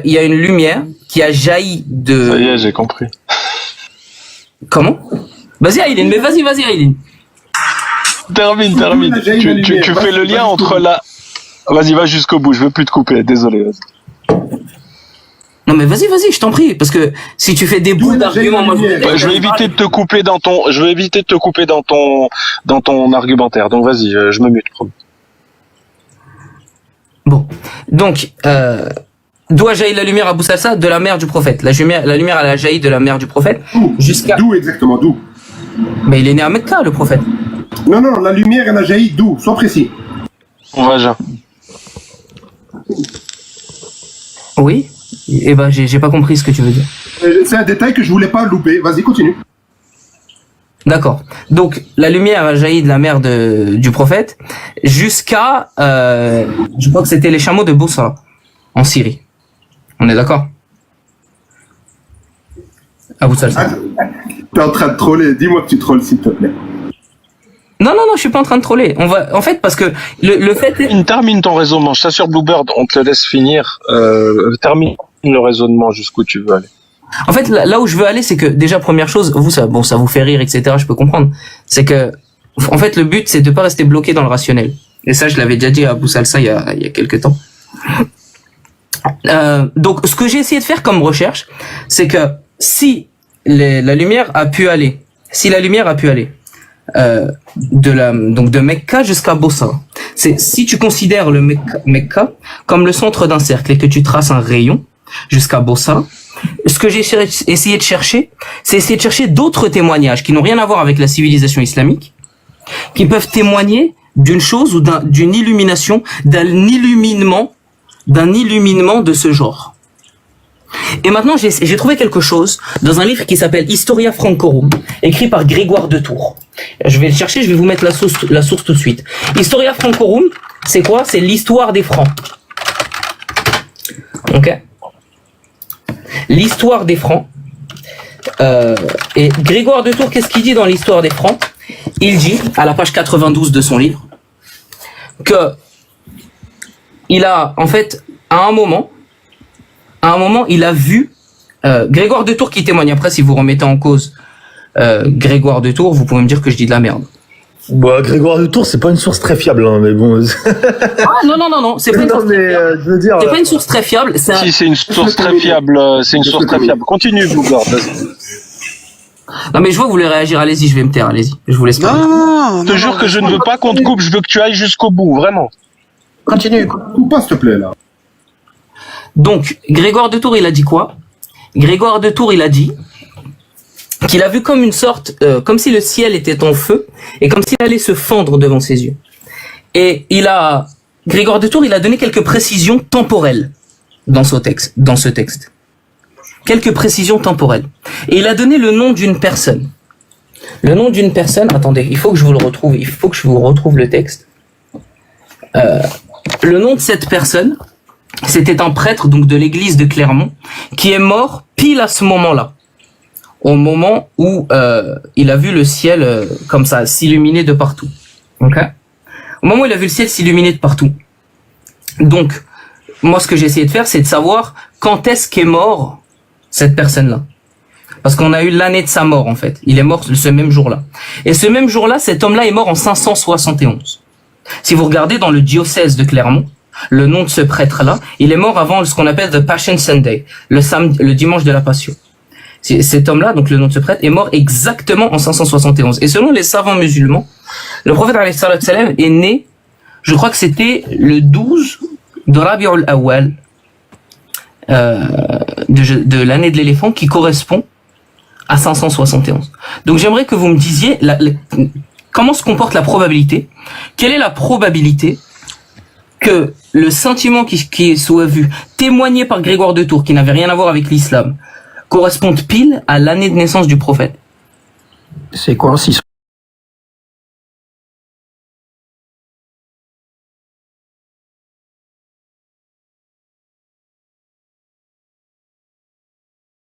il y a une lumière qui a jailli de... Ça y est, j'ai compris. Comment? Vas-y Aileen, mais vas-y Aileen. Termine. Tu fais le lien entre la... Vas-y, va jusqu'au bout, je veux plus te couper, désolé. Vas-y. Non mais vas-y, je t'en prie, parce que si tu fais des bouts d'arguments, moi je vais éviter de te couper dans ton argumentaire. Donc vas-y, je me mute. Bon, donc d'où a jailli la lumière à Abou Salsa? De la mère du prophète. La lumière elle a jailli de la mère du prophète jusqu'à... D'où exactement? D'où? Mais il est né à Mecca, le prophète. Non, la lumière elle a jailli d'où? Sois précis. On va déjà. Oui. Eh ben, j'ai pas compris ce que tu veux dire. C'est un détail que je voulais pas louper. Vas-y, continue. D'accord. Donc, la lumière a jailli de la mère du prophète jusqu'à, je crois que c'était les chameaux de Boussa, en Syrie. On est d'accord? Abou Salsa. T'es en train de troller. Dis-moi que tu trolles, s'il te plaît. Non, je suis pas en train de troller. En fait, parce que le fait est... Termine ton raisonnement. Je t'assure, Bluebird, on te laisse finir. Termine le raisonnement jusqu'où tu veux aller. En fait, là où je veux aller, c'est que déjà première chose, vous ça vous fait rire, etc. Je peux comprendre. C'est que, en fait, le but c'est de pas rester bloqué dans le rationnel. Et ça, je l'avais déjà dit à Abou Salsa il y a quelques temps. Donc, ce que j'ai essayé de faire comme recherche, c'est que si la lumière a pu aller, de Mecca jusqu'à Bossa, c'est si tu considères le Mecca comme le centre d'un cercle et que tu traces un rayon jusqu'à Bossa, ce que j'ai essayé de chercher, c'est essayer de chercher d'autres témoignages qui n'ont rien à voir avec la civilisation islamique, qui peuvent témoigner d'une chose ou d'une illumination, d'un illuminement de ce genre. Et maintenant, j'ai trouvé quelque chose dans un livre qui s'appelle Historia Francorum, écrit par Grégoire de Tours. Je vais le chercher, je vais vous mettre la source tout de suite. Historia Francorum, c'est quoi? C'est l'histoire des Francs. Ok? L'histoire des Francs. Et Grégoire de Tours, qu'est-ce qu'il dit dans l'histoire des Francs? Il dit, à la page 92 de son livre, que il a, en fait, à un moment, il a vu Grégoire de Tours qui témoigne. Après, si vous remettez en cause Grégoire de Tours, vous pouvez me dire que je dis de la merde. Bah, Grégoire de Tours, c'est pas une source très fiable, hein, mais bon. Non, c'est pas une source très fiable. Je veux dire, c'est pas une source très fiable. Si, c'est une source très fiable. C'est une source très fiable. Continue, Bluebird. Non, mais je vois que vous voulez réagir. Allez-y, je vais me taire. Allez-y, je vous laisse parler. Non, je te jure que je ne veux pas qu'on te coupe. Je veux que tu ailles jusqu'au bout, vraiment. Continue. Coupe pas, s'il te plaît, là. Donc, Grégoire de Tours, il a dit quoi? Grégoire de Tours, il a dit qu'il a vu comme une sorte, comme si le ciel était en feu et comme s'il allait se fendre devant ses yeux. Et Grégoire de Tours, il a donné quelques précisions temporelles dans ce texte. Quelques précisions temporelles. Et il a donné le nom d'une personne. Le nom d'une personne, attendez, il faut que je vous retrouve le texte. Le nom de cette personne, c'était un prêtre donc de l'église de Clermont qui est mort pile à ce moment-là, au moment où il a vu le ciel comme ça s'illuminer de partout. Ok. Au moment où il a vu le ciel s'illuminer de partout. Donc, moi, ce que j'ai essayé de faire, c'est de savoir quand est-ce qu'est mort cette personne-là. Parce qu'on a eu l'année de sa mort, en fait. Il est mort ce même jour-là. Et ce même jour-là, cet homme-là est mort en 571. Si vous regardez dans le diocèse de Clermont, le nom de ce prêtre-là, il est mort avant ce qu'on appelle the Passion Sunday, le dimanche de la Passion. Cet homme-là, donc le nom de ce prêtre, est mort exactement en 571. Et selon les savants musulmans, le prophète alayhi salatu wassalam est né, je crois que c'était le 12 de Rabi'ul Awwal, de l'année de l'éléphant, qui correspond à 571. Donc j'aimerais que vous me disiez comment se comporte la probabilité. Quelle est la probabilité que le sentiment qui soit vu témoigné par Grégoire de Tours, qui n'avait rien à voir avec l'islam, corresponde pile à l'année de naissance du prophète? C'est quoi si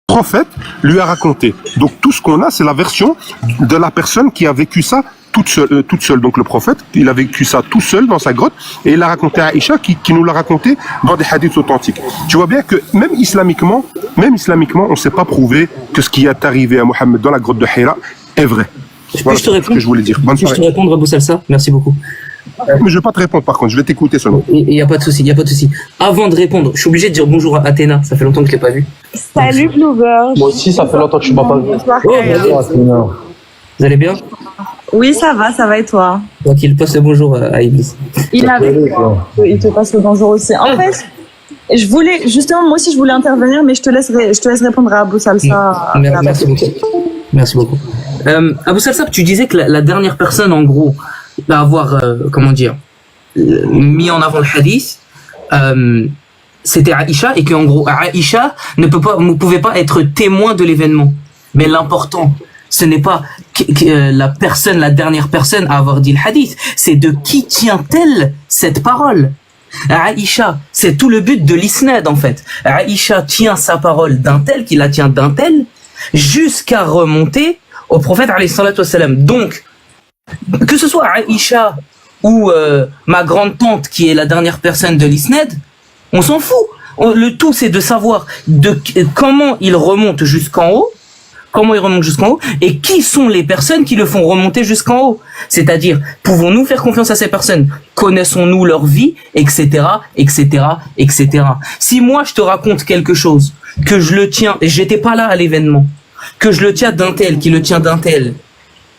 Prophète lui a raconté. Donc tout ce qu'on a, c'est la version de la personne qui a vécu ça toute seule. Donc le prophète, il a vécu ça tout seul dans sa grotte et il l'a raconté à Aïcha qui nous l'a raconté dans des hadiths authentiques. Tu vois bien que même islamiquement, on ne sait pas prouver que ce qui est arrivé à Mohammed dans la grotte de Hira est vrai. Voilà ce que je voulais dire. Bonne soirée. Je te répondre, Abou Salsa. Merci beaucoup. Mais je ne vais pas te répondre par contre, je vais t'écouter seulement. Il n'y a pas de souci, Avant de répondre, je suis obligé de dire bonjour à Athéna, ça fait longtemps que je ne l'ai pas vu. Salut Bluebird. Moi aussi, ça fait longtemps que je ne m'en pas vu. Vous allez bien? Oui, ça va et toi? Donc il passe le bonjour à Iblis. Il te passe le bonjour aussi. En fait, moi aussi je voulais intervenir, mais je te laisse répondre à Abou Salsa. Merci beaucoup. Abou Salsa, tu disais que la dernière personne, en gros, à avoir, mis en avant le hadith, c'était Aïcha, et qu'en gros, Aïcha ne pouvait pas être témoin de l'événement. Mais l'important, ce n'est pas la dernière personne à avoir dit le hadith, c'est de qui tient-elle cette parole. Aïcha, c'est tout le but de l'isnad en fait. Aïcha tient sa parole d'un tel, qui la tient d'un tel, jusqu'à remonter au prophète alayhi salatu wassalam. Donc, que ce soit Aïcha ou ma grande tante qui est la dernière personne de l'isnad, on s'en fout. Le tout c'est de savoir comment il remonte jusqu'en haut, et qui sont les personnes qui le font remonter jusqu'en haut. C'est-à-dire, pouvons-nous faire confiance à ces personnes? Connaissons-nous leur vie, etc., etc., etc. Si moi je te raconte quelque chose, que je le tiens, et j'étais pas là à l'événement, que je le tiens d'un tel, qui le tient d'un tel,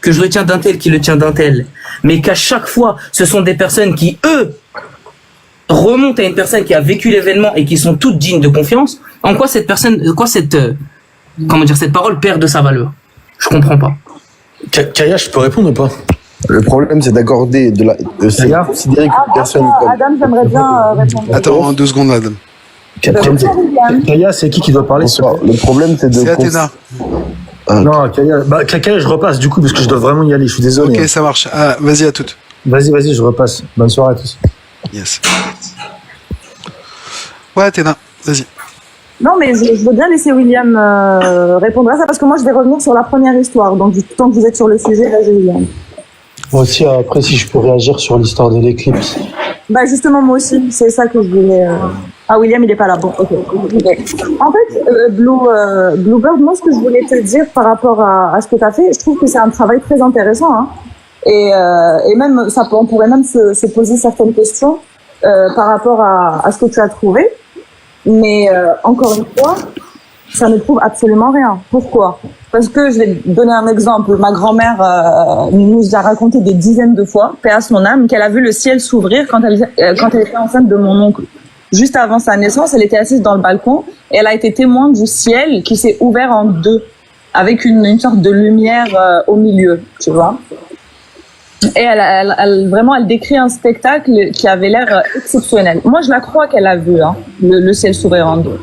que je le tiens d'un tel, qui le tient d'un tel, mais qu'à chaque fois, ce sont des personnes qui, eux, remontent à une personne qui a vécu l'événement et qui sont toutes dignes de confiance, en quoi cette parole perd de sa valeur? Je comprends pas. Kaya, je peux répondre ou pas? Le problème, c'est d'accorder c'est considérer qu'une personne comme... Adam, j'aimerais bien répondre. Attends, 2 secondes, Adam. Kaya, c'est qui doit parler? Le problème, c'est de... C'est Athéna. Non, Kaya, je repasse du coup, parce que je dois vraiment y aller, je suis désolé. Ok, ça marche. Ah, vas-y à toutes. Vas-y, je repasse. Bonne soirée à tous. Yes. Ouais, Athéna, vas-y. Non, mais je veux bien laisser William répondre à ça, parce que moi, je vais revenir sur la première histoire. Donc, tant que vous êtes sur le sujet, vas-y, William. Moi aussi, après, si je peux réagir sur l'histoire de l'éclipse. Bah, justement, moi aussi, c'est ça que je voulais... Ah, William, il est pas là. Bon, ok. En fait, Bluebird, moi, ce que je voulais te dire par rapport à ce que tu as fait, je trouve que c'est un travail très intéressant. Hein. Et même, on pourrait même se poser certaines questions par rapport à ce que tu as trouvé. Mais encore une fois, ça ne prouve absolument rien. Pourquoi? Parce que, je vais donner un exemple. Ma grand-mère nous a raconté des dizaines de fois, paix à son âme, qu'elle a vu le ciel s'ouvrir quand elle était enceinte de mon oncle. Juste avant sa naissance, elle était assise dans le balcon et elle a été témoin du ciel qui s'est ouvert en deux, avec une sorte de lumière au milieu, tu vois. Et elle décrit un spectacle qui avait l'air exceptionnel. Moi, je la crois qu'elle a vu le ciel s'ouvrir en deux.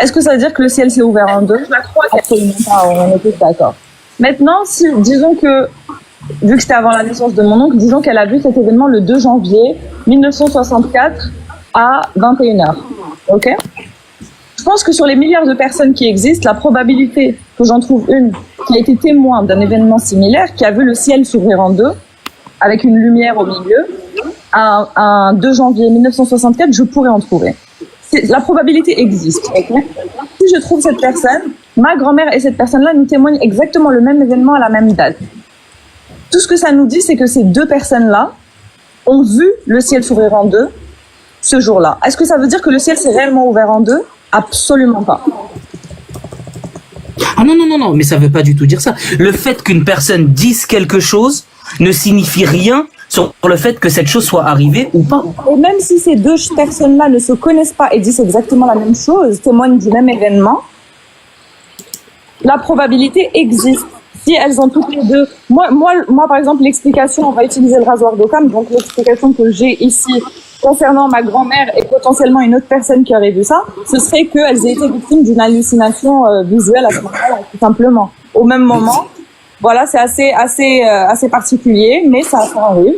Est-ce que ça veut dire que le ciel s'est ouvert en deux? Je la crois absolument pas, on est tous d'accord. Maintenant, disons que, vu que c'était avant la naissance de mon oncle, disons qu'elle a vu cet événement le 2 janvier 1964 à 21h. Ok? Je pense que sur les milliards de personnes qui existent, la probabilité que j'en trouve une qui a été témoin d'un événement similaire, qui a vu le ciel s'ouvrir en deux, avec une lumière au milieu, un 2 janvier 1964, je pourrais en trouver. La probabilité existe. Okay? Si je trouve cette personne, ma grand-mère et cette personne-là nous témoignent exactement le même événement à la même date. Tout ce que ça nous dit, c'est que ces deux personnes-là ont vu le ciel s'ouvrir en deux ce jour-là. Est-ce que ça veut dire que le ciel s'est réellement ouvert en deux? Absolument pas. Ah non, mais ça veut pas du tout dire ça. Le fait qu'une personne dise quelque chose ne signifie rien sur le fait que cette chose soit arrivée ou pas. Et même si ces deux personnes-là ne se connaissent pas et disent exactement la même chose, témoignent du même événement, la probabilité existe. Si elles ont toutes les deux... Moi par exemple, l'explication, on va utiliser le rasoir d'Occam, donc l'explication que j'ai ici concernant ma grand-mère et potentiellement une autre personne qui aurait vu ça, ce serait qu'elles aient été victimes d'une hallucination visuelle à ce moment-là, tout simplement. Au même moment, voilà, c'est assez particulier, mais ça arrive.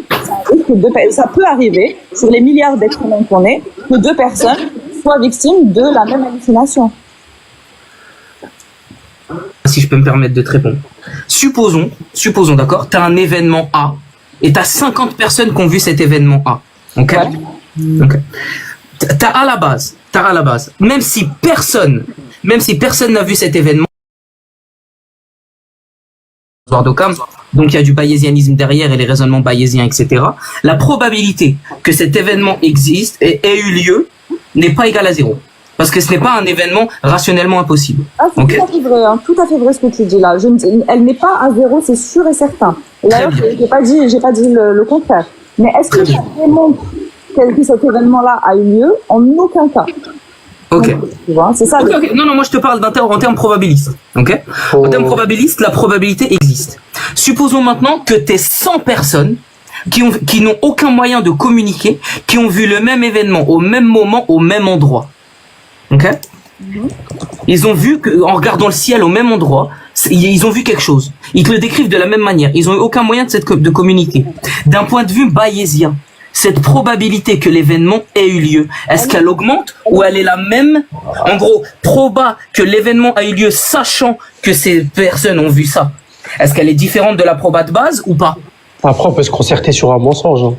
Ça peut arriver, sur les milliards d'êtres humains qu'on est, que deux personnes soient victimes de la même hallucination. Si je peux me permettre de te répondre. Supposons, d'accord, t'as un événement A et t'as 50 personnes qui ont vu cet événement A. Ok. Ouais. Ok. T'as à la base, même si personne n'a vu cet événement, donc il y a du bayésianisme derrière et les raisonnements bayésiens, etc. La probabilité que cet événement existe et ait eu lieu n'est pas égale à 0. Parce que ce n'est pas un événement rationnellement impossible. Ah, c'est Okay. tout à fait vrai, hein, tout à fait vrai ce que tu dis là. Elle n'est pas à 0, c'est sûr et certain. Et d'ailleurs, j'ai pas dit le contraire. Mais est-ce que ça démontre que cet événement-là a eu lieu? En aucun cas. Ok. Donc, tu vois, c'est ça. Ok. Non, moi je te parle en termes probabilistes. Ok. En termes probabilistes, la probabilité existe. Supposons maintenant que t'aies 100 personnes qui n'ont aucun moyen de communiquer, qui ont vu le même événement au même moment, au même endroit. Ok. Ils ont vu que, en regardant le ciel au même endroit, ils ont vu quelque chose. Ils te le décrivent de la même manière. Ils ont eu aucun moyen de communiquer. D'un point de vue bayésien, cette probabilité que l'événement ait eu lieu, est-ce qu'elle augmente ou elle est la même? En gros, proba que l'événement a eu lieu sachant que ces personnes ont vu ça. Est-ce qu'elle est différente de la proba de base ou pas? Après, on peut se concerter sur un mensonge. Hein.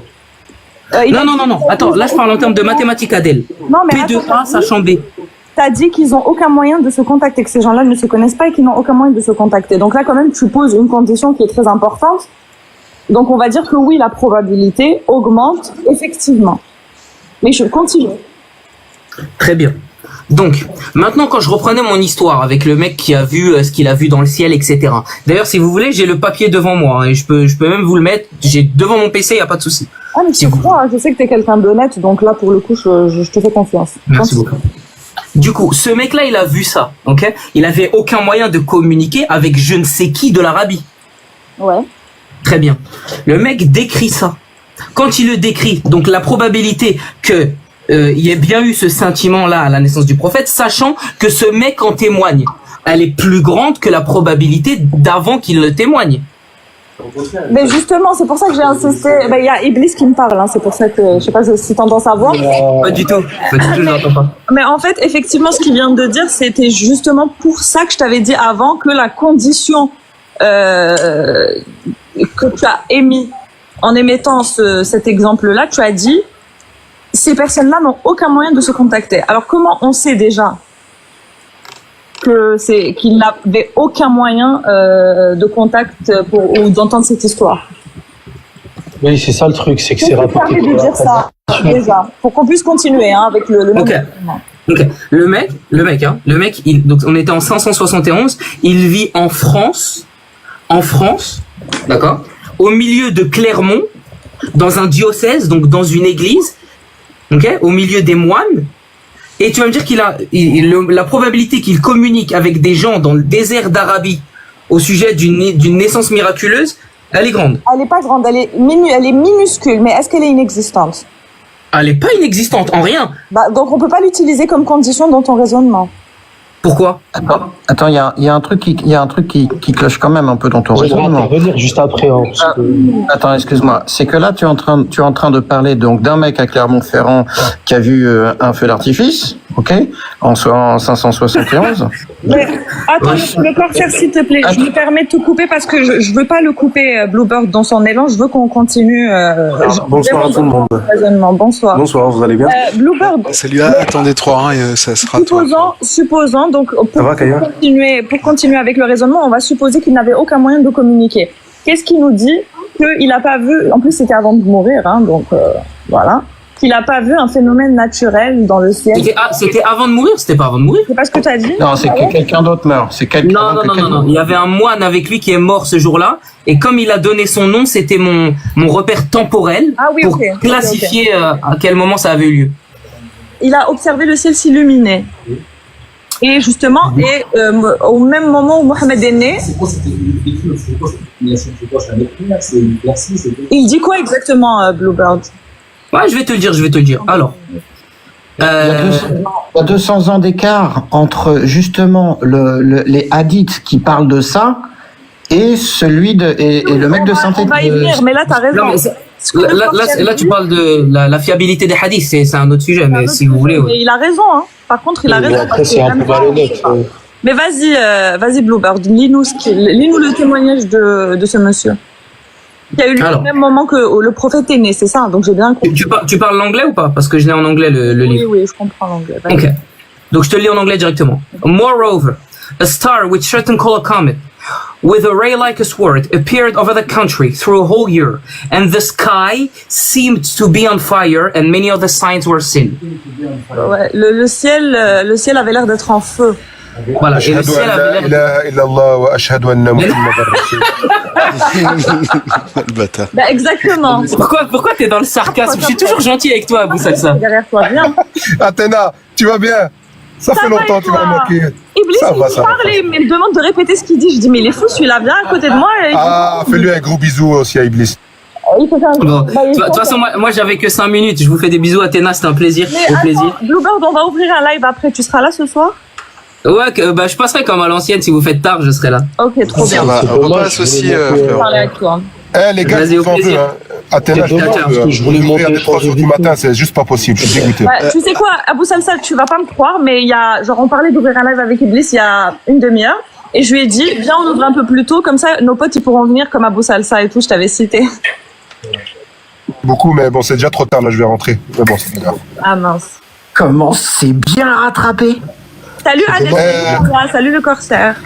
Non. Attends, là je parle en termes de mathématiques, Adèle. Non, mais P2A sachant B. T'as dit qu'ils n'ont aucun moyen de se contacter, que ces gens-là ne se connaissent pas et qu'ils n'ont aucun moyen de se contacter. Donc là, quand même, tu poses une condition qui est très importante. Donc on va dire que oui, la probabilité augmente effectivement. Mais je continue. Très bien. Donc, maintenant quand je reprenais mon histoire avec le mec qui a vu ce qu'il a vu dans le ciel, etc. D'ailleurs, si vous voulez, j'ai le papier devant moi hein, et je peux même vous le mettre. J'ai devant mon PC, y a pas de souci. Ah mais tu crois, je sais que t'es quelqu'un d'honnête, donc là pour le coup, je te fais confiance. Merci beaucoup. Du coup, ce mec-là, il a vu ça, ok? Il avait aucun moyen de communiquer avec je ne sais qui de l'Arabie. Ouais. Très bien. Le mec décrit ça. Quand il le décrit, donc la probabilité que il y ait bien eu ce sentiment-là à la naissance du prophète, sachant que ce mec en témoigne, elle est plus grande que la probabilité d'avant qu'il le témoigne. Mais justement, c'est pour ça que j'ai insisté. Ben, il y a Iblis qui me parle, hein, c'est pour ça que je sais pas si t'entends sa voix. Pas du tout. Je n'entends pas. Mais en fait, effectivement, ce qu'il vient de dire, c'était justement pour ça que je t'avais dit avant que la condition que tu as émis en émettant cet exemple-là, tu as dit ces personnes-là n'ont aucun moyen de se contacter. Alors comment on sait déjà qu'il n'avait aucun moyen de contact ou d'entendre cette histoire? Oui, c'est ça le truc, c'est que c'est rapide. Ça permet de dire ça déjà, pour qu'on puisse continuer hein, avec le Ok. Le mec, donc on était en 571, il vit en France, d'accord, au milieu de Clermont, dans un diocèse, donc dans une église, ok, au milieu des moines. Et tu vas me dire la probabilité qu'il communique avec des gens dans le désert d'Arabie au sujet d'une naissance miraculeuse, elle est grande. Elle n'est pas grande, elle est minuscule, mais est-ce qu'elle est inexistante? Elle n'est pas inexistante, en rien. Bah, donc on peut pas l'utiliser comme condition dans ton raisonnement. Pourquoi? Attends, il y a un truc qui cloche quand même un peu dans ton raisonnement. Revenir juste après. Hein, Attends, excuse-moi. C'est que là, tu es en train de parler donc d'un mec à Clermont-Ferrand qui a vu un feu d'artifice, ok, en 571. Mais attends, le corsaire, s'il te plaît, je me permets de te couper parce que je veux pas le couper, Bluebird, dans son élan. Je veux qu'on continue. Bonsoir à tout le monde. Bonsoir. Bonsoir, vous allez bien? Bluebird. Salut, attendez 3-1 et ça sera Supposons, donc, pour continuer avec le raisonnement, on va supposer qu'il n'avait aucun moyen de communiquer. Qu'est-ce qui nous dit qu'il n'a pas vu, en plus c'était avant de mourir, hein, donc voilà, qu'il n'a pas vu un phénomène naturel dans le ciel? C'était avant de mourir? C'était pas avant de mourir? C'est pas ce que tu as dit? Non, c'est que quelqu'un d'autre meurt. Non. Il y avait un moine avec lui qui est mort ce jour-là. Et comme il a donné son nom, c'était mon repère temporel pour classifier à quel moment ça avait eu lieu. Il a observé le ciel s'illuminer. Et justement, au même moment où Mohamed est né, il dit quoi exactement, Bluebird? Ouais, je vais te le dire. Alors, il y a 200 ans d'écart entre justement les hadiths qui parlent de ça et le mec de Saint-Étienne. On va y venir, mais là t'as raison. Là, tu parles de la fiabilité des hadiths, c'est un autre sujet, mais si vous voulez. Mais il a raison, hein. Par contre, il a raison. Après, c'est un peu malhonnête. Mais vas-y Bluebird, lis-nous le témoignage de ce monsieur. Il y a eu le même moment que le prophète est né, c'est ça, donc j'ai bien compris. Tu parles l'anglais ou pas? Parce que je l'ai en anglais le livre. Oui, je comprends l'anglais. Ok. Donc je te le lis en anglais directement. Moreover, a star which certain call a comet, with a ray like a sword, appeared over the country through a whole year, and the sky seemed to be on fire, and many other signs were seen. Ouais, le ciel avait l'air d'être en feu. Voilà, et le ciel avait l'air Bah, exactement. Pourquoi t'es dans le sarcasme? Je suis toujours gentil avec toi, Abou Salsa. Derrière toi, bien. Athéna, tu vas bien? Ça fait longtemps que tu m'as manqué. Iblis, il me parle et il me demande de répéter ce qu'il dit. Je dis, mais il est fou, celui-là, viens à côté de moi. Fais-lui un gros bisou aussi à Iblis. Il faut faire un bon. De toute façon, moi j'avais que 5 minutes. Je vous fais des bisous, Athéna, c'était un plaisir. Au plaisir. Bluebird, on va ouvrir un live après. Tu seras là ce soir? Ouais, je passerai comme à l'ancienne. Si vous faites tard, je serai là. Ok, trop bien. On passe aussi. Parler avec toi. Les gars, vas-y, au plaisir. Athéna, je voulais monter à 3h du matin, c'est juste pas possible. Je suis dégoûté. Tu sais quoi, Abou Salsa, tu vas pas me croire, mais on parlait d'ouvrir un live avec Iblis il y a une demi-heure. Et je lui ai dit, viens, on ouvre un peu plus tôt, comme ça, nos potes, ils pourront venir comme Abou Salsa et tout, je t'avais cité. Beaucoup, mais bon, c'est déjà trop tard, là, je vais rentrer. Mais bon, c'est pas grave. Ah mince. Comment c'est bien rattrapé. Salut Adèle, salut le corsaire.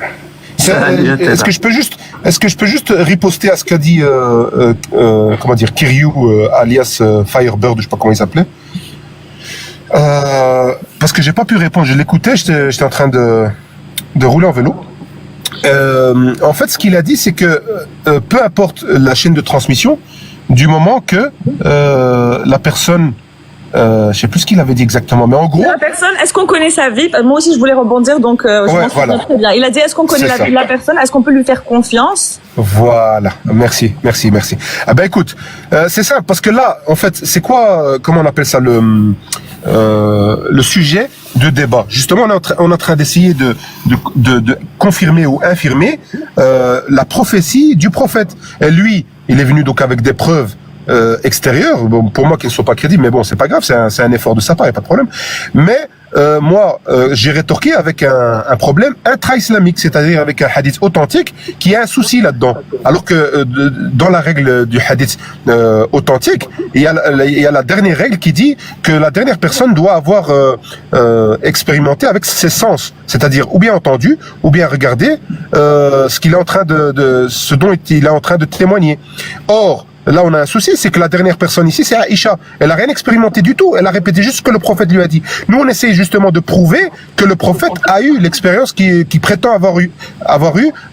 Est-ce que je peux juste riposter à ce qu'a dit comment dire, Kiryu alias Firebird, je sais pas comment il s'appelait, parce que j'ai pas pu répondre. Je l'écoutais, j'étais en train de rouler en vélo. En fait, ce qu'il a dit, c'est que peu importe la chaîne de transmission, du moment que la personne, je sais plus ce qu'il avait dit exactement, mais en gros. La personne, est-ce qu'on connaît sa vie? Moi aussi, je voulais rebondir, donc je m'en souviens très bien. Il a dit, est-ce qu'on connaît la vie de la personne? Est-ce qu'on peut lui faire confiance? Voilà, merci. Ah ben écoute, c'est simple, parce que là, en fait, c'est quoi, comment on appelle ça, le sujet de débat. Justement, on est en train d'essayer de confirmer ou infirmer la prophétie du prophète. Et lui, il est venu donc avec des preuves extérieures, bon, pour moi qui ne sont pas crédibles, mais bon, c'est pas grave, c'est un effort de sa part, y a pas de problème. Mais moi, j'ai rétorqué avec un problème intra-islamique, c'est-à-dire avec un hadith authentique qui a un souci là-dedans. Alors que dans la règle du hadith authentique, il y a la dernière règle qui dit que la dernière personne doit avoir expérimenté avec ses sens, c'est-à-dire ou bien entendu, ou bien regardé ce qu'il est en train ce dont il est en train de témoigner. Or, là, on a un souci, c'est que la dernière personne ici, c'est Aïcha. Elle a rien expérimenté du tout. Elle a répété juste ce que le prophète lui a dit. Nous, on essaye justement de prouver que le prophète a eu l'expérience qu'il prétend avoir eu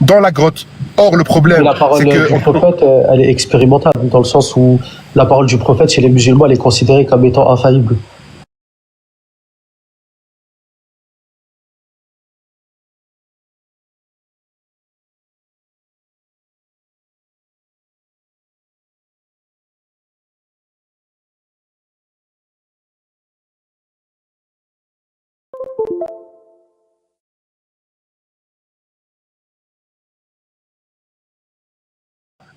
dans la grotte. Or, le problème, c'est que... La parole du prophète, elle est expérimentable, dans le sens où la parole du prophète, chez les musulmans, elle est considérée comme étant infaillible.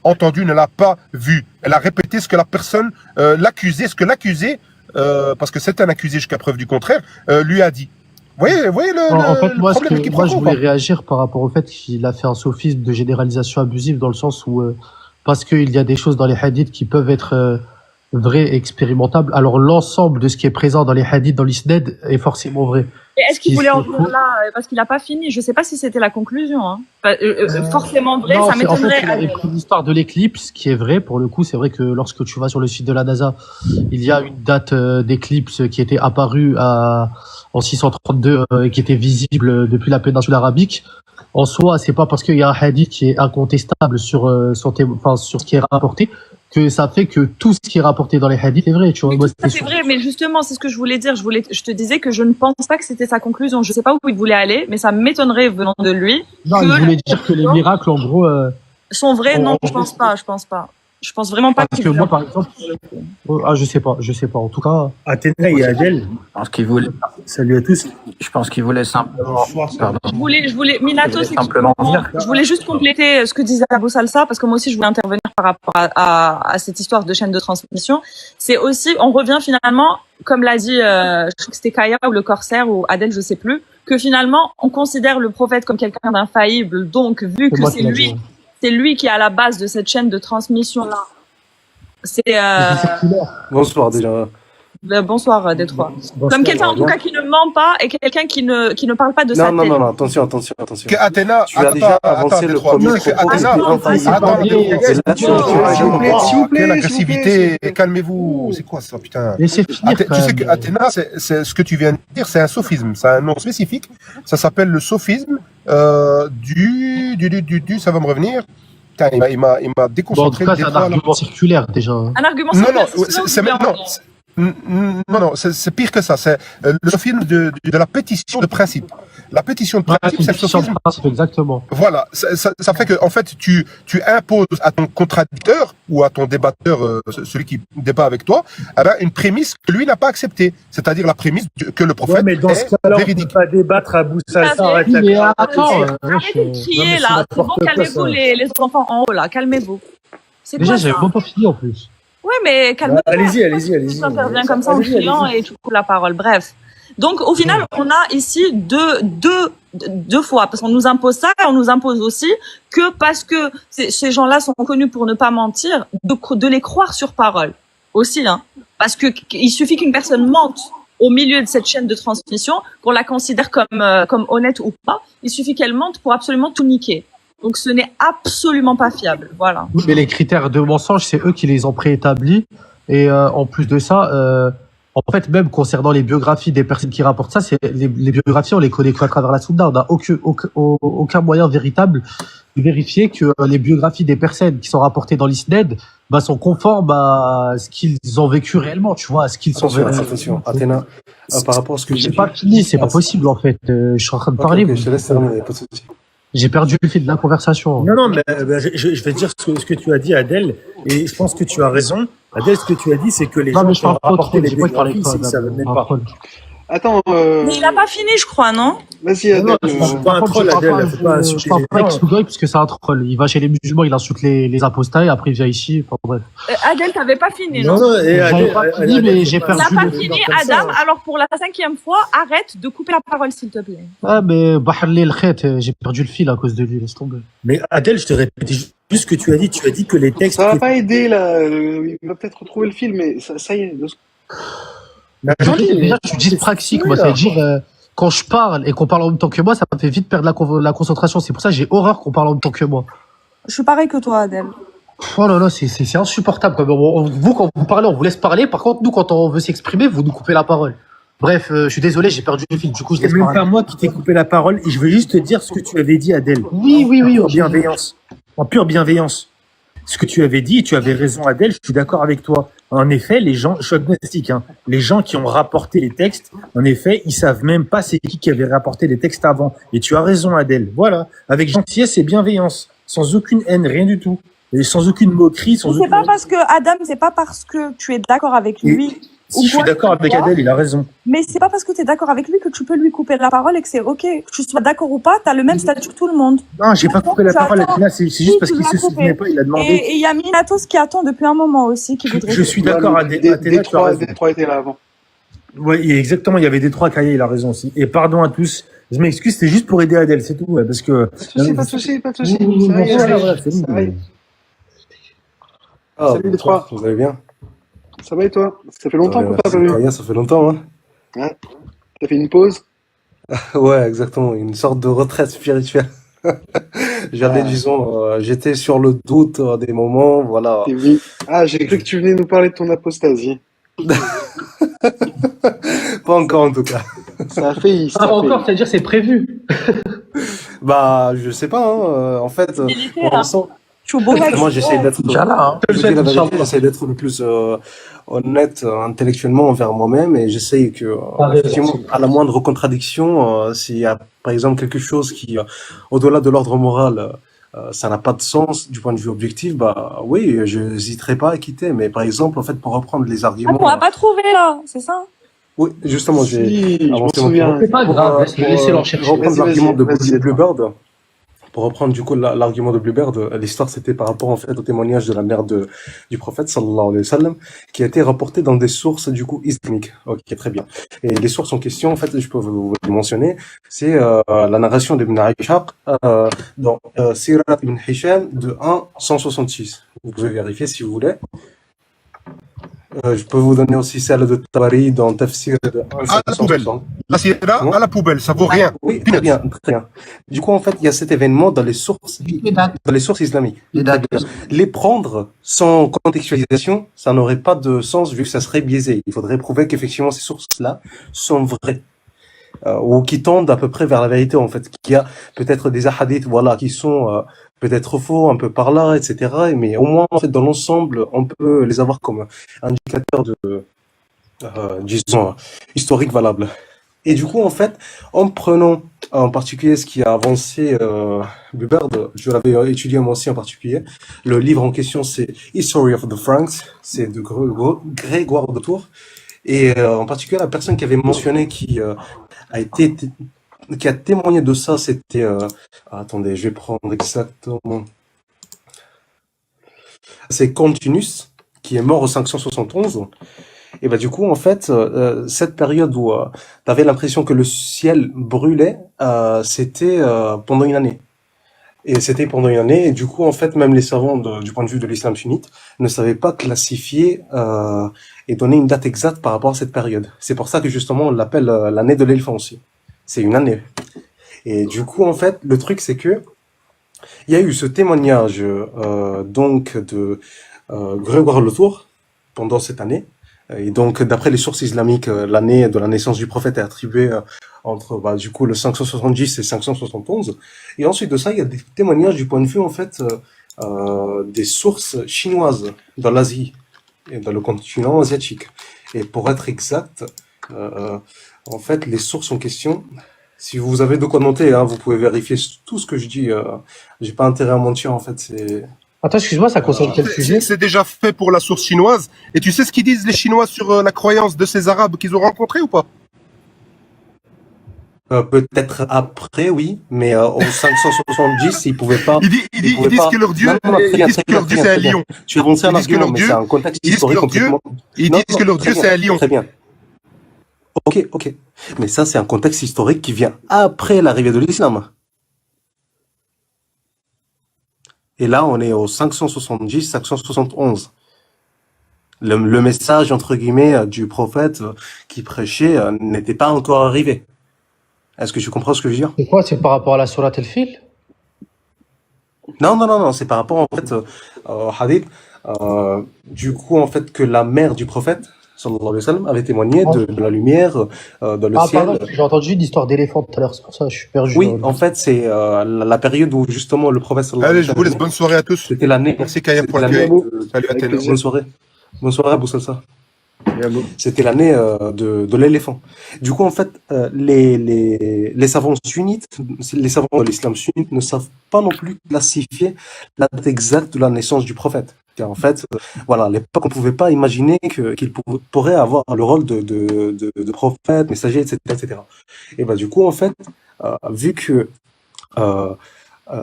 entendu, ne l'a pas vu. Elle a répété ce que la personne, l'accusé, parce que c'est un accusé jusqu'à preuve du contraire, lui a dit. Vous voyez en fait, moi, je voulais réagir par rapport au fait qu'il a fait un sophisme de généralisation abusive, dans le sens où, parce qu'il y a des choses dans les hadiths qui peuvent être vraies et expérimentables, alors l'ensemble de ce qui est présent dans les hadiths, dans l'isnad, est forcément vrai. Et est-ce qu'il voulait en venir là, parce qu'il n'a pas fini? Je sais pas si c'était la conclusion. Hein. Forcément vrai, non, ça m'étonnerait. En fait, il avait pris l'histoire de l'éclipse, qui est vrai pour le coup. C'est vrai que lorsque tu vas sur le site de la NASA, il y a une date d'éclipse qui était apparue en 632 et qui était visible depuis la péninsule arabique. En soi, c'est pas parce qu'il y a un hadith qui est incontestable sur ce qui est rapporté que ça fait que tout ce qui est rapporté dans les hadiths est vrai. Tu vois, c'est vrai, mais justement, c'est ce que je voulais dire. Je te disais que je ne pense pas que c'était sa conclusion. Je sais pas où il voulait aller, mais ça m'étonnerait venant de lui. Non, il voulait dire que les miracles, en gros, sont vrais. Non, je pense pas. Je pense vraiment pas parce que moi, par exemple, je sais pas. En tout cas, Athéna et Adèle. Je pense qu'il voulait. Salut à tous. Je pense qu'il voulait simplement. Pardon. Je voulais Minato, simplement dire. Je voulais juste compléter ce que disait Abou Salsa, parce que moi aussi je voulais intervenir par rapport à cette histoire de chaîne de transmission. C'est aussi, on revient finalement, comme l'a dit, je crois que c'était Kaya ou le Corsaire ou Adèle, je sais plus, que finalement on considère le prophète comme quelqu'un d'infaillible. Donc vu que c'est lui c'est lui qui est à la base de cette chaîne de transmission-là. C'est Bonsoir déjà. bonsoir Détroit. Comme quelqu'un en tout cas qui ne ment pas et quelqu'un qui ne parle pas de sa tête. Non, attention. Que Athéna, Tu as déjà avancé le premier s'il vous plaît, l'agressivité, calmez-vous. C'est quoi ça, putain? Laissez finir. Tu sais que Athéna, c'est ce que tu viens de dire, c'est un sophisme, c'est un nom spécifique. Ça s'appelle le sophisme ça va me revenir. Putain, il m'a déconcentré. Bon, en tout cas, c'est un argument circulaire déjà. Un argument circulaire. Non, c'est pire que ça. C'est le sophisme de la pétition de principe. La pétition de principe, c'est le sophisme. Exactement. Voilà, ça fait que en fait, tu imposes à ton contradicteur ou à ton débatteur, celui qui débat avec toi, une prémisse que lui n'a pas acceptée. C'est-à-dire la prémisse que le prophète mais dans ce cas-là, on ne peut pas débattre à bout de ça. Arrêtez de crier là. C'est bon, calmez-vous les enfants en haut là, calmez-vous. Déjà, j'avais même pas fini en plus. Ouais, mais calmez-vous. Allez-y. Ça intervient comme ça en criant et tu coupes la parole. Bref. Donc, au final, on a ici deux fois, parce qu'on nous impose ça, et on nous impose aussi que parce que ces gens-là sont connus pour ne pas mentir, de les croire sur parole. Aussi, hein. Parce que il suffit qu'une personne mente au milieu de cette chaîne de transmission, qu'on la considère comme honnête ou pas. Il suffit qu'elle mente pour absolument tout niquer. Donc, ce n'est absolument pas fiable. Voilà. Oui, mais les critères de mensonge, c'est eux qui les ont préétablis. Et en plus de ça, en fait, même concernant les biographies des personnes qui rapportent ça, c'est les biographies, on les connaît qu'à travers la Sunna. On n'a aucun moyen véritable de vérifier que les biographies des personnes qui sont rapportées dans l'Isned sont conformes à ce qu'ils ont vécu réellement, tu vois, à ce qu'ils sont vécu. Attention, Athéna, par rapport à ce que j'ai pas fini, c'est pas possible en fait. Je suis en train de parler. Okay, je te laisse terminer, pas de souci. J'ai perdu le fil de la conversation. Non, mais je vais dire ce que tu as dit, Adèle, et je pense que tu as raison. Adèle, ce que tu as dit, c'est que les gens qui ont rapporté les biographies, c'est que ça ne venait pas. Attends. Mais il a pas fini, je crois, non? Vas-y, Adèle. Je suis pas un troll, Adèle. Je parle pas avec Sougoy parce que c'est un troll. Il va chez les musulmans, il insulte les apostats et après il vient ici. Enfin, bref. Adèle, t'avais pas fini, non? Non, j'avais pas fini, mais j'ai perdu. T'as pas fini, Adam. Alors pour la 5e fois, arrête de couper la parole, s'il te plaît. Ah, mais j'ai perdu le fil à cause de lui, laisse tomber. Mais Adèle, je te répète juste ce que tu as dit. Tu as dit que les textes. Ça va pas aider là. Il va peut-être retrouver le fil, mais ça y est. Déjà, je suis dyspraxique, moi, c'est-à-dire, quand je parle et qu'on parle en même temps que moi, ça me fait vite perdre la concentration. C'est pour ça que j'ai horreur qu'on parle en même temps que moi. Je suis pareil que toi, Adèle. Oh là là, c'est insupportable. Vous, quand vous parlez, on vous laisse parler. Par contre, nous, quand on veut s'exprimer, vous nous coupez la parole. Bref, je suis désolé, j'ai perdu le fil. Du coup, je laisse parler. C'est même pas moi qui t'ai coupé la parole. Et je veux juste te dire ce que tu avais dit, Adèle. Oui. En pure bienveillance. Ce que tu avais dit, et tu avais raison, Adèle, je suis d'accord avec toi. En effet, les gens, je suis agnostique, les gens qui ont rapporté les textes, en effet, ils savent même pas c'est qui avait rapporté les textes avant. Et tu as raison, Adèle. Voilà. Avec gentillesse et bienveillance. Sans aucune haine, rien du tout. Et sans aucune moquerie, c'est pas parce que, Adam, c'est pas parce que tu es d'accord avec lui. Si je suis d'accord avec Adèle, il a raison. Mais c'est pas parce que tu es d'accord avec lui que tu peux lui couper la parole et que c'est ok. Que tu sois d'accord ou pas, tu as le même statut que tout le monde. Non, j'ai pas coupé la parole à Tina, c'est juste parce qu'il se souvenait pas, il a demandé. Et il y a Minatos qui attend depuis un moment aussi. Qui voudrait je suis d'accord, Athéna, tu as raison. Détroit était là avant. Oui, exactement, il y avait Détroit, Kaya, il a raison aussi. Et pardon à tous. Je m'excuse, c'était juste pour aider Adèle, c'est tout, parce que. Pas de soucis. Salut Détroit, vous allez bien? Ça va et toi? Ça fait longtemps qu'on t'a pas vu. Ça fait longtemps, hein. Ouais. T'as fait une pause? Ouais, exactement, une sorte de retraite spirituelle. Disons, j'étais sur le doute des moments, voilà. Ah, j'ai cru que tu venais nous parler de ton apostasie. Pas encore en tout cas. Ça a fait. Pas encore, c'est-à-dire c'est prévu. Bah, je sais pas, en fait, pour l'instant. Moi, j'essaie d'être le plus honnête intellectuellement envers moi-même et j'essaie que, effectivement, à la moindre contradiction, s'il y a, par exemple, quelque chose qui, au-delà de l'ordre moral, ça n'a pas de sens du point de vue objectif, bah oui, je n'hésiterai pas à quitter. Mais par exemple, en fait, pour reprendre les arguments. On n'a pas trouvé là, c'est ça? Oui, justement, j'ai avancé mon C'est pas grave, laissez-leur chercher. Reprendre l'argument de Bluebird. pour reprendre du coup l'argument de Bluebird, l'histoire c'était par rapport en fait au témoignage de la mère du prophète sallallahu alayhi wa sallam, qui a été rapporté dans des sources du coup islamiques. Ok, très bien. Et les sources en question, en fait, je peux vous les mentionner, c'est la narration d'Ibn Ishaq dans Sirat ibn Hisham de 1-166. Vous pouvez vérifier si vous voulez. Je peux vous donner aussi celle de Tabari dans Tafsir de À la poubelle. 1-560. La Sierra, à la poubelle, ça vaut rien. Oui, très bien, très bien. Du coup, en fait, il y a cet événement dans les sources islamiques. Les dates. Les prendre sans contextualisation, ça n'aurait pas de sens vu que ça serait biaisé. Il faudrait prouver qu'effectivement ces sources-là sont vraies. Ou qui tendent à peu près vers la vérité, en fait. Qu'il y a peut-être des hadiths, voilà, qui sont peut-être faux, un peu par là, etc. Mais au moins, en fait, dans l'ensemble, on peut les avoir comme indicateur de, disons, historique valable. Et du coup, en fait, en prenant en particulier ce qui a avancé Bluebird, je l'avais étudié moi aussi en particulier. Le livre en question, c'est History of the Franks, c'est de Grégoire de Tours. Et en particulier, la personne qui avait mentionné qui a témoigné de ça, c'était... attendez, je vais prendre exactement... C'est Continus, qui est mort au 571. Et bah du coup, en fait, cette période où tu avais l'impression que le ciel brûlait, c'était pendant une année. Et c'était pendant une année, et du coup, en fait, même les savants, du point de vue de l'islam sunnite, ne savaient pas classifier et donner une date exacte par rapport à cette période. C'est pour ça que justement, on l'appelle l'année de l'éléphant aussi. C'est une année. Et du coup, en fait, le truc, c'est que il y a eu ce témoignage donc de Grégoire le Tour pendant cette année. Et donc, d'après les sources islamiques, l'année de la naissance du prophète est attribuée entre, du coup, le 570 et 571. Et ensuite de ça, il y a des témoignages du point de vue, en fait, des sources chinoises dans l'Asie et dans le continent asiatique. Et pour être exact, en fait, les sources en question, si vous avez de quoi noter, hein, vous pouvez vérifier tout ce que je dis. J'ai pas intérêt à mentir, en fait, c'est... Attends, excuse-moi, ça concerne quel sujet? C'est déjà fait pour la source chinoise. Et tu sais ce qu'ils disent les Chinois sur la croyance de ces Arabes qu'ils ont rencontrés ou pas? Peut-être après, oui, mais au 570, ils pouvaient pas. Ils disent que leur Dieu, c'est un lion. Tu as avancé un argument, mais c'est un contexte historique complètement. Ils disent que leur Dieu, c'est un lion. Très bien. Ok. Mais ça, c'est un contexte historique qui vient après l'arrivée de l'islam. Et là, on est au 570, 571. Le message, entre guillemets, du prophète qui prêchait n'était pas encore arrivé. Est-ce que tu comprends ce que je veux dire? C'est quoi? C'est par rapport à la sourate El-Fil? Non, c'est par rapport, en fait, au hadith, du coup, en fait, que la mère du prophète, sallallahu alayhi wa sallam, avait témoigné de la lumière dans le ciel. Pardon, j'ai entendu une histoire d'éléphant tout à l'heure, c'est pour ça que je suis perdu. Oui, en fait, c'est la période où, justement, le prophète, sallallahu Allez, alayhi wa je vous sallam, laisse. Bonne soirée à tous. c'était l'année. Merci Kayem pour C'était l'accueil. l'année. Salut à Avec Ténor. plaisir. Bonne soirée à Boussalsa. C'était l'année de l'éléphant. Du coup, en fait, les savants sunnites, les savants de l'islam sunnite ne savent pas non plus classifier la date exacte de la naissance du prophète. Car en fait, voilà, à l'époque, on ne pouvait pas imaginer qu'il pourrait avoir le rôle de prophète, messager, etc., etc. Et bah, du coup, en fait, vu que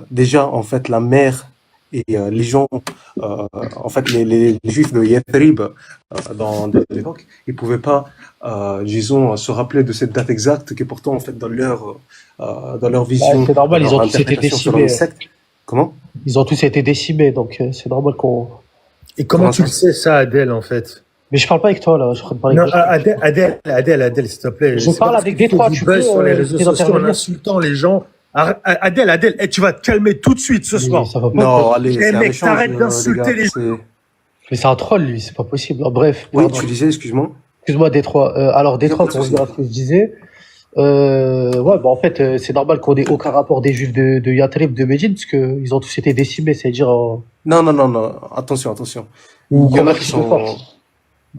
déjà, en fait, la mère et les gens, en fait, les juifs de Yathrib, dans l'époque, ils pouvaient pas, disons, se rappeler de cette date exacte, qui pourtant, en fait, dans leur vision, c'est normal, dans ils leur ont tous été interprétation selon décimés. les sectes. Comment? Ils ont tous été décimés, donc c'est normal qu'on... Et comment tu le sais ça, Adèle, en fait? Mais je parle pas avec toi, là, je suis en train de parler Non, avec d'autres. Adèle, s'il te plaît. Je C'est parle pas avec parce que Détroit, tu tu buzz peux, sur les réseaux tes sociaux en intervenir. insultant les gens. Adèle, tu vas te calmer tout de suite ce soir. Ça va pas. Non, allez, Eh c'est un mec, échange, t'arrêtes d'insulter les gens. Mais c'est un troll, lui, c'est pas possible. Bref. Oui, pardon. tu disais, excuse-moi. Excuse-moi, Détroit. Alors, Détroit, pour revenir à ce que je disais, en fait, c'est normal qu'on ait aucun rapport des juifs de Yathrib, de Médine, parce qu'ils ont tous été décimés, c'est-à-dire. Non, attention. Ou Il y en a convertis qui de sont... force.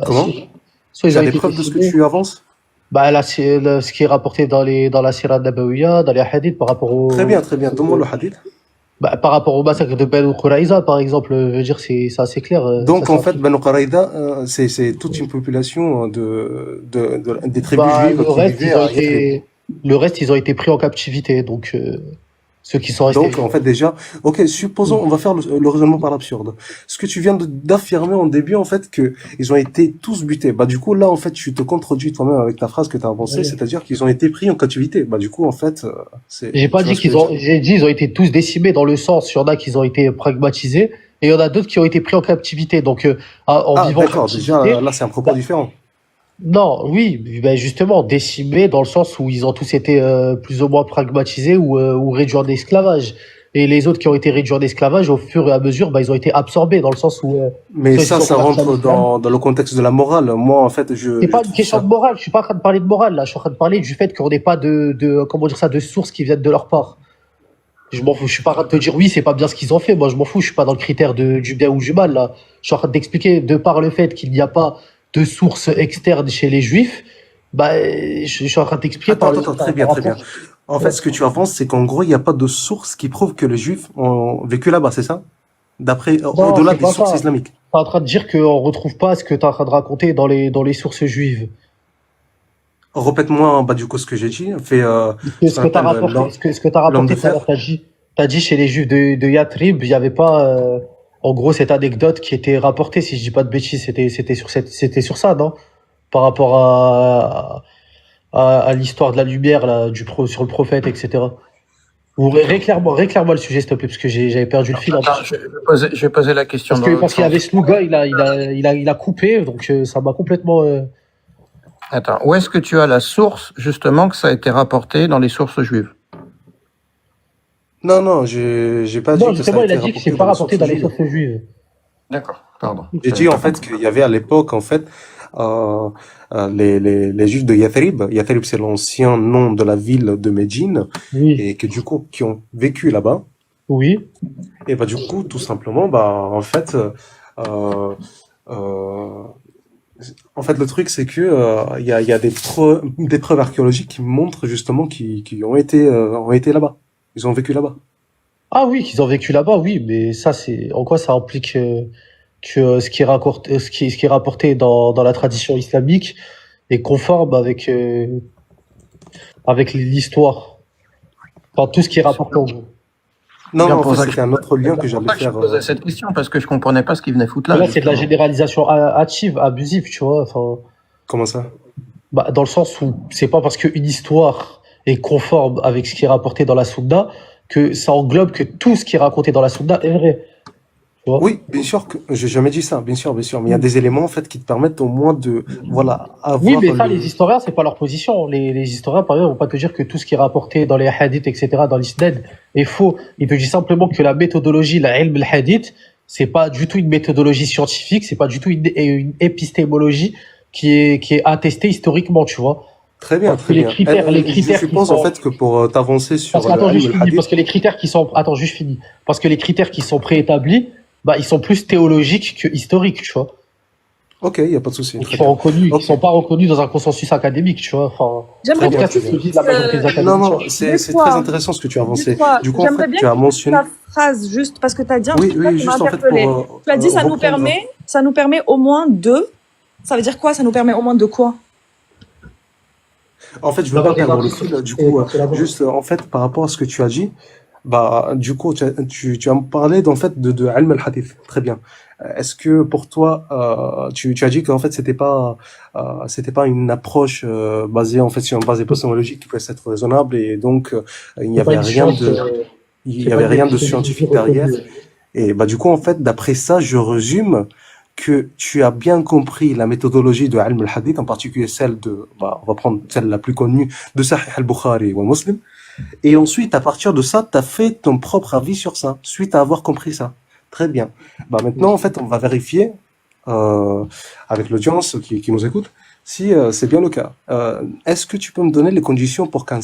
Comment? Soit ils Tu ont as des été preuves de ce que décimés. tu avances? Là, c'est ce qui est rapporté dans la Sirah Nabawiya, dans les hadiths, par rapport au. Très bien. Donne-moi le hadith. Par rapport au massacre de Banu Quraïza, par exemple, je veux dire, c'est assez clair. Donc, ça, en fait, Banu Quraïda, c'est toute une population des tribus juives qui vivaient à Yathrib. le reste, ils ont été pris en captivité, donc. Ceux qui sont restés. Donc, en fait, déjà, ok, supposons, on va faire le raisonnement par l'absurde. Ce que tu viens d'affirmer en début, en fait, que ils ont été tous butés. Bah, du coup, là, en fait, tu te contredis toi-même avec ta phrase que tu as avancée, Oui. c'est-à-dire qu'ils ont été pris en captivité. Bah, du coup, en fait, J'ai pas tu vois dit ce que qu'ils ont, j'ai dit ils ont été tous décimés dans le sens, il y en a qui ont été pragmatisés et il y en a d'autres qui ont été pris en captivité. Donc, en Ah, vivant en d'accord, déjà, captivité, là, c'est un propos différent. non, oui, ben justement, décimés dans le sens où ils ont tous été plus ou moins pragmatisés ou réduits en esclavage. Et les autres qui ont été réduits en esclavage, au fur et à mesure, ben, ils ont été absorbés dans le sens où Mais soit ils ça, sont ça convertis à rentre l'islam. dans le contexte de la morale. Moi, en fait, C'est pas je une trouve question de ça. morale. Je suis pas en train de parler de morale là. Je suis en train de parler du fait qu'on n'ait pas comment dire ça, de sources qui viennent de leur part. Je m'en fous. Je suis pas en train de te dire oui, c'est pas bien ce qu'ils ont fait. Moi, je m'en fous. Je suis pas dans le critère du bien ou du mal là. Je suis en train d'expliquer de par le fait qu'il n'y a pas de sources externes chez les juifs. Bah, je suis en train de t'expliquer Attends, très bien, par très bien. rapport. En fait, ce que tu avances, c'est qu'en gros, il n'y a pas de source qui prouve que les Juifs ont vécu là-bas, c'est ça? D'après, Non, au-delà c'est des pas sources ça. islamiques. T'es en train de dire qu'on retrouve pas ce que t'es en train de raconter dans les sources juives. Répète-moi, bah, du coup, ce que j'ai dit. Fais, ce Ce qu'on que t'as appelle rapporté, ce que t'as l'homme de rapporté tout à l'heure, fer. t'as dit chez les juifs de Yathrib, il y avait pas, en gros, cette anecdote qui était rapportée, si je dis pas de bêtises, c'était sur ça, non? Par rapport à l'histoire de la lumière, là, sur le prophète, etc. Ou réclare-moi le sujet, s'il te plaît, parce que j'avais perdu le fil un Attends, petit peu. je vais poser la question dans l'autre Parce qu'il y avait sens. Sluga, il a coupé, donc ça m'a complètement. Attends, où est-ce que tu as la source, justement, que ça a été rapporté dans les sources juives? Non, j'ai pas dit Non, que ça justement, a il a été dit que c'est rapporté pas dans les rapporté sources dans les juives. sources juives. D'accord, pardon. J'ai dit, en fait, qu'il y avait à l'époque, en fait, euh, les Juifs de Yathrib. Yathrib, c'est l'ancien nom de la ville de Médine. Oui, Et que, du coup, qui ont vécu là-bas. oui. Et bah, du coup, tout simplement, bah, euh, euh, en fait, le truc, c'est que il y a des preuves archéologiques qui montrent justement qu'ils ont été là-bas. Ils ont vécu là-bas. Ah oui, qu'ils ont vécu là-bas, oui, mais ça, c'est en quoi ça implique que ce qui est rapporté dans la tradition islamique est conforme avec l'histoire. Enfin, tout ce qui est rapporté en gros. Non, Bien en pour fait, ça que c'était un autre lien que c'est pour j'allais ça que je faire. posais cette question, parce que je comprenais pas ce qu'il venait foutre là, Là, c'est de la justement. généralisation hâtive, abusive, tu vois. Enfin, Comment ça? bah, dans le sens où c'est pas parce qu'une histoire est conforme avec ce qui est rapporté dans la Sunna que ça englobe que tout ce qui est raconté dans la Sunna est vrai. Tu vois? Oui, bien sûr que j'ai jamais dit ça, bien sûr, mais il y a des éléments en fait qui te permettent au moins de, voilà, Oui, avoir mais ça, les le. historiens, c'est pas leur position. Les historiens, par exemple, vont pas te dire que tout ce qui est rapporté dans les hadiths, etc., dans l'isnad, est faux. Ils te disent simplement que la méthodologie, la ilm al-hadith, c'est pas du tout une méthodologie scientifique, c'est pas du tout une épistémologie qui est attestée historiquement, tu vois. Très bien, Parce que très bien. les Je critères qui suppose en sont, fait que pour t'avancer parce sur que, le attends, ilm juste fini, al-hadith, parce que les critères qui sont, attends, juste fini. Parce que les critères qui sont préétablis, bah, ils sont plus théologiques que historiques, tu vois. ok, il y a pas de souci, Et très bien. qui Ok, sont pas reconnus dans un consensus académique, tu vois. Enfin, J'aimerais en tout bien, bien cas, très c'est ce bien. que disent la majorité des Non, académiciens. non, c'est très intéressant ce que tu as avancé. Dis-toi, Du coup, en j'aimerais fait, bien tu que as tu finisses mentionné. ta phrase juste parce que tu as dit un Oui, truc là oui, qui m'a juste en fait interpellée. pour Tu as dit reprendre. ça nous permet au moins de. Ça veut dire quoi? Ça nous permet au moins de quoi? En fait, je veux D'avoir pas des perdre le articles fil. Du et coup, pour collaborer. juste en fait, par rapport à ce que tu as dit, bah, du coup, tu as parlé d'en fait de ilm al-hadith. Très bien. Est-ce que pour toi, tu as dit qu'en fait c'était pas une approche basée en fait sur une base épistémologique qui pouvait être raisonnable et donc il n'y C'est pas avait une rien science, il c'est y pas avait une rien de épistémologie scientifique derrière. reconnue. Et bah du coup en fait d'après ça je résume que tu as bien compris la méthodologie de ilm al-hadith, en particulier celle de, bah, on va prendre celle la plus connue de Sahih al-Bukhari ou Muslim. Et ensuite, à partir de ça, tu as fait ton propre avis sur ça, suite à avoir compris ça. Très bien. Bah, maintenant, en fait, on va vérifier avec l'audience qui nous écoute si c'est bien le cas. Est-ce que tu peux me donner les conditions pour qu'un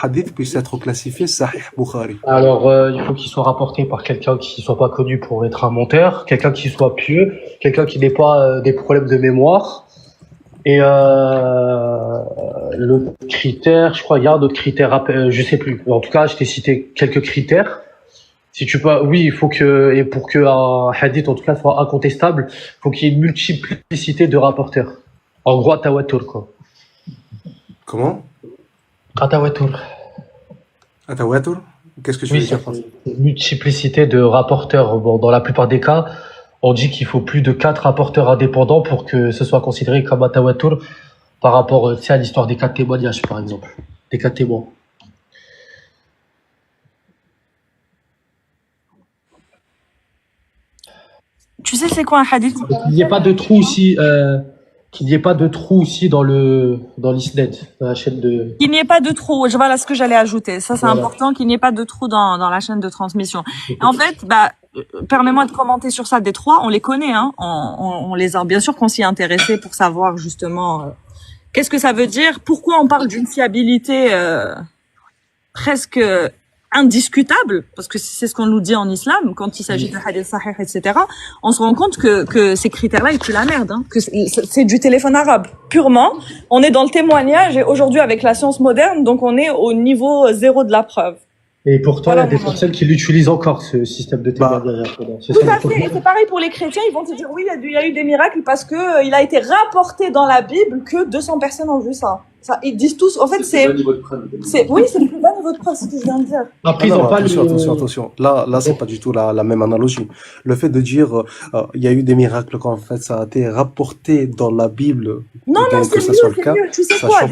hadith puisse être classifié Sahih Bukhari? Alors, il faut qu'il soit rapporté par quelqu'un qui soit pas connu pour être un menteur, quelqu'un qui soit pieux, quelqu'un qui n'ait pas des problèmes de mémoire. Et le critère, je crois, il y a un autre critère, je sais plus. En tout cas, je t'ai cité quelques critères. Si tu peux, oui, il faut que, et pour que un hadith, en tout cas, soit incontestable, il faut qu'il y ait une multiplicité de rapporteurs. En gros, tawatur, quoi. Comment? Tawatur. Atawatur? Qu'est-ce que tu Oui, veux c'est dire par ça? une multiplicité de rapporteurs. Bon, dans la plupart des cas, on dit qu'il faut plus de 4 rapporteurs indépendants pour que ce soit considéré comme un tawatur par rapport, tu sais, à l'histoire des 4 témoignages, par exemple. Des 4 témoins. Tu sais, c'est quoi un hadith? Qu'il n'y ait pas de trou aussi, qu'il n'y ait pas de trou aussi dans l'isnet, dans la chaîne de. Qu'il n'y ait pas de trou. Voilà ce que j'allais ajouter. Ça, c'est Voilà. important, qu'il n'y ait pas de trou dans la chaîne de transmission. Et en fait, permets-moi de commenter sur ça. Des trois, on les connaît, hein. On les a, bien sûr qu'on s'y est intéressé pour savoir justement qu'est-ce que ça veut dire, pourquoi on parle d'une fiabilité presque indiscutable, parce que c'est ce qu'on nous dit en islam, quand il s'agit de hadith sahih, etc., on se rend compte que ces critères-là, ils puent la merde, hein, que c'est du téléphone arabe, purement. On est dans le témoignage, et aujourd'hui, avec la science moderne, donc on est au niveau zéro de la preuve. Et pourtant, Voilà, il y a des personnes qui l'utilisent encore, ce système de témoignage. C'est Tout ça, à fait. Et c'est pareil pour les chrétiens. Ils vont te dire, oui, il y a eu des miracles parce que il a été rapporté dans la Bible que 200 personnes ont vu ça. Ils disent tous, en fait, oui, c'est le plus bas niveau de preuve, c'est ce que je viens de dire. Après, ils n'ont pas attention. Là, c'est pas du tout la même analogie. Le fait de dire, il y a eu des miracles quand en fait ça a été rapporté dans la Bible. Non, que ça soit le cas, mieux. Tu sais quoi,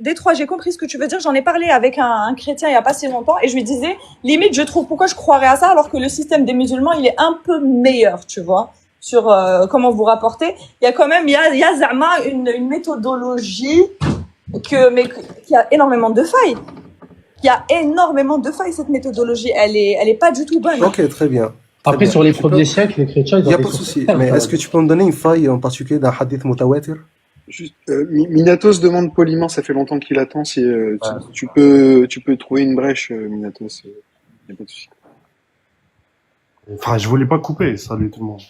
Détroit, j'ai compris ce que tu veux dire. J'en ai parlé avec un chrétien il y a pas si longtemps et je lui disais, limite, je trouve pourquoi je croirais à ça alors que le système des musulmans, il est un peu meilleur, tu vois, sur comment vous rapportez. Il y a quand même, il y a Zama une méthodologie qui a énormément de failles. Il y a énormément de failles, cette méthodologie. Elle est pas du tout bonne. Ok, très bien. Après, sur les premiers siècles, les chrétiens, il n'y a pas de souci. Mais est-ce que tu peux me donner une faille en particulier d'un hadith mutawatir? Juste, Minatos demande poliment, ça fait longtemps qu'il attend, si tu peux trouver une brèche, Minatos. Il n'y a pas de souci. Enfin, je voulais pas couper. Salut tout le monde.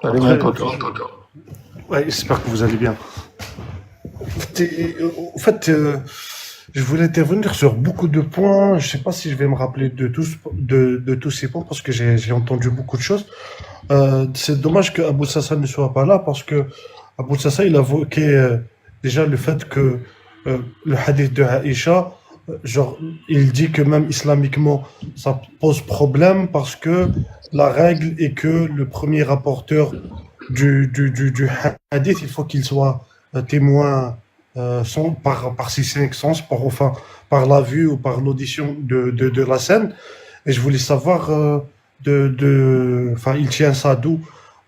Salut, Ouais, j'espère que vous allez bien. En fait, je voulais intervenir sur beaucoup de points. Je sais pas si je vais me rappeler de tous ces points parce que j'ai entendu beaucoup de choses. C'est dommage que Abou Sassa ne soit pas là parce que Abou Sassa, il a évoqué déjà le fait que le hadith de Aïcha, genre, il dit que même islamiquement, ça pose problème parce que la règle est que le premier rapporteur du hadith, il faut qu'il soit témoin par ses 5 sens, par la vue ou par l'audition de la scène. Et je voulais savoir, il tient ça d'où?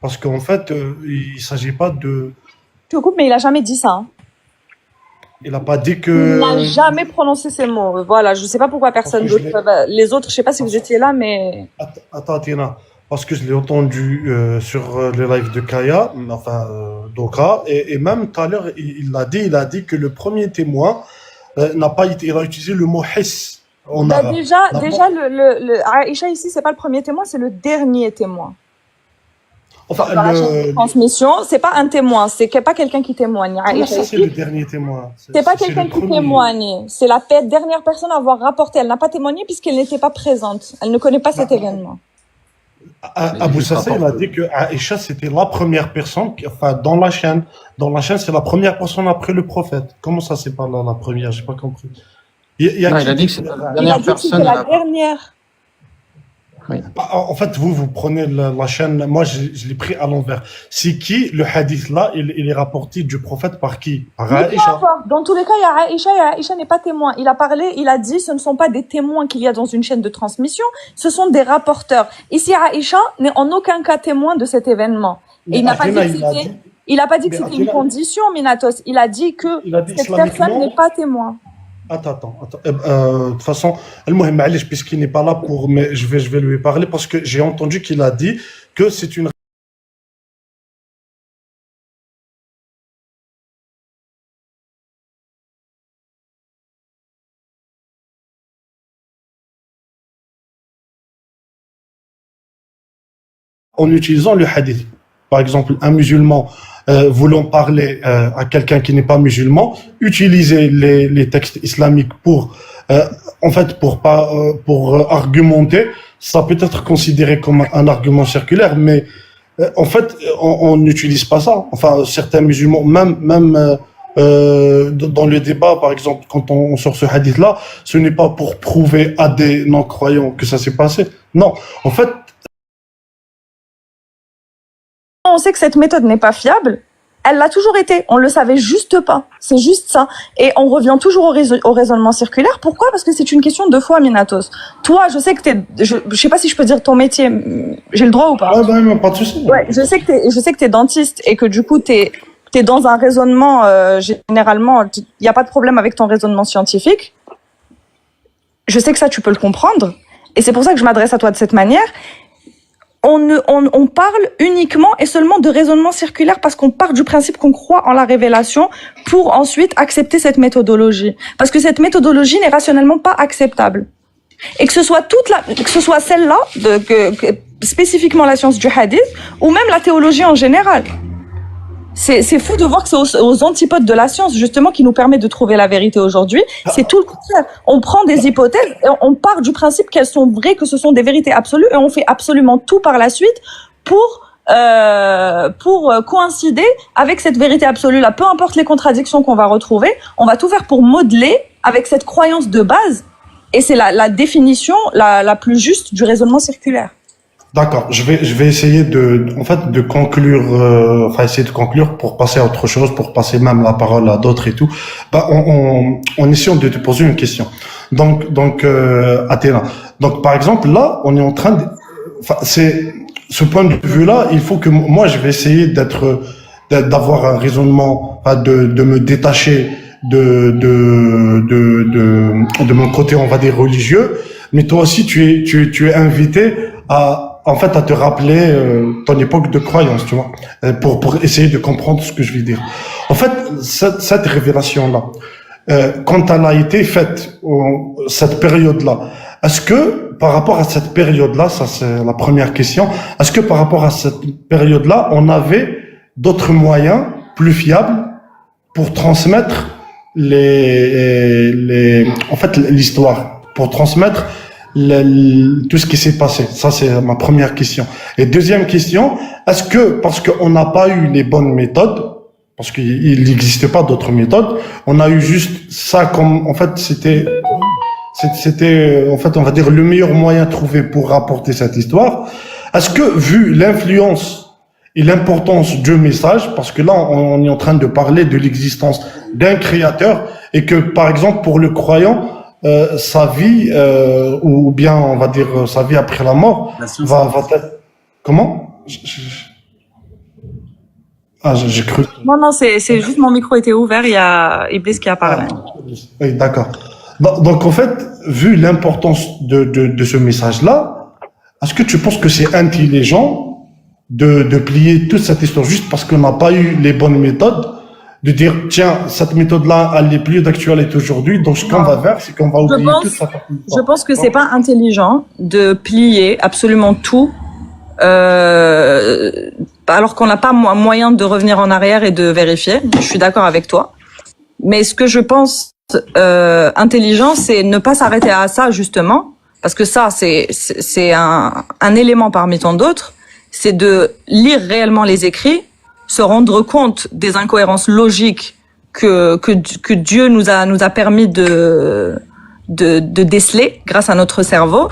Parce qu'en fait, il s'agit pas de... Tu coupes, mais il a jamais dit ça. Hein. Il n'a pas dit que... Il n'a jamais prononcé ces mots. Voilà, je sais pas pourquoi personne d'autre... Les autres, je sais pas si vous étiez là, mais... Attends, Tina. Parce que je l'ai entendu sur le live de Kaya, Doka, et même tout à l'heure, il a dit que le premier témoin n'a pas été, il a utilisé le mot hiss en arabe. Déjà, Aïcha ici, c'est pas le premier témoin, c'est le dernier témoin. Enfin, dans la transmission, c'est pas un témoin, c'est pas quelqu'un qui témoigne. Comment ça, c'est le dernier témoin? C'est pas quelqu'un qui témoigne, c'est la dernière personne à avoir rapporté. Elle n'a pas témoigné puisqu'elle n'était pas présente. Elle ne connaît pas cet événement. Abou Sassa, il a dit que Aïcha, c'était la première personne, dans la chaîne. Dans la chaîne, c'est la première personne après le prophète. Comment ça, c'est pas la première? J'ai pas compris. Il a dit que c'était la dernière personne. La dernière. Oui. En fait, vous prenez la chaîne, moi je l'ai pris à l'envers. C'est qui le hadith là, il est rapporté du prophète par qui? Par Aïcha. Dans tous les cas, il y a Aïcha et Aïcha n'est pas témoin. Il a parlé, il a dit, ce ne sont pas des témoins qu'il y a dans une chaîne de transmission, ce sont des rapporteurs. Ici, Aïcha n'est en aucun cas témoin de cet événement. Et il n'a pas dit que c'était une condition, Minatos. Il a dit que cette personne n'est pas témoin. Attends. De toute façon, puisqu'il n'est pas là mais je vais lui parler parce que j'ai entendu qu'il a dit que c'est une en utilisant le hadith. Par exemple, un musulman voulant parler à quelqu'un qui n'est pas musulman, utiliser les textes islamiques pour argumenter, ça peut être considéré comme un argument circulaire, mais en fait, on n'utilise pas ça. Enfin, certains musulmans, même dans le débat, par exemple, quand on sort ce hadith-là, ce n'est pas pour prouver à des non-croyants que ça s'est passé. Non, en fait, On sait que cette méthode n'est pas fiable. Elle l'a toujours été. On le savait juste pas. C'est juste ça. Et on revient toujours au raisonnement circulaire. Pourquoi? Parce que c'est une question de foi, Minatos. Toi, je sais que je sais pas si je peux dire ton métier. J'ai le droit ou pas? non, pas de souci. Ouais, je sais que t'es dentiste et que du coup t'es dans un raisonnement, généralement, il n'y a pas de problème avec ton raisonnement scientifique. Je sais que ça, tu peux le comprendre. Et c'est pour ça que je m'adresse à toi de cette manière. On parle uniquement et seulement de raisonnement circulaire parce qu'on part du principe qu'on croit en la révélation pour ensuite accepter cette méthodologie. Parce que cette méthodologie n'est rationnellement pas acceptable. Et que ce soit celle-là, spécifiquement la science du hadith, ou même la théologie en général. C'est fou de voir que c'est aux antipodes de la science, justement, qui nous permet de trouver la vérité aujourd'hui. C'est tout le contraire. On prend des hypothèses et on part du principe qu'elles sont vraies, que ce sont des vérités absolues, et on fait absolument tout par la suite pour coïncider avec cette vérité absolue-là. Peu importe les contradictions qu'on va retrouver, on va tout faire pour modeler avec cette croyance de base. Et c'est la définition la plus juste du raisonnement circulaire. D'accord, je vais essayer de conclure, essayer de conclure pour passer à autre chose, pour passer même la parole à d'autres et tout. En essayant de te poser une question. Donc, Athéna. Donc, par exemple, là, on est en train c'est ce point de vue-là, il faut que moi, je vais essayer d'avoir un raisonnement, de me détacher de mon côté, on va dire, religieux. Mais toi aussi, tu es invité à te rappeler ton époque de croyance, tu vois, pour essayer de comprendre ce que je veux dire. En fait, cette révélation-là, quand elle a été faite, cette période-là, est-ce que par rapport à cette période-là, ça c'est la première question, est-ce que par rapport à cette période-là, on avait d'autres moyens plus fiables pour transmettre l'histoire, pour transmettre tout ce qui s'est passé? Ça, c'est ma première question. Et deuxième question, est-ce que, parce qu'on n'a pas eu les bonnes méthodes, parce qu'il n'existe pas d'autres méthodes, on a eu juste ça comme, en fait, c'était, en fait, on va dire, le meilleur moyen trouvé pour rapporter cette histoire. Est-ce que, vu l'influence et l'importance du message, parce que là, on est en train de parler de l'existence d'un créateur, et que, par exemple, pour le croyant, sa vie, ou bien on va dire sa vie après la mort, va être... Comment? J'ai cru. Non, c'est juste mon micro était ouvert, il y a Iblis qui a parlé. Oui, d'accord. Donc en fait, vu l'importance de ce message-là, est-ce que tu penses que c'est intelligent de plier toute cette histoire juste parce qu'on n'a pas eu les bonnes méthodes? De dire, tiens, cette méthode-là, elle n'est plus d'actualité aujourd'hui, donc ce qu'on va faire, c'est qu'on va oublier toute sa partie. Je pense que c'est pas intelligent de plier absolument tout, alors qu'on n'a pas moyen de revenir en arrière et de vérifier. Je suis d'accord avec toi. Mais ce que je pense intelligent, c'est ne pas s'arrêter à ça, justement, parce que ça, c'est un élément parmi tant d'autres, c'est de lire réellement les écrits, se rendre compte des incohérences logiques que Dieu nous a permis de déceler grâce à notre cerveau,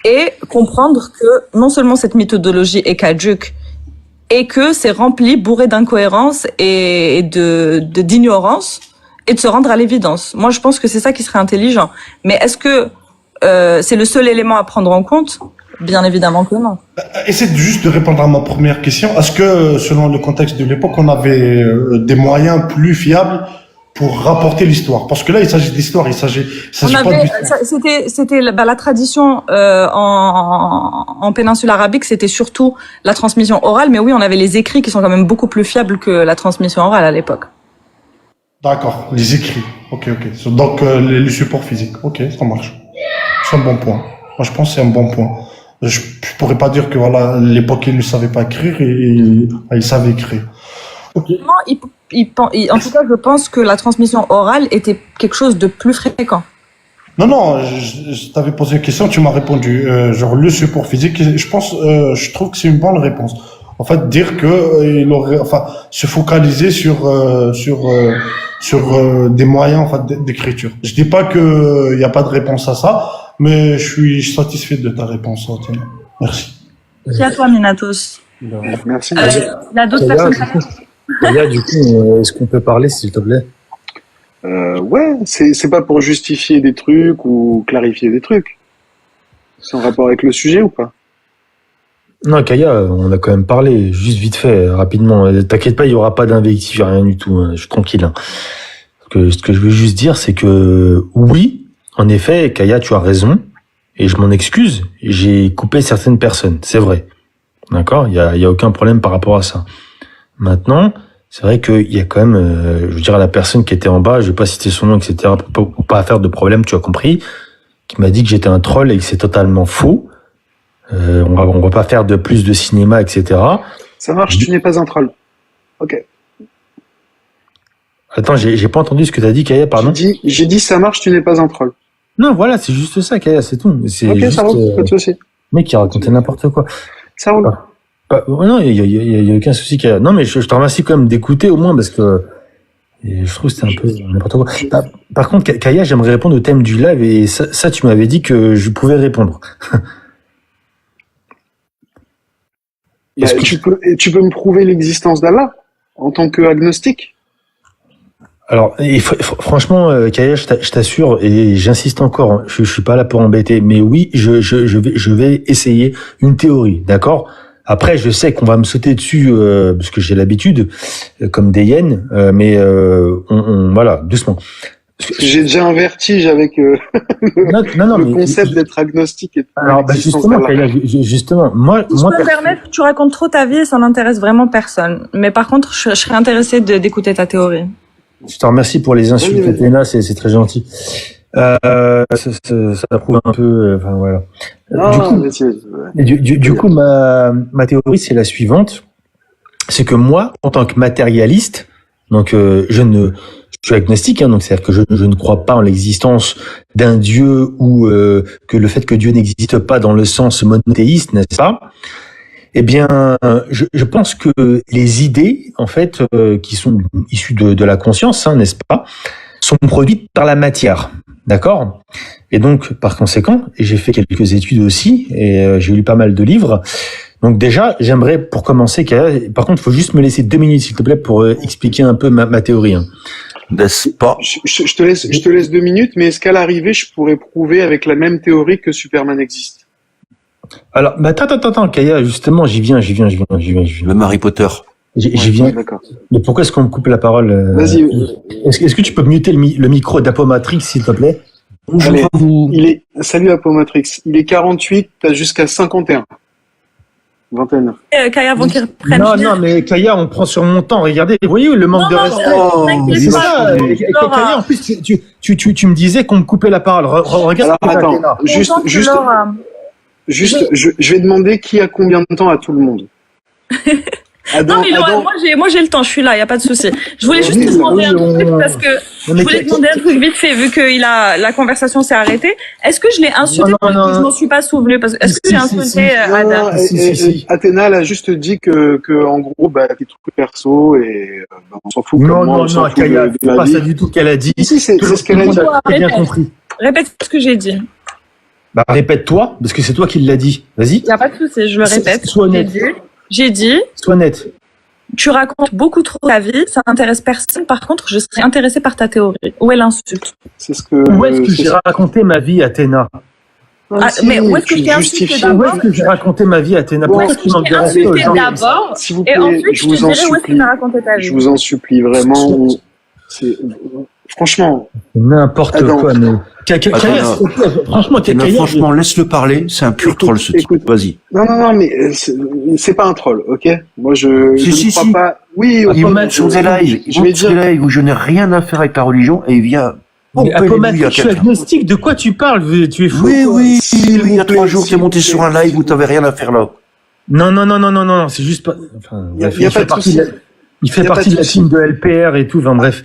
et comprendre que non seulement cette méthodologie est caduque et que c'est rempli, bourré d'incohérences et d'ignorance, et de se rendre à l'évidence. Moi, je pense que c'est ça qui serait intelligent. Mais est-ce que c'est le seul élément à prendre en compte? Bien évidemment que non. Essaie juste de répondre à ma première question. Est-ce que, selon le contexte de l'époque, on avait des moyens plus fiables pour rapporter l'histoire? Parce que là, il s'agit d'histoire, il s'agit pas d'histoire. C'était la tradition en péninsule arabique, c'était surtout la transmission orale. Mais oui, on avait les écrits qui sont quand même beaucoup plus fiables que la transmission orale à l'époque. D'accord, les écrits. Ok. Donc, les supports physiques. Ok, ça marche. C'est un bon point. Moi, je pense que c'est un bon point. Je pourrais pas dire que voilà, l'époque, ils ne savaient pas écrire et ils savaient écrire. Okay. En tout cas, je pense que la transmission orale était quelque chose de plus fréquent. Non, je t'avais posé une question, tu m'as répondu. Genre le support physique, je trouve que c'est une bonne réponse. en fait, dire que il aurait, enfin, se focaliser sur des moyens en fait d'écriture. Je dis pas que il y a pas de réponse à ça, mais je suis satisfait de ta réponse, Antina. Merci. Merci à toi, Minatos. Merci. Il y a d'autres personnes. Du coup, est-ce qu'on peut parler, s'il te plaît? Ouais, c'est pas pour justifier des trucs ou clarifier des trucs. C'est en rapport avec le sujet ou pas? Non, Kaya, on a quand même parlé, juste vite fait, rapidement. T'inquiète pas, il y aura pas d'invectif, rien du tout. Hein, je suis tranquille. Hein. Ce que je veux juste dire, c'est que oui, en effet, Kaya, tu as raison, et je m'en excuse. J'ai coupé certaines personnes, c'est vrai. D'accord, il y a aucun problème par rapport à ça. Maintenant, c'est vrai qu'il y a quand même, je veux dire, à la personne qui était en bas, je vais pas citer son nom, etc., pour pas faire de problème, tu as compris, qui m'a dit que j'étais un troll et que c'est totalement faux. On va pas faire de plus de cinéma, etc. Ça marche, tu n'es pas un troll. Ok. Attends, j'ai pas entendu ce que t'as dit, Kaya, pardon. J'ai dit ça marche, tu n'es pas un troll. Non, voilà, c'est juste ça, Kaya, c'est tout. C'est ok, juste, ça roule, pas de souci. Mec qui racontait n'importe quoi. Ça roule. Non, il y a aucun souci, Kaya. Non, mais je te remercie quand même d'écouter au moins parce que je trouve que c'était un peu n'importe quoi. Par contre, Kaya, j'aimerais répondre au thème du live et ça tu m'avais dit que je pouvais répondre. Tu peux me prouver l'existence d'Allah en tant qu'agnostique? Alors, franchement, Kaya, je t'assure, et j'insiste encore, hein, je suis pas là pour embêter, mais oui, je vais essayer une théorie, d'accord? Après, je sais qu'on va me sauter dessus, parce que j'ai l'habitude, comme des hyènes, mais voilà, doucement. J'ai déjà un vertige avec le concept d'être agnostique. Et alors, justement, Kaya, justement, moi, si je peux me permettre, tu racontes trop ta vie et ça n'intéresse vraiment personne. Mais par contre, je serais intéressée d'écouter ta théorie. Je te remercie pour les insultes, Athéna, c'est très gentil. Ça prouve un peu, enfin voilà. Du coup, ma théorie c'est la suivante, c'est que moi, en tant que matérialiste, donc je suis agnostique, hein, donc c'est-à-dire que je ne crois pas en l'existence d'un Dieu ou que le fait que Dieu n'existe pas dans le sens monothéiste, n'est-ce pas? Eh bien, je pense que les idées, en fait, qui sont issues de la conscience, hein, n'est-ce pas, sont produites par la matière, d'accord? Et donc, par conséquent, j'ai fait quelques études aussi, et j'ai lu pas mal de livres. Donc déjà, j'aimerais, pour commencer, par contre, il faut juste me laisser 2 minutes, s'il te plaît, pour expliquer un peu ma théorie. Hein. N'est-ce pas? Je te laisse 2 minutes, mais est-ce qu'à l'arrivée, je pourrais prouver avec la même théorie que Superman existe? Alors, attends, Kaya, justement, j'y viens. Même Harry Potter. J'y viens. D'accord. Mais pourquoi est-ce qu'on me coupe la parole? Vas-y. Est-ce que tu peux muter le micro d'Apomatrix, s'il te plaît? Allez, salut Apomatrix. Il est 48, t'as jusqu'à 51. 21. Kaya, avant qu'il reprenne. Non, mais Kaya, on prend sur mon temps. Regardez, vous voyez le manque de respect. C'est ça. Kaya, en plus, tu me disais qu'on me coupait la parole. Regarde. Alors, attends, juste, je vais demander qui a combien de temps à tout le monde. Non, mais moi j'ai le temps, je suis là, y a pas de souci. Je voulais juste te demander un truc parce que je voulais demander un truc vite fait vu que la conversation s'est arrêtée. Est-ce que je l'ai insulté parce que je m'en suis pas souvenu parce que est-ce que j'ai insulté Ada? Athéna elle a juste dit que en gros tes trucs perso et on s'en fout. Non, Kaya, c'est pas ça du tout qu'elle a dit. Si, c'est ce qu'elle a dit. J'ai bien compris. Répète ce que j'ai dit. Bah répète-toi parce que c'est toi qui l'as dit. Vas-y. Y a pas de souci, je le répète. Sois honnête. J'ai dit. Sois honnête. Tu racontes beaucoup trop ta vie, ça n'intéresse personne. Par contre, je serais intéressée par ta théorie. Où est l'insulte? Où est-ce que j'ai raconté ma vie, Athéna? Mais où est-ce que j'ai insulté d'abord? Où est-ce que j'ai raconté ma vie, Athéna? Pourquoi tu manques de respect aux gens? D'abord, et ensuite je te dirai où est-ce que tu as raconté ta vie. Je vous en supplie vraiment. Franchement. N'importe quoi, mais. Franchement, laisse-le parler, c'est un pur troll ce type. Vas-y. Non, mais c'est pas un troll, ok? Moi, je ne crois pas. Oui, il monte sur des lives où je n'ai rien à faire avec la religion et il vient. Je suis agnostique, de quoi tu parles? Tu es fou. Oui, il y a 3 jours, tu es monté sur un live où tu n'avais rien à faire là. Non, c'est juste pas. Enfin, il fait partie de la team de LPR et tout, enfin bref.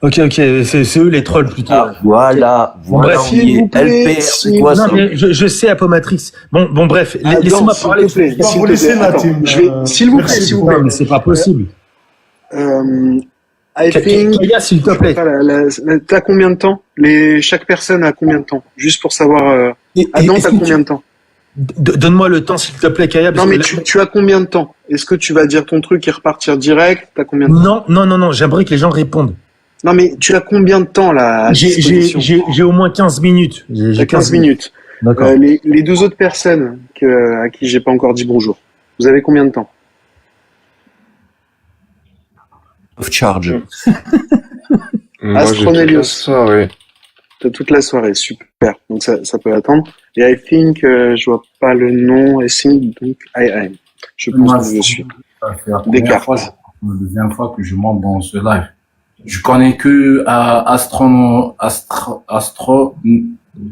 Ok, c'est eux les trolls plutôt. Voilà, Bref, s'il vous plaît, LPR, s'il c'est quoi non, ça? mais je sais, Apomatrix. Bon, bref, laissez-moi parler. S'il te plaît, On va vous laisser, Natim. s'il vous plaît, Merci. s'il vous plaît. Non, mais c'est pas possible. I think, Kaya, s'il te plaît. t'as combien de temps? Chaque personne a combien de temps? Juste pour savoir, Adam, t'as combien de temps? Donne-moi le temps, s'il te plaît, Kaya. Non, mais tu as combien de temps? Est-ce que tu vas dire ton truc et repartir direct? T'as combien de temps? Non, j'aimerais que les gens répondent. Non, mais tu as combien de temps, là, à disposition? J'ai au moins 15 minutes. J'ai 15 minutes. D'accord. Les deux autres personnes à qui j'ai pas encore dit bonjour, vous avez combien de temps? Of charge. Astronelius. T'as toute la soirée, super. Donc ça peut attendre. Et I think, je vois pas le nom, I think, donc I am. Je pense que je suis. Descartes. La deuxième fois que je monte dans ce live. Je connais que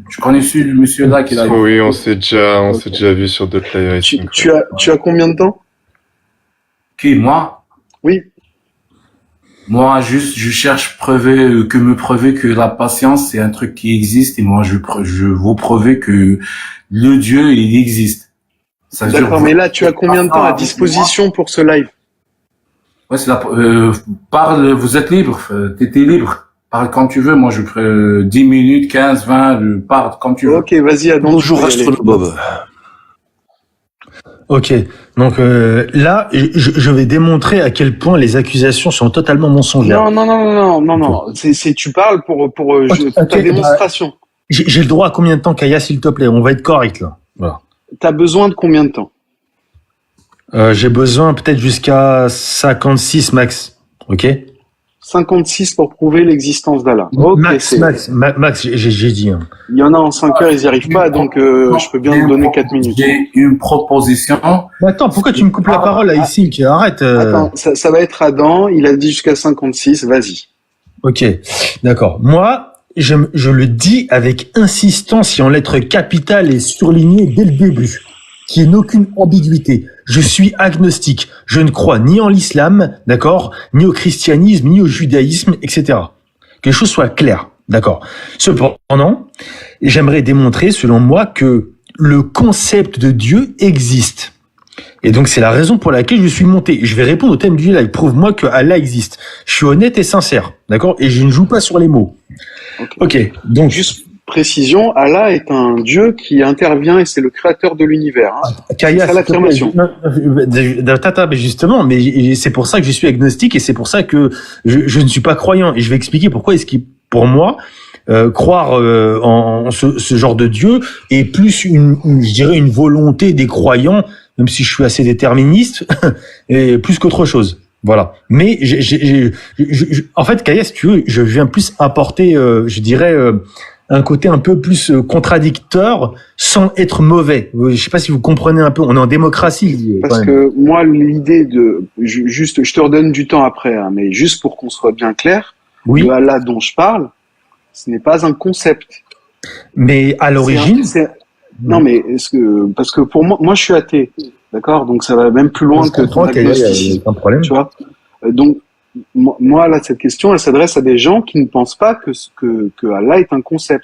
je connais ce monsieur-là qui l'a. Oui, on s'est déjà vu sur d'autres lives. Tu as combien de temps? Qui, moi? Oui. Moi, juste, je cherche me prouver que la patience, c'est un truc qui existe, et moi, je vous prouver que le Dieu, il existe. D'accord, mais là, tu as combien de temps à disposition pour ce live? Ouais, c'est parle, vous êtes libre, t'es libre. Parle quand tu veux, moi, je prends 10 minutes, 15, 20, parle quand tu veux. Ok, vas-y, Adam. Bonjour, Astrobob. Ok, donc là, je vais démontrer à quel point les accusations sont totalement mensongères. Non. Tu parles pour ta démonstration. J'ai le droit à combien de temps, Kaya, s'il te plaît? On va être correct là. Voilà. T'as besoin de combien de temps? J'ai besoin peut-être jusqu'à 56 max. Ok. 56 pour prouver l'existence d'Allah. Okay, Max, j'ai dit. Hein. Il y en a en 5 heures, ils n'y arrivent pas, donc je peux bien te donner 4 minutes. J'ai une proposition. Mais attends, pourquoi tu me coupes la parole là, ici? Arrête. Attends, ça va être Adam, il a dit jusqu'à 56, vas-y. Ok, d'accord. Moi, je le dis avec insistance et en lettres capitales et surlignées dès le début, qu'il n'y ait aucune ambiguïté. Je suis agnostique. Je ne crois ni en l'islam, d'accord, ni au christianisme, ni au judaïsme, etc. Que les choses soient claires, d'accord. Cependant, j'aimerais démontrer, selon moi, que le concept de Dieu existe. Et donc, c'est la raison pour laquelle je suis monté. Je vais répondre au thème du live. Prouve-moi que Allah existe. Je suis honnête et sincère, d'accord, et je ne joue pas sur les mots. Ok, donc juste précision, Allah est un Dieu qui intervient et c'est le créateur de l'univers. Hein. Kaya, c'est l'affirmation. Mais justement, mais c'est pour ça que je suis agnostique et c'est pour ça que je ne suis pas croyant. Et je vais expliquer pourquoi est-ce qu'il, pour moi, croire en ce genre de Dieu est plus je dirais une volonté des croyants, même si je suis assez déterministe, et plus qu'autre chose. Voilà. Mais en fait, Kaya, si tu veux, je viens plus apporter, je dirais, un côté un peu plus contradicteur sans être mauvais. Je sais pas si vous comprenez un peu. On est en démocratie. Parce que moi, l'idée juste, je te redonne du temps après, hein, mais juste pour qu'on soit bien clair, le Allah dont je parle, ce n'est pas un concept. Mais à l'origine, non, mais parce que pour moi, je suis athée, d'accord, donc ça va même plus loin que ton agnosticisme. Pas de problème. Tu vois, donc moi, là, cette question, elle s'adresse à des gens qui ne pensent pas que Allah est un concept.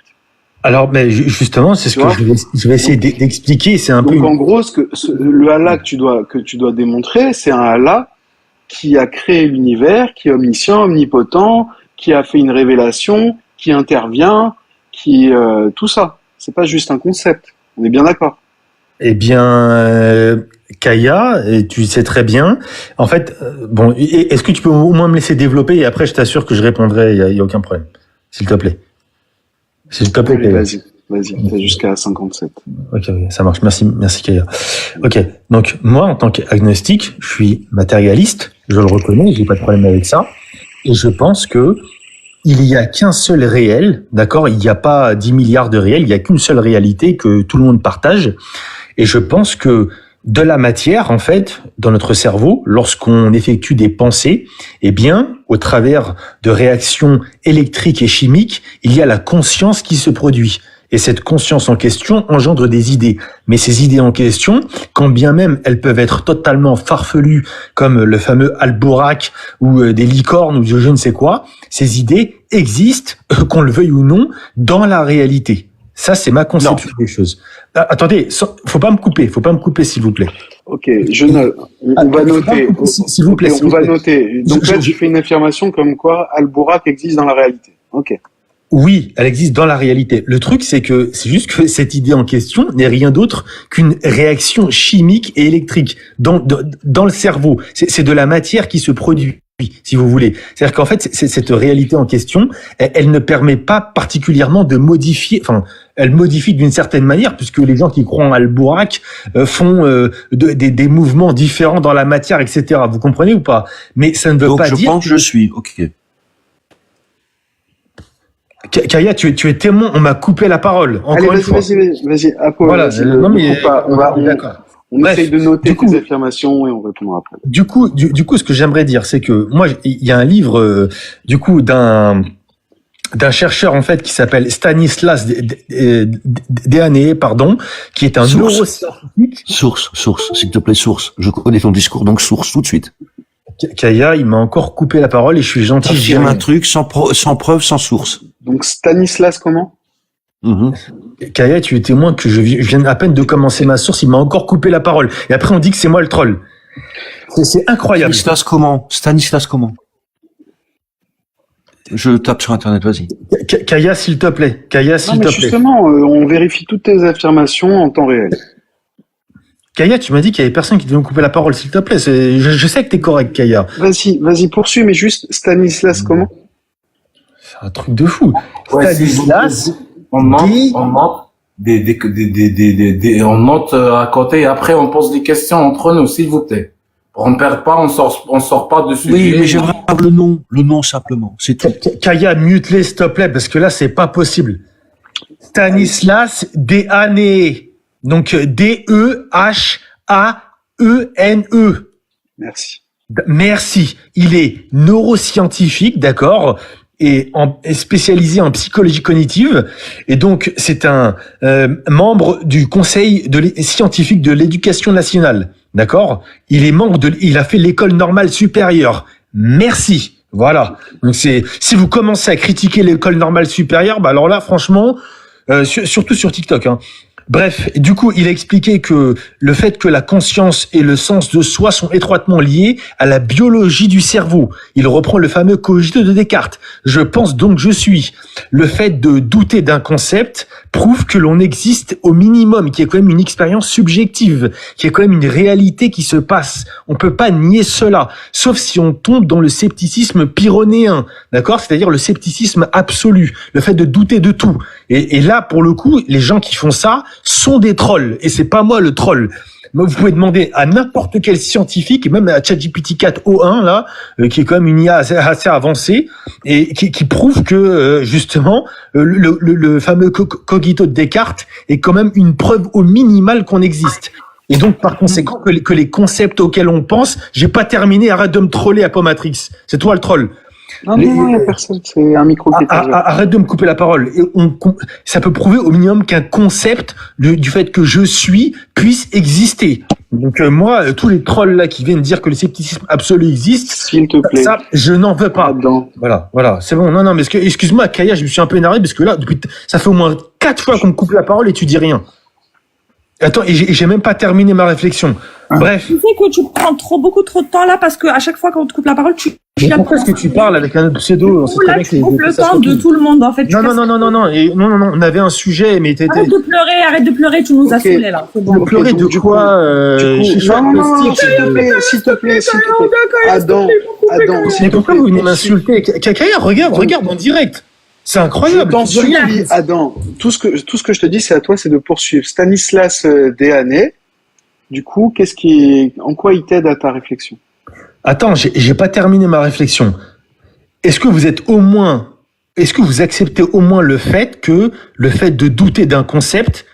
Alors, mais justement, c'est ce que je vais essayer d'expliquer. C'est un peu. Donc, en gros, le Allah que tu dois démontrer, c'est un Allah qui a créé l'univers, qui est omniscient, omnipotent, qui a fait une révélation, qui intervient, tout ça. C'est pas juste un concept. On est bien d'accord. Eh bien, Kaya, et tu sais très bien. En fait, bon, est-ce que tu peux au moins me laisser développer et après je t'assure que je répondrai, il y a aucun problème. S'il te plaît. S'il te plaît. Allez, vas-y, t'as jusqu'à 57. Ok, ça marche. Merci Kaya. Ok, donc moi en tant qu'agnostique, je suis matérialiste, je le reconnais, j'ai pas de problème avec ça, et je pense que il y a qu'un seul réel, d'accord? Il n'y a pas 10 milliards de réels, il y a qu'une seule réalité que tout le monde partage. Et je pense que de la matière, en fait, dans notre cerveau, lorsqu'on effectue des pensées, eh bien, au travers de réactions électriques et chimiques, il y a la conscience qui se produit. Et cette conscience en question engendre des idées. Mais ces idées en question, quand bien même elles peuvent être totalement farfelues, comme le fameux Alborak ou des licornes ou je ne sais quoi, ces idées existent, qu'on le veuille ou non, dans la réalité. Ça, c'est ma conception des choses. Attendez, faut pas me couper, s'il vous plaît. Ok, on va noter. S'il vous plaît, on va noter. Donc là, tu fais une affirmation comme quoi Alborak existe dans la réalité. Ok. Oui, elle existe dans la réalité. Le truc, c'est juste que cette idée en question n'est rien d'autre qu'une réaction chimique et électrique dans le cerveau. C'est de la matière qui se produit, si vous voulez. C'est-à-dire qu'en fait, cette réalité en question, elle ne permet pas particulièrement de modifier, elle modifie d'une certaine manière, puisque les gens qui croient en Alborak font des mouvements différents dans la matière, etc. Vous comprenez ou pas? Mais ça ne veut pas dire... Donc je pense que je suis, ok. Kaya, tu es témoin, on m'a coupé la parole. Encore une fois. Vas-y, Apo, voilà, non, mais on essaye de noter tes affirmations et on répondra après. Du coup, ce que j'aimerais dire, c'est que moi, il y a un livre, d'un chercheur, en fait, qui s'appelle Stanislas Dehaene, qui est un neuroscientifique. Source, s'il te plaît, source. Je connais ton discours, donc source, tout de suite. Kaya, il m'a encore coupé la parole et je suis gentil. Je un truc sans preuve, sans source. Donc Stanislas comment? Kaya, tu es témoin que je viens à peine de commencer ma source, il m'a encore coupé la parole. Et après, on dit que c'est moi le troll. C'est incroyable. Stanislas comment? Je tape sur Internet, vas-y. Kaya, s'il te plaît. Justement, on vérifie toutes tes affirmations en temps réel. Kaya, tu m'as dit qu'il y avait personne qui devait me couper la parole, s'il te plaît. Je sais que t'es correct, Kaya. Vas-y, poursuis, mais juste Stanislas comment? C'est un truc de fou. Ouais, Stanislas. On note à côté et après on pose des questions entre nous, s'il vous plaît. On perd pas, on sort pas de sujet. Oui, mais j'aimerais avoir le nom simplement. C'est tout. Kaya, mute-les, s'il te plaît, parce que là, c'est pas possible. Stanislas Dehaene. Donc, D-E-H-A-E-N-E. Merci. Il est neuroscientifique, d'accord, et spécialisé en psychologie cognitive. Et donc, c'est un membre du conseil scientifique de l'éducation nationale, d'accord. Il est il a fait l'école normale supérieure. Merci. Voilà. Donc, si vous commencez à critiquer l'école normale supérieure, bah alors là, franchement, surtout sur TikTok, hein. Bref, du coup, il a expliqué que le fait que la conscience et le sens de soi sont étroitement liés à la biologie du cerveau. Il reprend le fameux cogito de Descartes. Je pense donc je suis. Le fait de douter d'un concept prouve que l'on existe au minimum, qui est quand même une expérience subjective, qui est quand même une réalité qui se passe. On peut pas nier cela, sauf si on tombe dans le scepticisme pyrrhonéen, d'accord? C'est-à-dire le scepticisme absolu, le fait de douter de tout. Et là, pour le coup, les gens qui font ça sont des trolls, et c'est pas moi le troll. Vous pouvez demander à n'importe quel scientifique, et même à ChatGPT 4o1 là, qui est quand même une IA assez avancée, et qui prouve que justement le fameux cogito de Descartes est quand même une preuve au minimal qu'on existe. Et donc par conséquent que les concepts auxquels on pense, j'ai pas terminé, arrête de me troller, Apomatrix. C'est toi le troll. Non, il n'y a personne, c'est un micro qui est arrête de me couper la parole. Et ça peut prouver au minimum qu'un concept du fait que je suis puisse exister. Donc moi, tous les trolls là qui viennent dire que le scepticisme absolu existe, s'il te plaît, ça, je n'en veux pas. Voilà, c'est bon. Non, mais excuse-moi, Kaya, je me suis un peu énervé parce que là, ça fait au moins 4 fois qu'on me coupe la parole et tu dis rien. Attends, et j'ai même pas terminé ma réflexion. Bref. Tu sais que tu prends beaucoup trop de temps là parce que à chaque fois qu'on te coupe la parole, Mais pourquoi est-ce que tu parles avec un autre pseudo? Là, tu coupes le temps de tout le monde en fait. Non, on avait un sujet, mais Arrête de pleurer, tu nous as saoulés là. C'est bon. Pleurer de quoi? S'il te plaît. Adam. Mais pourquoi vous venez m'insulter? Kaya, regarde en direct. C'est incroyable. Je t'en supplie, Adam. Tout ce que je te dis, c'est à toi, c'est de poursuivre. Stanislas Dehaene, du coup, en quoi il t'aide à ta réflexion? Attends, j'ai pas terminé ma réflexion. Est-ce que vous acceptez au moins le fait de douter d'un concept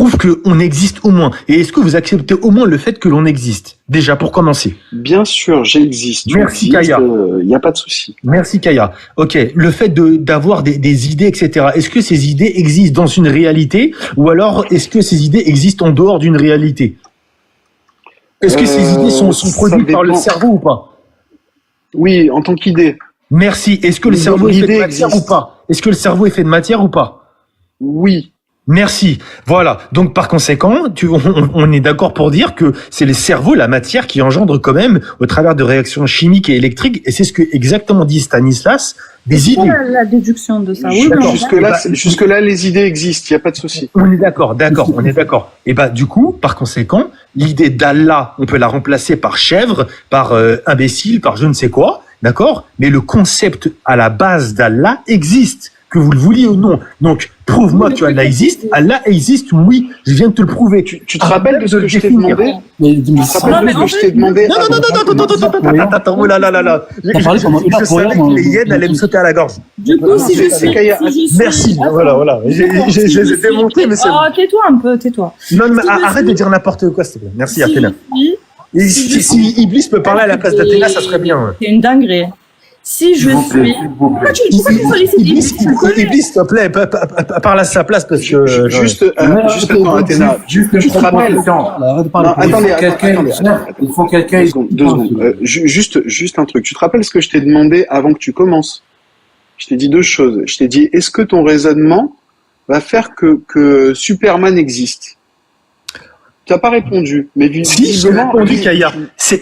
prouve que on existe au moins. Et est-ce que vous acceptez au moins le fait que l'on existe? Déjà, pour commencer. Bien sûr, j'existe. Merci, Kaya. Il n'y a pas de souci. Merci, Kaya. Ok, le fait d'avoir des idées, etc. Est-ce que ces idées existent dans une réalité ou alors est-ce que ces idées existent en dehors d'une réalité? Est-ce que ces idées sont produites par le cerveau ou pas? Oui, en tant qu'idée. Merci. Est-ce que le cerveau est fait de matière ou pas? Est-ce que le cerveau est fait de matière ou pas? Oui. Merci. Voilà. Donc, par conséquent, on est d'accord pour dire que c'est le cerveau, la matière, qui engendre quand même, au travers de réactions chimiques et électriques, et c'est ce que exactement dit Stanislas, des idées. La déduction de ça. Oui, jusque-là, les idées existent, il n'y a pas de souci. On est d'accord, on est d'accord. Et du coup, par conséquent, l'idée d'Allah, on peut la remplacer par chèvre, par imbécile, par je ne sais quoi, d'accord? Mais le concept à la base d'Allah existe, que vous le vouliez ou non. Donc, prouve-moi que Allah existe, oui, je viens de te le prouver. Tu te rappelles de ce que je t'ai demandé? Attends, oh là là là là. Je savais que les hyènes allaient me sauter à la gorge. Du coup, si je suis... Merci, voilà. Je les ai démontés, mais c'est... Oh, tais-toi un peu, tais-toi. Non, mais arrête de dire n'importe quoi, s'il te plaît. Merci, Athéna. Si Iblis peut parler à la place d'Athéna, ça serait bien. C'est une dinguerie. Si je suis... Pourquoi tu sollicites Iblis? Iblis, s'il te plaît, parle à sa place parce que... Juste attends, Athéna. Tu te rappelles... Il faut quelqu'un... 2 secondes. Juste un truc. Tu te rappelles ce que je t'ai demandé avant que tu commences? Je t'ai dit 2 choses. Je t'ai dit, est-ce que ton raisonnement va faire que Superman existe? Tu n'as pas répondu, mais visiblement... Si, Kaya.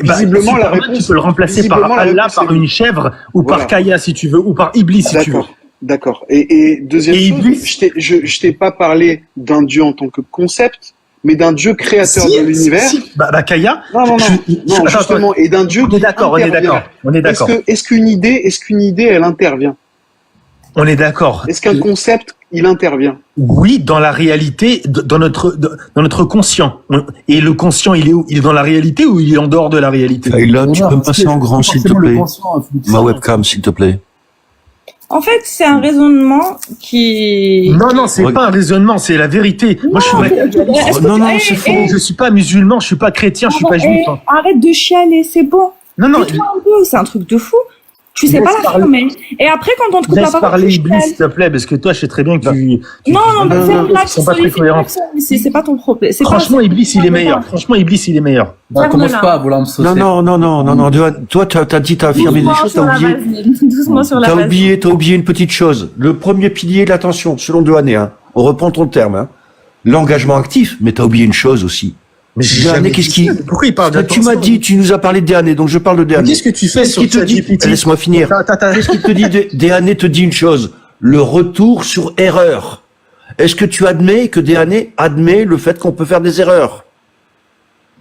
Visiblement, la réponse... Tu peux le remplacer par Allah, par une chèvre, ou par Kaya, si tu veux, ou par Iblis, si tu veux. D'accord. Et deuxième chose, je t'ai pas parlé d'un Dieu en tant que concept, mais d'un Dieu créateur de l'univers. Kaya... Non, justement, et d'un Dieu qui intervient. On est d'accord. Est-ce qu'une idée, elle intervient? On est d'accord. Est-ce qu'un concept, il intervient? Oui, dans la réalité, dans notre conscient. Et le conscient, il est où? Il est dans la réalité ou il est en dehors de la réalité? Là, tu peux me passer en grand, s'il te plaît. Ma webcam, s'il te plaît. En fait, c'est un raisonnement qui... Non, c'est pas un raisonnement, c'est la vérité. Moi, c'est faux. Je suis pas musulman, je suis pas chrétien, je suis pas juif. Arrête de chialer, c'est bon. Non. Tais-toi un peu, c'est un truc de fou. Tu sais pas la fermer. Et après, quand on te coupe la parole, parler Iblis, s'il te plaît, parce que toi, je sais très bien que tu Non, c'est une blague, sont pas très cohérents. C'est pas ton problème. Franchement, Iblis, il est meilleur. Commence pas à vouloir me saucer. Non. Toi, t'as dit, t'as affirmé des choses, t'as oublié. Doucement sur la base. T'as oublié une petite chose. Le premier pilier de l'attention, selon Dehaene, on reprend ton terme, l'engagement actif, mais t'as oublié une chose aussi. Mais pourquoi il parle d'attention? Tu m'as dit, tu nous as parlé de Dehaene, donc je parle de Dehaene. Qu'est-ce que tu fais sur ChatGPT? Laisse-moi finir. Qu'est-ce qu'il te dit? Dehaene te dit une chose. Le retour sur erreur. Est-ce que tu admets que Dehaene admet le fait qu'on peut faire des erreurs?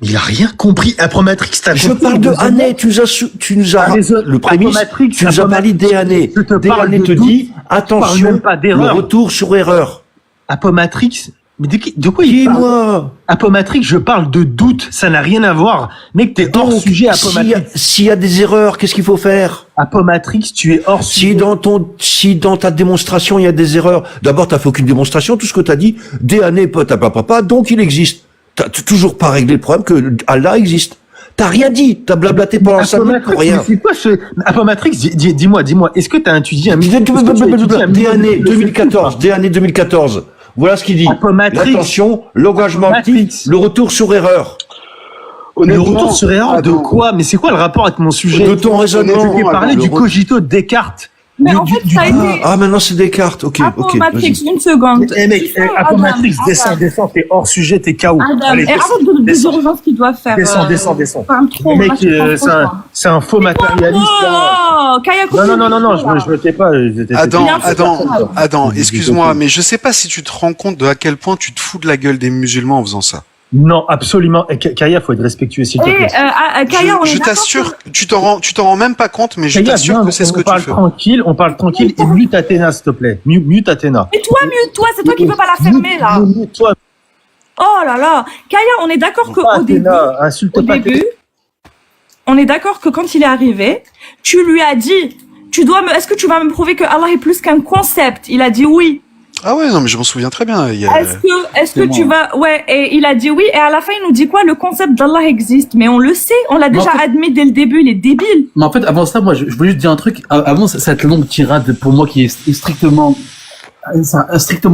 Il a rien compris. Apromatrix, t'as compris. Je parle de Dehaene. Tu nous as le prémisse. Tu nous as parlé de Dehaene. Dehaene te dit, attention, le retour sur erreur. Apomatrix. Mais de quoi il parle? Apomatrix, je parle de doute, ça n'a rien à voir. Mec, t'es hors sujet, Apomatrix. S'il y a des erreurs, qu'est-ce qu'il faut faire? Apomatrix, tu es hors sujet. Si dans ta démonstration, il y a des erreurs, d'abord, t'as fait aucune démonstration, tout ce que t'as dit, Dehaene, papa, donc il existe. T'as toujours pas réglé le problème que Allah existe. T'as rien dit, t'as blablaté pendant 5 minutes pour rien. C'est quoi Apomatrix, dis-moi, est-ce que t'as étudié un Dehaene 2014. Voilà ce qu'il dit. Attention, l'engagement actif, le retour sur erreur. Le retour sur erreur de quoi? Mais c'est quoi le rapport avec mon sujet? De ton raisonnement. Je vais parler du cogito de Descartes. Mais en fait, ça a été... maintenant c'est Descartes, ok. Matrix, une seconde. Mec, Matrix, descends, t'es hors sujet, t'es KO. Allez, arrête de urgence qu'ils doivent faire. Descends. Mec, c'est un faux matérialiste. Non, je me tais pas. Adam, excuse-moi, mais je sais pas si tu te rends compte de à quel point tu te fous de la gueule des musulmans en faisant ça. Non, absolument. Kaya, faut être respectueux, s'il te plaît. Kaya, je t'assure, tu t'en rends même pas compte, mais je t'assure que c'est ce que tu fais. On parle tranquille et mute Athéna, s'il te plaît. Mute Athéna. Mais toi, c'est toi qui veux pas la fermer, là. Mute-toi. Oh là là. Kaya, on est d'accord qu'au début, on est d'accord que quand il est arrivé, tu lui as dit, est-ce que tu vas me prouver que Allah est plus qu'un concept? Il a dit oui. Ah ouais, non, mais je m'en souviens très bien. Est-ce que tu vas... Ouais, et il a dit oui, et à la fin, il nous dit quoi? Le concept d'Allah existe, mais on le sait, on l'a déjà admis dès le début, il est débile. Mais en fait, avant ça, moi, je voulais juste dire un truc. Avant cette longue tirade, pour moi, qui est strictement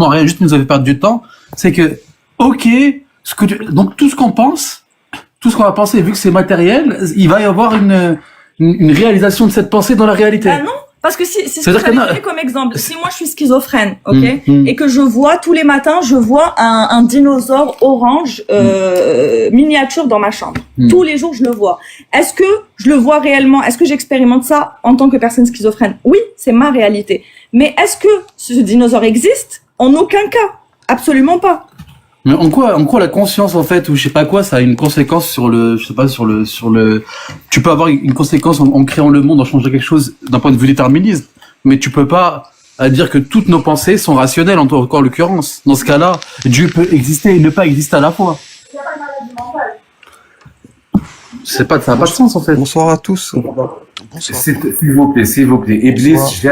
rien, juste nous avait perdu du temps, c'est que, ok, donc tout ce qu'on pense, tout ce qu'on va penser, vu que c'est matériel, il va y avoir une réalisation de cette pensée dans la réalité. Ah non, parce que c'est ce que j'avais donné comme exemple. Si moi je suis schizophrène, ok, et que je vois tous les matins, je vois un dinosaure orange miniature dans ma chambre. Tous les jours, je le vois. Est-ce que je le vois réellement? Est-ce que j'expérimente ça en tant que personne schizophrène? Oui, c'est ma réalité. Mais est-ce que ce dinosaure existe? En aucun cas. Absolument pas. Mais en quoi la conscience, en fait, ou je sais pas quoi, ça a une conséquence sur le, tu peux avoir une conséquence en créant le monde, en changeant quelque chose d'un point de vue déterminisme, mais tu peux pas dire que toutes nos pensées sont rationnelles, en l'occurrence. Dans ce cas-là, Dieu peut exister et ne pas exister à la fois. Ça n'a pas de sens, en fait. Bonsoir à tous. S'il vous plaît. Iblis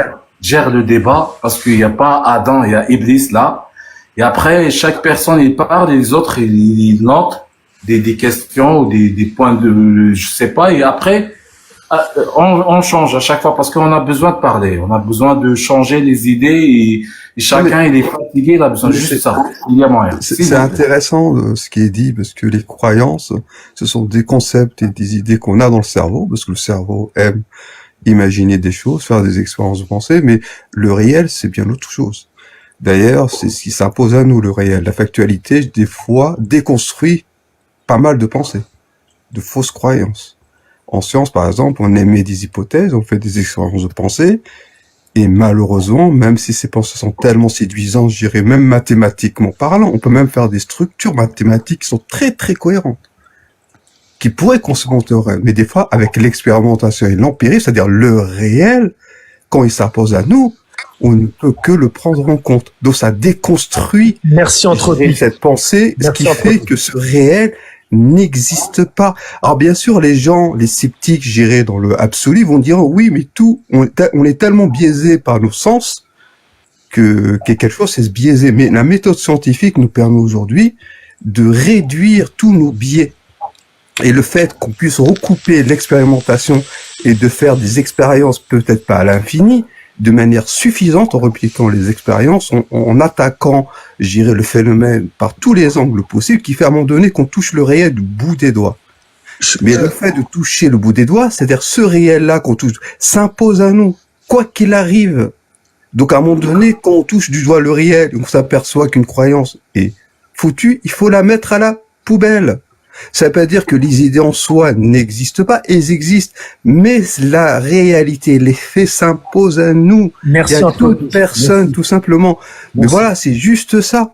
gère le débat, parce qu'il n'y a pas Adam, il y a Iblis là. Et après, chaque personne, il parle, et les autres, ils notent des questions ou des points de, je sais pas, et après, on change à chaque fois parce qu'on a besoin de parler, on a besoin de changer les idées et chacun, il est fatigué, il a besoin juste de ça. Il y a moyen. C'est intéressant ce qui est dit parce que les croyances, ce sont des concepts et des idées qu'on a dans le cerveau parce que le cerveau aime imaginer des choses, faire des expériences de pensée, mais le réel, c'est bien autre chose. D'ailleurs, c'est ce qui s'impose à nous, le réel. La factualité, des fois, déconstruit pas mal de pensées, de fausses croyances. En science, par exemple, on émet des hypothèses, on fait des expériences de pensée, et malheureusement, même si ces pensées sont tellement séduisantes, je dirais même mathématiquement parlant, on peut même faire des structures mathématiques qui sont très très cohérentes, qui pourraient concevoir le réel. Mais des fois, avec l'expérimentation et l'empirisme, c'est-à-dire le réel, quand il s'impose à nous, on ne peut que le prendre en compte. Donc ça déconstruit cette pensée, ce qui fait que ce réel n'existe pas. Alors bien sûr, les gens, les sceptiques, j'irais dans le absolu, vont dire oui, mais on est tellement biaisé par nos sens que quelque chose c'est se biaiser. Mais la méthode scientifique nous permet aujourd'hui de réduire tous nos biais. Et le fait qu'on puisse recouper l'expérimentation et de faire des expériences peut-être pas à l'infini, de manière suffisante en répliquant les expériences, en attaquant, j'irais, le phénomène par tous les angles possibles, qui fait à un moment donné qu'on touche le réel du bout des doigts. Mais le fait de toucher le bout des doigts, c'est-à-dire ce réel-là qu'on touche, s'impose à nous, quoi qu'il arrive. Donc à un moment donné, quand on touche du doigt le réel, on s'aperçoit qu'une croyance est foutue, il faut la mettre à la poubelle. Ça veut pas dire que les idées en soi n'existent pas, elles existent, mais la réalité, les faits s'imposent à nous. Merci. Il y a toute personne, tout simplement. Mais voilà, c'est juste ça.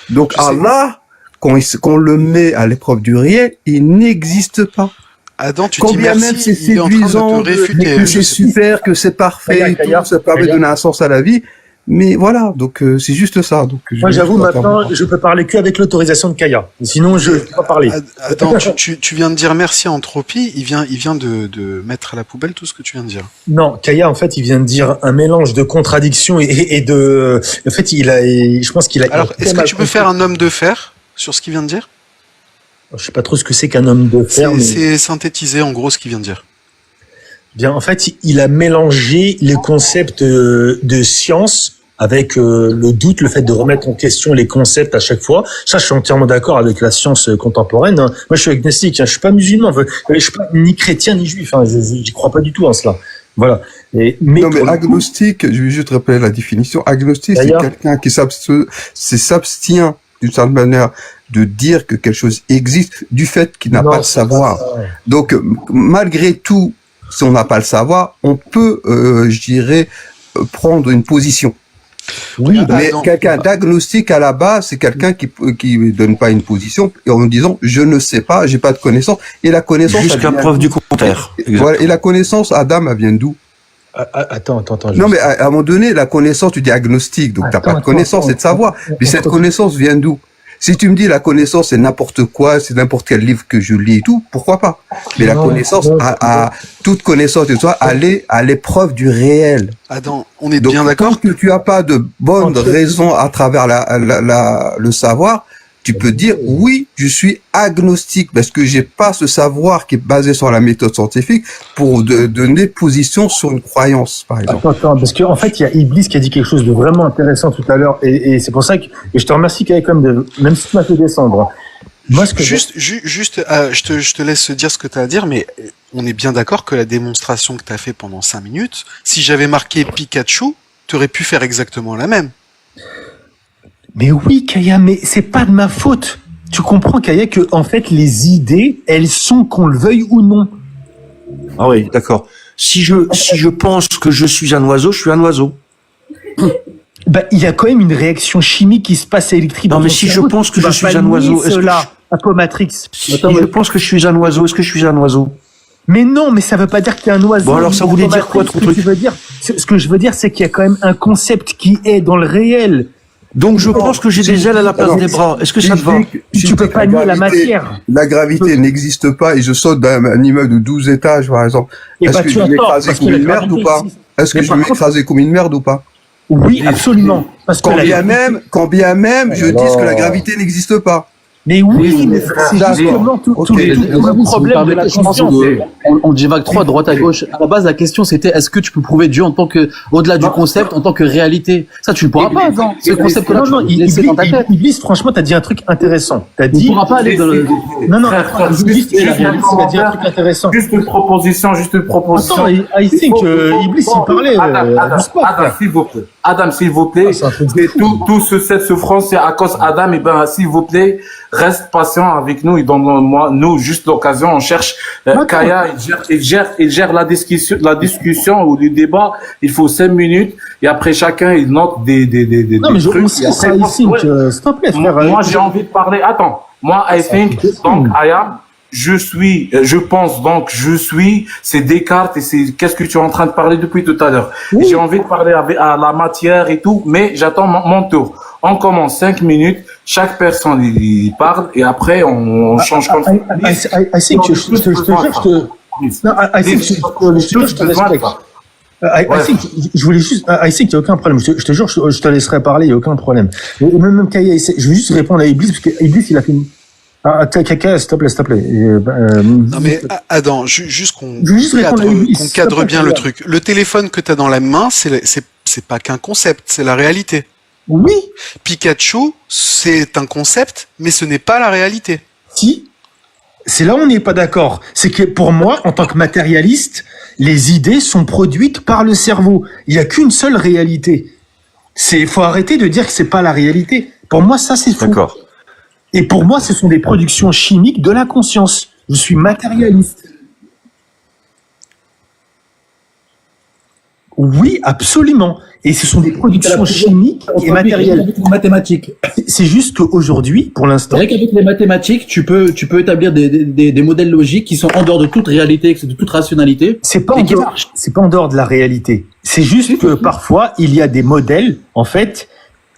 Donc Allah, quand on le met à l'épreuve du réel, il n'existe pas. Adam, tu dis merci, même c'est séduisant, que c'est super, que c'est parfait, tout, ça permet de donner un sens à la vie. Mais voilà, donc c'est juste ça. Donc moi, j'avoue, maintenant, je peux parler qu'avec l'autorisation de Kaya. Sinon, je ne peux pas parler. Attends, tu viens de dire merci à Entropie. Il vient de mettre à la poubelle tout ce que tu viens de dire. Non, Kaya, en fait, il vient de dire un mélange de contradictions et de. En fait, je pense qu'il a. Alors, est-ce que tu peux faire un homme de fer sur ce qu'il vient de dire? Je sais pas trop ce que c'est qu'un homme de fer. C'est synthétiser en gros ce qu'il vient de dire. Bien, en fait, il a mélangé les concepts de science avec le doute, le fait de remettre en question les concepts à chaque fois. Ça, je suis entièrement d'accord avec la science contemporaine. Moi, je suis agnostique, je suis pas musulman, je suis pas ni chrétien ni juif. J'y crois pas du tout en cela. Voilà. Mais agnostique, je vais juste rappeler la définition. Agnostique, c'est quelqu'un qui s'abstient d'une certaine manière de dire que quelque chose existe du fait qu'il n'a pas de savoir. Donc, malgré tout, si on n'a pas le savoir, on peut, je dirais, prendre une position. Oui, mais quelqu'un d'agnostique à la base, c'est quelqu'un qui donne pas une position en disant je ne sais pas, j'ai pas de connaissance. Et la connaissance jusqu'à preuve du contraire. Voilà. Et la connaissance, Adam, elle vient d'où? Attends. Non, mais à un moment donné, la connaissance, tu dis agnostique, donc t'as pas de connaissance et de savoir. Mais cette connaissance vient d'où? Si tu me dis la connaissance c'est n'importe quoi, c'est n'importe quel livre que je lis et tout, pourquoi pas? Mais la connaissance, toute connaissance de toi, aller à l'épreuve du réel. Adam, on est Donc, bien d'accord que tu as pas de bonnes raisons à travers le savoir, tu peux dire oui, je suis agnostique parce que j'ai pas ce savoir qui est basé sur la méthode scientifique pour donner position sur une croyance, par exemple. Attends, parce qu'en fait, il y a Iblis qui a dit quelque chose de vraiment intéressant tout à l'heure, et c'est pour ça que et je te remercie quand même même si tu m'as fait descendre. Moi, ce que je te laisse dire ce que tu as à dire, mais on est bien d'accord que la démonstration que tu as fait pendant 5 minutes, si j'avais marqué Pikachu, tu aurais pu faire exactement la même. Mais oui, Kaya, mais c'est pas de ma faute. Tu comprends, Kaya, que en fait, les idées, elles sont qu'on le veuille ou non. Ah oui, d'accord. Si je pense que je suis un oiseau, je suis un oiseau. Bah, il y a quand même une réaction chimique qui se passe électriquement. Non, mais si je pense que je suis un oiseau, est-ce que Apomatrix. Si je pense que je suis un oiseau, est-ce que je suis un oiseau? Mais non, mais ça veut pas dire que tu es un oiseau. Bon, alors ça voulait dire quoi, ton truc? Ce que je veux dire, c'est qu'il y a quand même un concept qui est dans le réel. Donc je pense que j'ai des ailes à la place des bras. Est-ce que ça te va? Tu peux pas nier la matière. La gravité n'existe pas et je saute d'un immeuble de 12 étages, par exemple. Est-ce que je vais m'écraser comme une merde ou pas? Est-ce que je vais m'écraser comme une merde ou pas? Oui, absolument. Parce que quand bien même, je dis que la gravité n'existe pas. Mais oui, mais c'est justement tout le problème de la conscience. On divague trop à droite à gauche. À la base, la question c'était est-ce que tu peux prouver Dieu en tant que, au-delà du concept, en tant que réalité? Ça, tu ne pourras pas, Adam. Ce concept-là, c'est dans ta tête. Iblis, franchement, t'as dit un truc intéressant. T'as dit. Tu ne pourras pas aller dans le. Non, Iblis, t'as dit un truc intéressant. Juste une proposition. Attends, I think Iblis, il parlait du sport. Adam, s'il vous plaît, tout cette souffrance, c'est à cause d'Adam. Et ben, s'il vous plaît, reste patient avec nous et donne-moi, nous, juste l'occasion, on cherche, Kaya, il gère la discussion ou le débat, il faut 5 minutes, et après chacun, il note des non, mais trucs. S'il te plaît, frère. Moi, j'ai envie de parler, attends, moi, I think, donc, je pense, c'est Descartes et c'est, qu'est-ce que tu es en train de parler depuis tout à l'heure. Oui. J'ai envie de parler à la matière et tout, mais j'attends mon tour. On commence 5 minutes, chaque personne il parle et après on change comme ça. I think je te respecte. Je voulais juste, I think il n'y a aucun problème. Je te jure, je te laisserai parler, il n'y a aucun problème. Même Kaya, je vais juste répondre à Iblis, parce que Iblis, il a fait une... Kaya, s'il te plaît. Non mais Adam, juste qu'on cadre bien le truc. Le téléphone que tu as dans la main, c'est pas qu'un concept, c'est la réalité. Oui. Pikachu, c'est un concept, mais ce n'est pas la réalité. Si. C'est là où on n'est pas d'accord. C'est que pour moi, en tant que matérialiste, les idées sont produites par le cerveau. Il n'y a qu'une seule réalité. Faut arrêter de dire que c'est pas la réalité. Pour moi, ça, c'est faux. D'accord. Et pour moi, ce sont des productions chimiques de la conscience. Je suis matérialiste. Oui, absolument. Et ce sont des productions chimiques et matérielles. Mathématiques. C'est juste qu'aujourd'hui, pour l'instant. C'est vrai qu'avec les mathématiques, tu peux établir des modèles logiques qui sont en dehors de toute réalité, de toute rationalité. C'est pas en dehors de la réalité. C'est juste que parfois, il y a des modèles, en fait,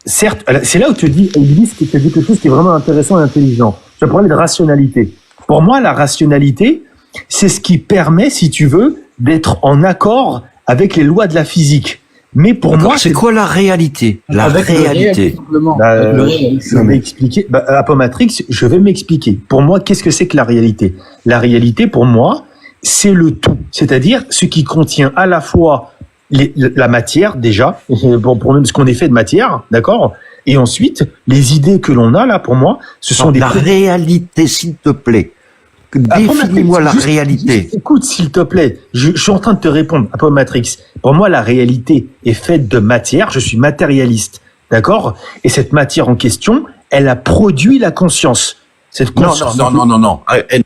certes, c'est là où tu dis, Iblis, qui te dit quelque chose qui est vraiment intéressant et intelligent. Tu vas parler de rationalité. Pour moi, la rationalité, c'est ce qui permet, si tu veux, d'être en accord avec les lois de la physique. Mais pour moi, c'est quoi la réalité? La réalité. Je vais m'expliquer. Apomatrix, je vais m'expliquer. Pour moi, qu'est-ce que c'est que la réalité? La réalité, pour moi, c'est le tout. C'est-à-dire ce qui contient à la fois la matière, déjà, pour même ce qu'on est fait de matière, d'accord? Et ensuite, les idées que l'on a, là, pour moi, ce sont la réalité, s'il te plaît. Définis-moi la réalité. Écoute, s'il te plaît, je suis en train de te répondre, Apomatrix. Pour moi, la réalité est faite de matière, je suis matérialiste, d'accord? Et cette matière en question, elle a produit la conscience. Cette conscience. Non. Attends, arrête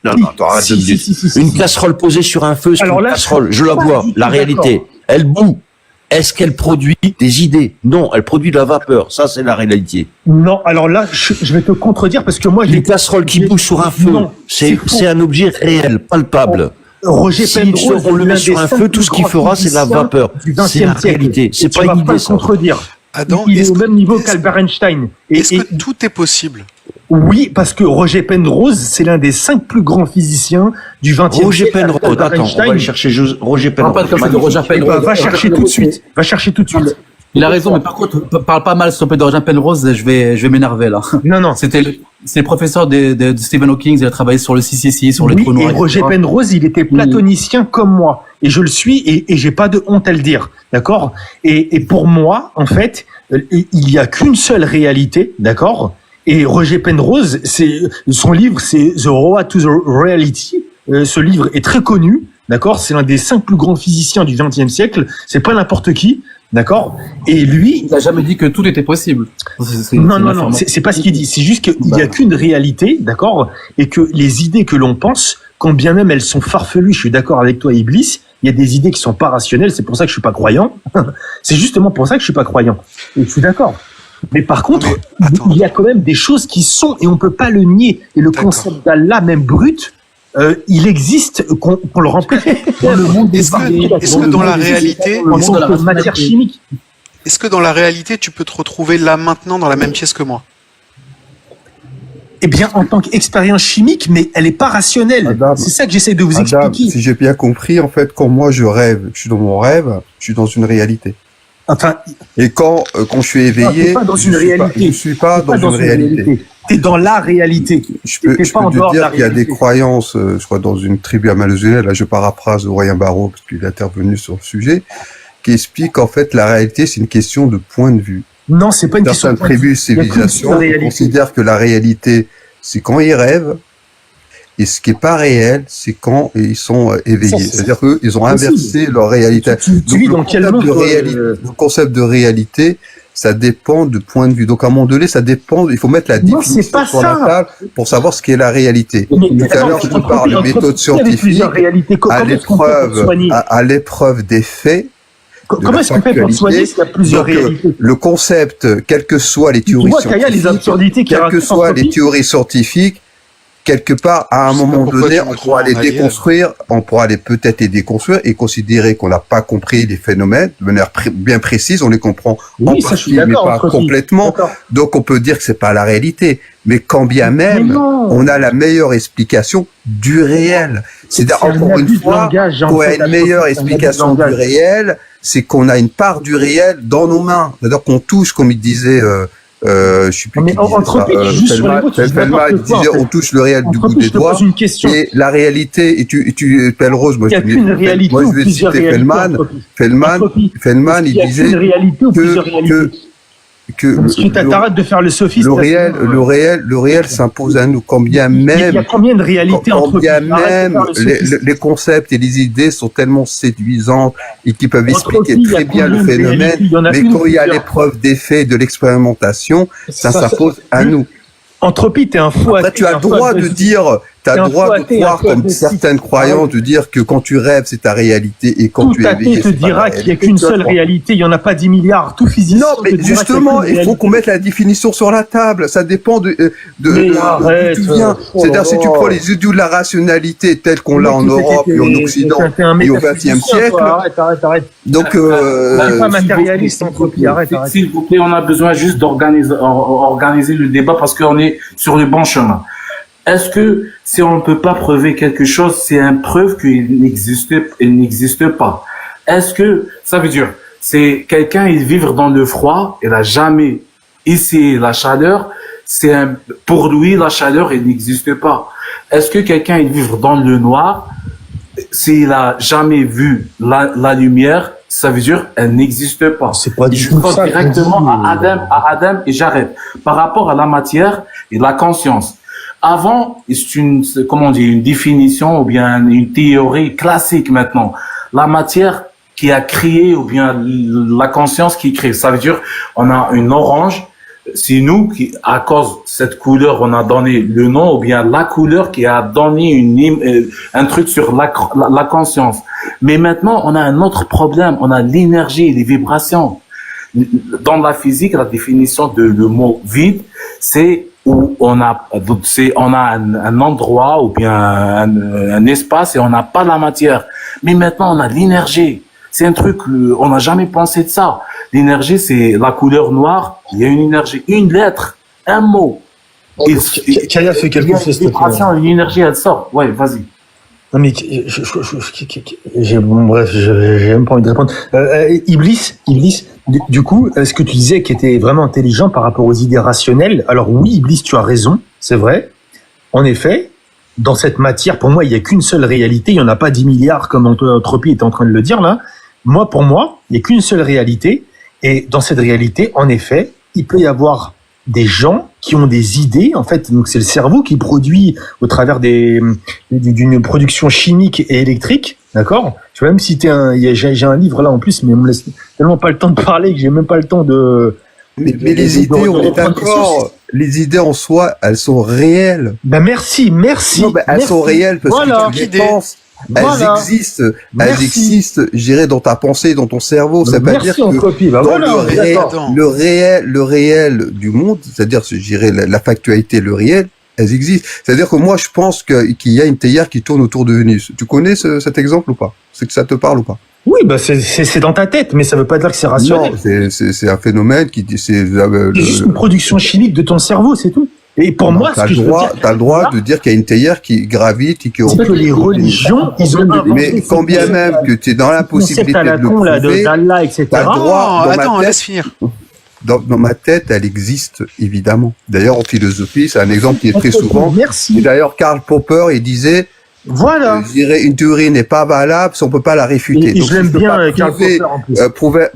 de me dire. Une casserole posée sur un feu, c'est une casserole, je la vois. La réalité, elle bout. Est-ce qu'elle produit des idées? Non, elle produit de la vapeur. Ça, c'est la réalité. Non, alors là, je vais te contredire parce que moi... Une casserole qui bouge sur un feu, c'est un objet réel, palpable. Roger Penrose, on le met sur un feu, tout ce qu'il fera, c'est de la vapeur. C'est la réalité. C'est pas une idée, ça. Contredire. Adam, il est au même niveau qu'Albert Einstein. Est-ce que tout est possible? Oui, parce que Roger Penrose, c'est l'un des 5 plus grands physiciens du XXe siècle. Roger Penrose, attends, on va aller chercher Roger Penrose. Va chercher tout de suite. Va chercher tout de suite. Il a raison, mais par contre, parle pas mal sur Roger Penrose, je vais m'énerver là. Non. C'est le professeur de Stephen Hawking, il a travaillé sur le 666, sur les trous noirs. Et Roger Penrose, il était platonicien comme moi. Et je le suis, et j'ai pas de honte à le dire. D'accord? Et pour moi, en fait, il y a qu'une seule réalité, d'accord? Et Roger Penrose, son livre, c'est The Road to the Reality. Ce livre est très connu, d'accord? C'est l'un des 5 plus grands physiciens du XXe siècle. C'est pas n'importe qui, d'accord? Et lui, il n'a jamais dit que tout était possible. Non, c'est pas ce qu'il dit. C'est juste qu'il y a qu'une réalité, d'accord? Et que les idées que l'on pense, quand bien même elles sont farfelues, je suis d'accord avec toi, Iblis. Il y a des idées qui sont pas rationnelles. C'est pour ça que je suis pas croyant. C'est justement pour ça que je suis pas croyant. Et je suis d'accord. Mais par contre, il y a quand même des choses qui sont, et on peut pas le nier. Et le concept d'Allah, même brut, il existe, qu'on le remplit dans le monde des Est-ce que dans la réalité, en tant que matière chimique, est-ce que dans la réalité, tu peux te retrouver là maintenant dans la même pièce que moi? Eh bien, en tant qu'expérience chimique, mais elle est pas rationnelle. C'est ça que j'essaie de vous expliquer. Si j'ai bien compris, en fait, quand moi je rêve, je suis dans mon rêve, je suis dans une réalité. Enfin, et quand je suis éveillé, je suis pas dans une réalité. T'es dans la réalité. Je peux te dire qu'il y a des croyances, je crois, dans une tribu amazonienne, là je paraphrase Royan Barreau, parce qu'il est intervenu sur le sujet, qui explique qu'en fait la réalité c'est une question de point de vue. Non, c'est pas une question de point de vue. Certaines tribus, civilisations considèrent que la réalité c'est quand ils rêvent, et ce qui est pas réel, c'est quand ils sont éveillés. C'est-à-dire qu'ils ont inversé leur réalité. Donc le concept de réalité, ça dépend du point de vue. Donc à un moment donné, ça dépend. Il faut mettre la définition sur la table pour savoir ce qu'est la réalité. Tout à l'heure, tu parles de méthodes scientifiques à l'épreuve des faits. Comment est-ce qu'on fait pour soigner s'il y a plusieurs réalités? Le concept, quelles que soient les théories scientifiques, quelque part, à un moment donné, on pourra les déconstruire, on pourra peut-être les déconstruire et considérer qu'on n'a pas compris les phénomènes de manière bien précise, on les comprend en partie, mais pas complètement. Donc on peut dire que c'est pas la réalité. Mais quand bien même, on a la meilleure explication du réel. C'est-à-dire, encore une fois, qu'on a une meilleure explication du réel, c'est qu'on a une part du réel dans nos mains. C'est-à-dire qu'on touche, comme il disait, je sais plus qui disait ça, Feldman disait on touche le réel du bout des doigts, et la réalité, et tu Penrose, moi je vais citer Feldman, il disait que t'arrêtes de faire le sophiste. Le réel s'impose à nous, quand bien même. Il y a combien de réalités entre bien même les concepts et les idées sont tellement séduisants et qui peuvent expliquer très bien le phénomène, mais quand il y a l'épreuve des faits, de l'expérimentation, ça s'impose à nous. Entropie, t'es un fou. Après, tu as le droit de dire, tu as le droit de croire, comme certaines croyances, de dire que quand tu rêves, c'est ta réalité, et quand tu es éveillé, te dira qu'il n'y a qu'une seule réalité, il n'y en a pas 10 milliards, tout physicien. Non, mais justement, il faut qu'on mette la définition sur la table, ça dépend d'où tu viens. C'est-à-dire, si tu prends les idées de la rationalité telles qu'on l'a en Europe et en Occident et au XXe siècle. Arrête. Donc, pas matérialiste, Entropie, arrête. S'il vous plaît, on a besoin juste d'organiser le débat parce qu'on est sur le bon chemin. Est-ce que si on ne peut pas prouver quelque chose, c'est une preuve qu'il n'existe pas? Est-ce que ça veut dire c'est quelqu'un il vivre dans le froid, il a jamais essayé la chaleur, pour lui la chaleur elle n'existe pas. Est-ce que quelqu'un il vivre dans le noir, s'il a jamais vu la lumière, ça veut dire elle n'existe pas. C'est pas Je pense directement à Adam et j'arrête. Par rapport à la matière et la conscience. Avant, c'est une définition ou bien une théorie classique maintenant. La matière qui a créé ou bien la conscience qui crée. Ça veut dire, on a une orange. C'est nous qui, à cause de cette couleur, on a donné le nom ou bien la couleur qui a donné un truc sur la conscience. Mais maintenant, on a un autre problème. On a l'énergie, les vibrations. Dans la physique, la définition de le mot vide, c'est où on a un endroit ou bien un espace et on n'a pas la matière. Mais maintenant, on a l'énergie. C'est un truc, on n'a jamais pensé de ça. L'énergie, c'est la couleur noire. Il y a une énergie, une lettre, un mot. Kaya fait quelque chose. Une énergie, elle sort. Ouais, vas-y. Non mais bref, j'ai même pas envie de répondre. Iblis, du coup, ce que tu disais qui était vraiment intelligent par rapport aux idées rationnelles. Alors oui, Iblis, tu as raison, c'est vrai. En effet, dans cette matière, pour moi, il y a qu'une seule réalité. Il y en a pas 10 milliards comme Entropie est en train de le dire là. Pour moi, il y a qu'une seule réalité. Et dans cette réalité, en effet, il peut y avoir des gens qui ont des idées, en fait, donc c'est le cerveau qui produit au travers d'une production chimique et électrique, d'accord? Je vais même citer j'ai un livre là en plus, mais on me laisse tellement pas le temps de parler que j'ai même pas le temps de. Mais les idées, on est d'accord. Les idées en soi, elles sont réelles. Ben merci. Non, ben elles sont réelles parce que tu les penses. Elles existent, je dirais, dans ta pensée, dans ton cerveau. Ça veut dire que dans le réel du monde, c'est-à-dire, je dirais, la factualité, le réel, elles existent. C'est-à-dire que moi, je pense qu'il y a une théière qui tourne autour de Vénus. Tu connais cet exemple ou pas? C'est que ça te parle ou pas? Oui, bah c'est dans ta tête, mais ça veut pas dire que c'est rationnel. Non, c'est un phénomène qui c'est juste une production chimique de ton cerveau, c'est tout. Et pour moi, t'as le droit de dire qu'il y a une théière qui gravite et qui. C'est que les religions, ils ont. Mais quand bien même que tu es dans la possibilité de le prouver, d'Allah, etc. T'as le droit. Attends, laisse finir. Dans ma tête, elle existe évidemment. D'ailleurs, en philosophie, c'est un exemple qui est très souvent. Merci. Et d'ailleurs, Karl Popper, il disait. Voilà. Je dirais une théorie n'est pas valable si on peut pas la réfuter. Donc, je l'aime bien, Karl Popper en plus.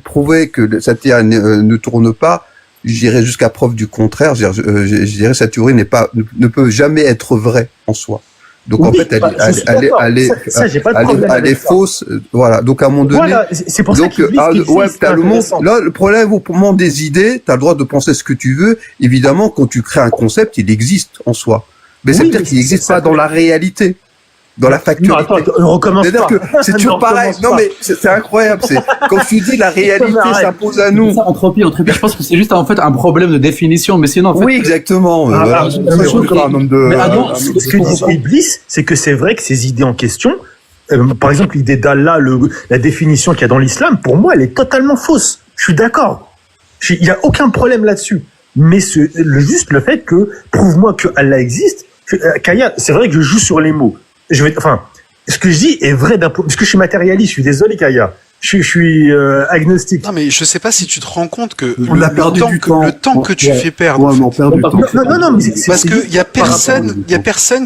Prouver que cette théorie ne tourne pas. Je dirais jusqu'à preuve du contraire. Je dirais cette théorie ne peut jamais être vraie en soi. Donc en fait, elle est fausse. Voilà. Donc à un moment donné. Voilà. C'est pour ça que t'as le monde. Là, le problème au moment des idées, t'as le droit de penser ce que tu veux. Évidemment, quand tu crées un concept, il existe en soi. Mais ça veut dire qu'il n'existe pas dans la réalité. Dans la factualité. Non, attends, on recommence pas. C'est-à-dire que c'est toujours pareil. Non, mais c'est incroyable. Comme tu dis, la réalité s'impose à nous. Ça, entropie, je pense que c'est juste en fait un problème de définition, mais sinon en fait. Oui, exactement. Mais ce que dit Iblis, c'est que c'est vrai que ces idées en question, par exemple l'idée d'Allah, la définition qu'il y a dans l'islam, pour moi, elle est totalement fausse. Je suis d'accord. Il n'y a aucun problème là-dessus. Mais juste le fait que prouve-moi que Allah existe. Kaya, c'est vrai que je joue sur les mots. Ce que je dis est vrai parce que je suis matérialiste. Je suis désolé, Kaya. Je suis agnostique. Non, mais je sais pas si tu te rends compte que le temps que tu fais perdre. Ouais, mais on perd du temps. Non, mais parce que y a personne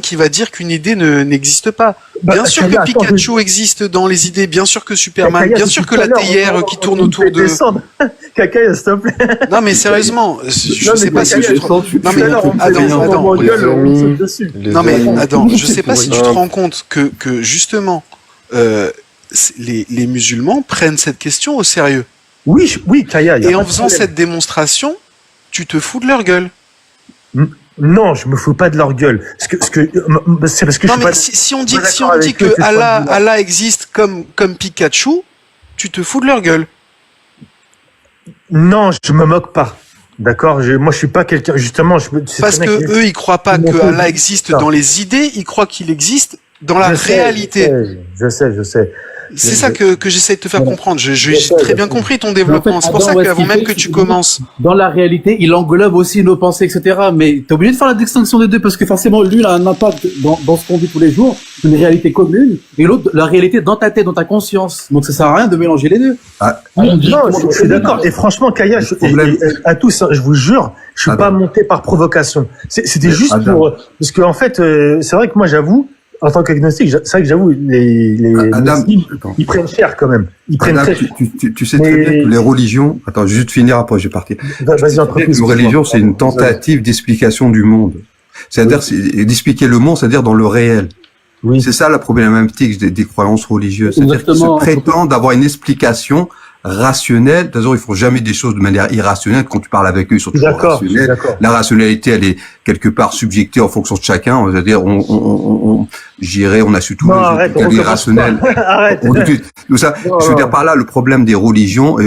qui va dire qu'une idée n'existe pas. Bien sûr que Pikachu existe dans les idées, bien sûr que Superman, bien sûr que la théière qui tourne autour de. Kaka, s'il te plaît. Non, mais sérieusement, je sais pas si tu te rends. Non, mais attends, je sais pas si tu te rends compte que justement, les musulmans prennent cette question au sérieux. Oui, Kaya. Et en faisant cette démonstration, tu te fous de leur gueule. Non, je me fous pas de leur gueule. C'est parce que non, mais si on dit que Allah existe comme Pikachu, tu te fous de leur gueule. Non, je me moque pas. D'accord, moi je suis pas quelqu'un justement. Parce que eux ils croient pas que Allah existe dans les idées, ils croient qu'il existe dans la réalité. Je sais. C'est ça que j'essaie de te faire comprendre. J'ai très bien compris ton développement. C'est pour ça qu'avant même que tu commences. Dans la réalité, il englobe aussi nos pensées, etc. Mais t'es obligé de faire la distinction des deux parce que forcément, lui, il a un impact dans ce qu'on vit tous les jours, une réalité commune, et l'autre, la réalité dans ta tête, dans ta conscience. Donc ça sert à rien de mélanger les deux. Non, je suis d'accord. Et franchement, Kaya, à tous, je vous jure, je suis pas monté par provocation. C'était juste parce que en fait, c'est vrai que moi, j'avoue. En tant qu'agnostique, c'est vrai que j'avoue, les ils prennent cher quand même. Ils prennent très cher. Tu sais très bien que les religions... Attends, juste finir, après je vais partir. Vas-y, une religion, c'est une tentative d'explication du monde. C'est-à-dire, d'expliquer le monde, c'est-à-dire dans le réel. Oui. C'est ça la problématique des croyances religieuses. C'est-à-dire qu'ils se prétendent d'avoir une explication rationnelle. De toute façon, ils font jamais des choses de manière irrationnelle. Quand tu parles avec eux, ils sont toujours rationnels. La rationalité, elle est quelque part subjectée en fonction de chacun. C'est-à-dire, on a su tout l'irrationnel. Arrête. Tout ça. Je veux dire par là, le problème des religions,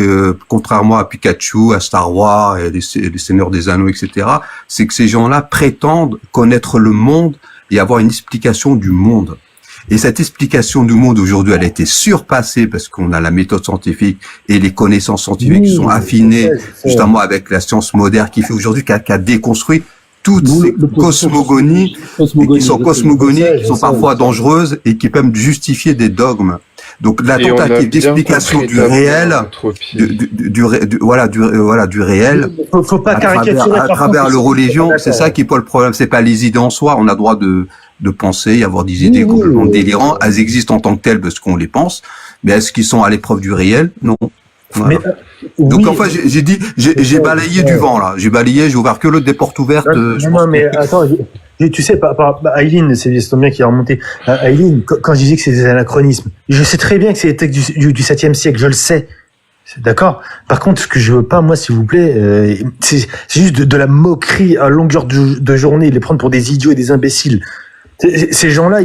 contrairement à Pikachu, à Star Wars, et les Seigneurs des Anneaux, etc., c'est que ces gens-là prétendent connaître le monde et avoir une explication du monde. Et cette explication du monde aujourd'hui, elle a été surpassée parce qu'on a la méthode scientifique et les connaissances scientifiques qui sont affinées justement avec la science moderne qui fait aujourd'hui, qui a déconstruit toutes ces cosmogonies, qui sont parfois dangereuses et qui peuvent justifier des dogmes. Donc la tentative d'explication du réel, du réel, faut pas caricaturer à travers le religion, c'est ça qui pose le problème. C'est pas les idées en soi. On a droit de penser, avoir des idées complètement délirantes. Elles existent en tant que telles parce qu'on les pense. Mais est-ce qu'ils sont à l'épreuve du réel? Non. Voilà. Donc enfin, j'ai balayé du vent là. J'ai ouvert que l'autre des portes ouvertes. Mais attends, tu sais, Aileen, c'est bien qui a remonté. Aileen, quand je disais que c'est des anachronismes, je sais très bien que c'est des textes du 7e siècle, je le sais. D'accord. Par contre, ce que je veux pas, moi, s'il vous plaît, c'est juste de la moquerie à longueur de journée, les prendre pour des idiots et des imbéciles. Ces gens-là,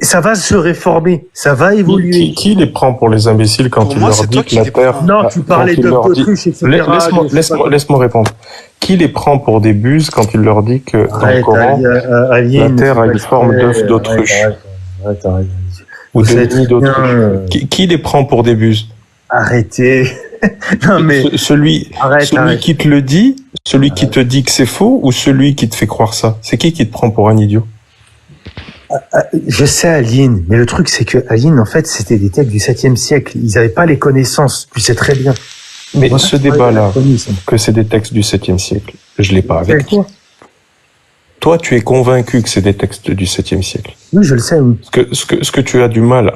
ça va se réformer, ça va évoluer. Qui les prend pour les imbéciles quand il leur dit que la Terre... Non, tu parlais d'Autruche, etc. Laisse-moi répondre. Qui les prend pour des buses quand il leur dit que dans le Coran, la Terre a une forme d'œuf d'autruche ou de nid d'autruche? Qui les prend pour des buses? Arrêtez. Non, mais celui qui te le dit, celui qui te dit que c'est faux, ou celui qui te fait croire ça? C'est qui te prend pour un idiot? Je sais, Aline, mais le truc, c'est que Aline, en fait, c'était des textes du 7e siècle. Ils n'avaient pas les connaissances. Tu sais très bien. Mais ce débat-là, que c'est des textes du 7e siècle, je l'ai pas avec toi. Toi, tu es convaincu que c'est des textes du 7e siècle. Oui, je le sais, oui. Ce que tu as du mal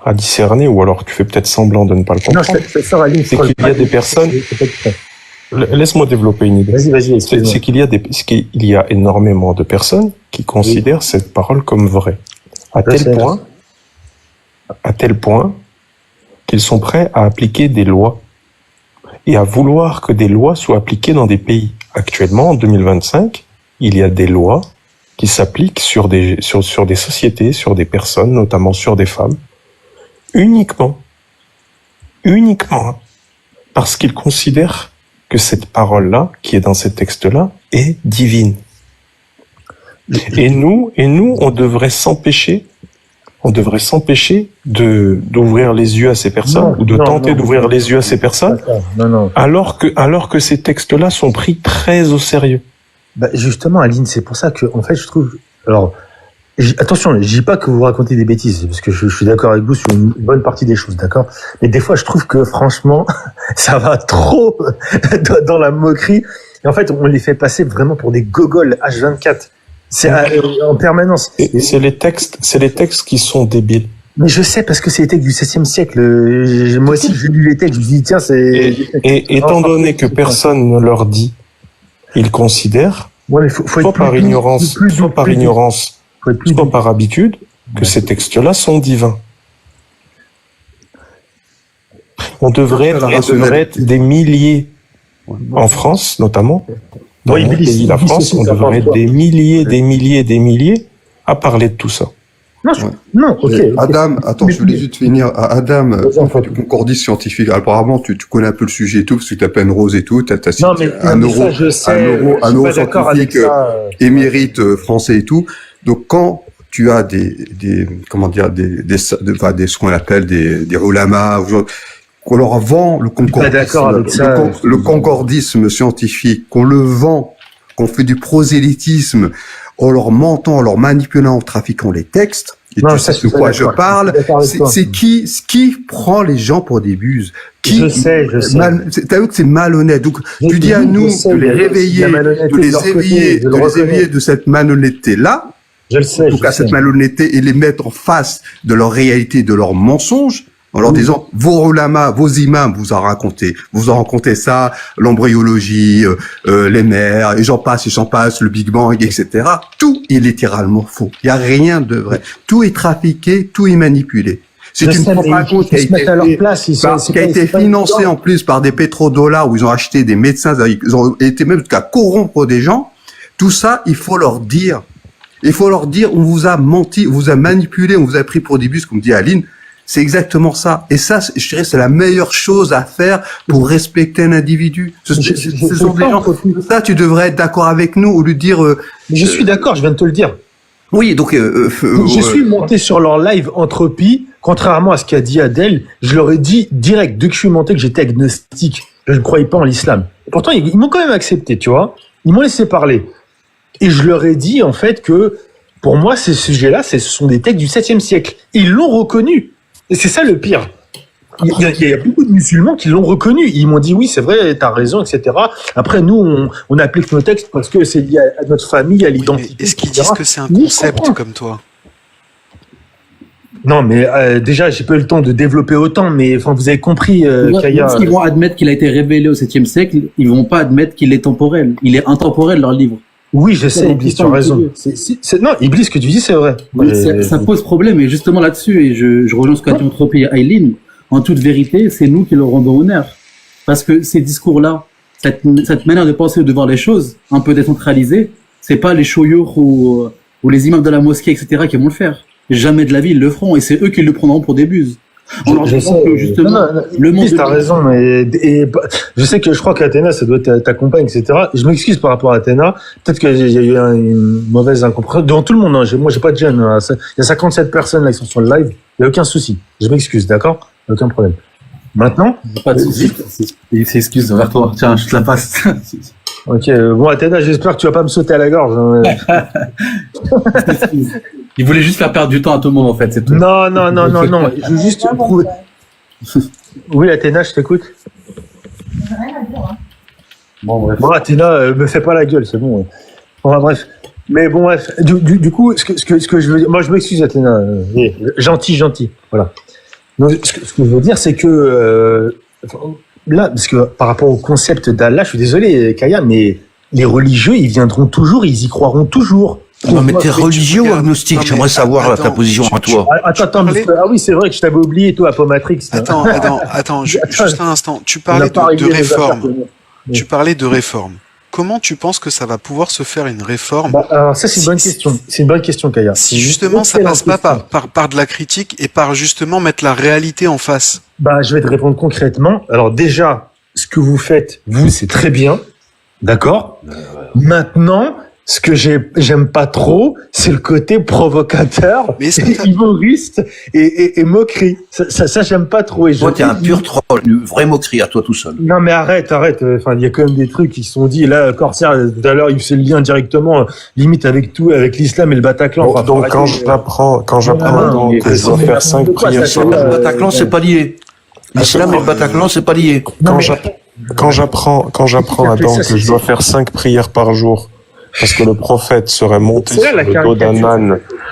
à discerner, ou alors tu fais peut-être semblant de ne pas le comprendre, c'est qu'il y a des personnes... Laisse-moi développer une idée. Vas-y. C'est qu'il y a énormément de personnes qui considèrent cette parole comme vraie. À tel point qu'ils sont prêts à appliquer des lois et à vouloir que des lois soient appliquées dans des pays. Actuellement, en 2025, il y a des lois qui s'appliquent sur des sociétés, sur des personnes, notamment sur des femmes, uniquement, parce qu'ils considèrent que cette parole-là, qui est dans ces textes-là, est divine. Et nous, on devrait s'empêcher d'ouvrir les yeux à ces personnes, ou de tenter d'ouvrir les yeux à ces personnes, alors que ces textes-là sont pris très au sérieux. Justement, Aline, c'est pour ça que, en fait, je trouve, alors, attention, je dis pas que vous racontez des bêtises, parce que je suis d'accord avec vous sur une bonne partie des choses, d'accord? Mais des fois, je trouve que, franchement, ça va trop dans la moquerie. Et en fait, on les fait passer vraiment pour des gogoles H24. C'est en permanence. C'est les textes qui sont débiles. Mais je sais, parce que c'est les textes du 7e siècle. Moi aussi, j'ai lu les textes, je me dis, tiens, c'est... Et étant donné que personne ne leur dit, ils considèrent, soit par ignorance, soit par habitude, que ces textes-là sont divins. On devrait être des milliers, en France notamment, dans le pays, la France, on devrait être des milliers à parler de tout ça. Non, ok. Adam, attends, je voulais juste finir. Adam, du concordis scientifique. Apparemment, tu connais un peu le sujet et tout, parce que tu as peine rose et tout. T'as cité un euro scientifique émérite français et tout. Donc, quand tu as ce qu'on appelle des ulamas, qu'on leur vend le concordisme scientifique, qu'on le vend, qu'on fait du prosélytisme, en leur mentant, en leur manipulant, en trafiquant les textes, et tu sais de quoi je parle, c'est qui prend les gens pour des buses? Je sais. T'as vu que c'est malhonnête. Donc, tu dis à nous de les réveiller, de les éveiller de cette malhonnêteté-là, je le sais. Donc, à cette malhonnêteté et les mettre en face de leur réalité, de leurs mensonges, en leur disant, vos ulamas, vos imams vous en racontez ça, l'embryologie, les mers, et j'en passe, le Big Bang, etc. Tout est littéralement faux. Il y a rien de vrai. Tout est trafiqué, tout est manipulé. C'est une propagande qui a été financée en plus par des pétrodollars où ils ont acheté des médecins, ils ont été même jusqu'à corrompre des gens. Tout ça, il faut leur dire, on vous a menti, on vous a manipulé, on vous a pris pour des bus, comme dit Aline. C'est exactement ça. Et ça, je dirais, c'est la meilleure chose à faire pour respecter un individu. Ce sont des gens. Ça, tu devrais être d'accord avec nous au lieu de dire. Je suis d'accord, je viens de te le dire. Oui, donc. Je suis monté sur leur live Entropie, contrairement à ce qu'a dit Adèle. Je leur ai dit direct, dès que je suis monté, que j'étais agnostique. Je ne croyais pas en l'islam. Pourtant, ils m'ont quand même accepté, tu vois. Ils m'ont laissé parler. Et je leur ai dit, en fait, que pour moi, ces sujets-là, ce sont des textes du 7e siècle. Ils l'ont reconnu. Et c'est ça le pire. Il y a beaucoup de musulmans qui l'ont reconnu. Ils m'ont dit, oui, c'est vrai, t'as raison, etc. Après, nous, on applique nos textes parce que c'est lié à notre famille, à l'identité. Est-ce qu'ils disent que c'est un concept comme toi? Non, mais déjà, j'ai pas eu le temps de développer autant, mais enfin, vous avez compris, Kaya. S'ils vont admettre qu'il a été révélé au 7e siècle, ils vont pas admettre qu'il est temporel. Il est intemporel, leur livre. Oui, je sais, Iblis, tu as raison. Non, Iblis, ce que tu dis, c'est vrai. Oui, ça pose problème, et justement là-dessus, et je rejoins ce qu'a dit notre pays Aileen, en toute vérité, c'est nous qui leur rendons honneur. Parce que ces discours-là, cette manière de penser ou de voir les choses, un peu décentralisée, c'est pas les choyours ou les imams de la mosquée, etc., qui vont le faire. Jamais de la vie, ils le feront, et c'est eux qui le prendront pour des buses. On leur dit que justement, le monde. T'as raison, et je sais que je crois qu'Athéna, ça doit être ta compagne, etc. Je m'excuse par rapport à Athéna. Peut-être qu'il y a eu une mauvaise incompréhension. Devant tout le monde, hein. Moi, j'ai pas de gêne. Hein. Il y a 57 personnes là qui sont sur le live. Il y a aucun souci. Je m'excuse, d'accord? Aucun problème. Maintenant? Pas de souci. Il s'excuse vers toi. Tiens, je te la passe. Ok. Bon, Athéna, j'espère que tu vas pas me sauter à la gorge. Hein. Il voulait juste faire perdre du temps à tout le monde, en fait, c'est tout. Non. Je veux juste prouver. Oui, Athéna, je t'écoute. Bon, bref. Bon, Athéna, me fais pas la gueule, c'est bon. Bon, bref. Mais bon, bref. Du coup, ce que je veux dire, moi, je m'excuse, Athéna. Gentil. Voilà. Donc, ce que je veux dire, c'est que, là, parce que par rapport au concept d'Allah, je suis désolé, Kaya, mais les religieux, ils viendront toujours, ils y croiront toujours. Non, mais t'es religieux ou agnostique? J'aimerais savoir ta position à toi. Attends, ah oui, c'est vrai que je t'avais oublié, toi, Apomatrix. Attends, juste un instant. Tu parlais de réforme. Tu parlais de réforme. Comment tu penses que ça va pouvoir se faire une réforme? Alors ça, c'est une bonne question. C'est une bonne question, Kaya. Si justement ça passe pas par de la critique et par justement mettre la réalité en face. Je vais te répondre concrètement. Alors déjà, ce que vous faites, vous, c'est très bien. D'accord? Maintenant, ce que j'aime pas trop, c'est le côté provocateur, humoriste et moquerie. Ça j'aime pas trop. Et toi, t'es un pur troll, une vraie moquerie à toi tout seul. Non, mais arrête. Enfin, il y a quand même des trucs qui se sont dit. Là, Corsair, tout à l'heure, il fait le lien directement, limite avec tout, avec l'islam et le Bataclan. Bon, donc, quand j'apprends que je dois faire 5 prières par jour. Le Bataclan, c'est pas lié. L'islam et le Bataclan, c'est pas lié. Quand j'apprends que je dois faire 5 prières par jour, parce que le prophète serait monté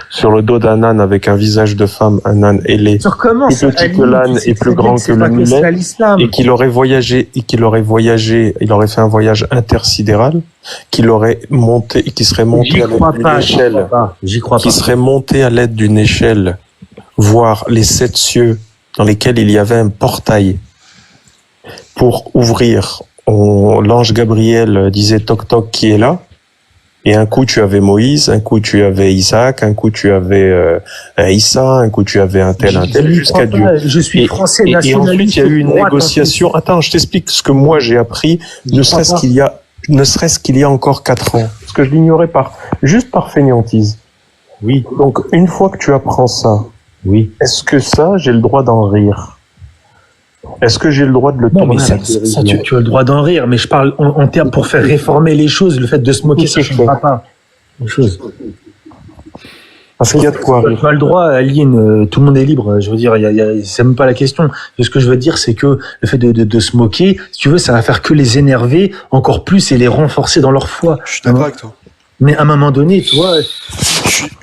sur le dos d'un âne avec un visage de femme, un âne ailé, plus petit que l'âne et plus grand que le mulet, et qu'il aurait fait un voyage intersidéral, qui serait monté à l'aide d'une échelle, voir les 7 cieux dans lesquels il y avait un portail pour ouvrir. L'ange Gabriel disait toc toc, qui est là? Et un coup tu avais Moïse, un coup tu avais Isaac, un coup tu avais Issa, un coup tu avais un tel jusqu'à Dieu. Je suis français nationaliste. Et ensuite il y a eu une négociation. Attends, je t'explique ce que moi j'ai appris, ne serait-ce qu'il y a encore 4 ans, parce que je l'ignorais juste par fainéantise. Oui. Donc une fois que tu apprends ça, oui. Est-ce que ça j'ai le droit d'en rire? Est-ce que j'ai le droit de le tourner? Ça, tu as le droit d'en rire, mais je parle en termes pour faire réformer les choses, le fait de se moquer, ça ne changera pas les choses. Parce qu'il y a de quoi rire. Tu as le droit, Aline, tout le monde est libre, je veux dire, c'est même pas la question. Et ce que je veux dire, c'est que le fait de se moquer, si tu veux, ça va faire que les énerver encore plus et les renforcer dans leur foi. Je suis d'accord avec toi. Mais à un moment donné, tu vois...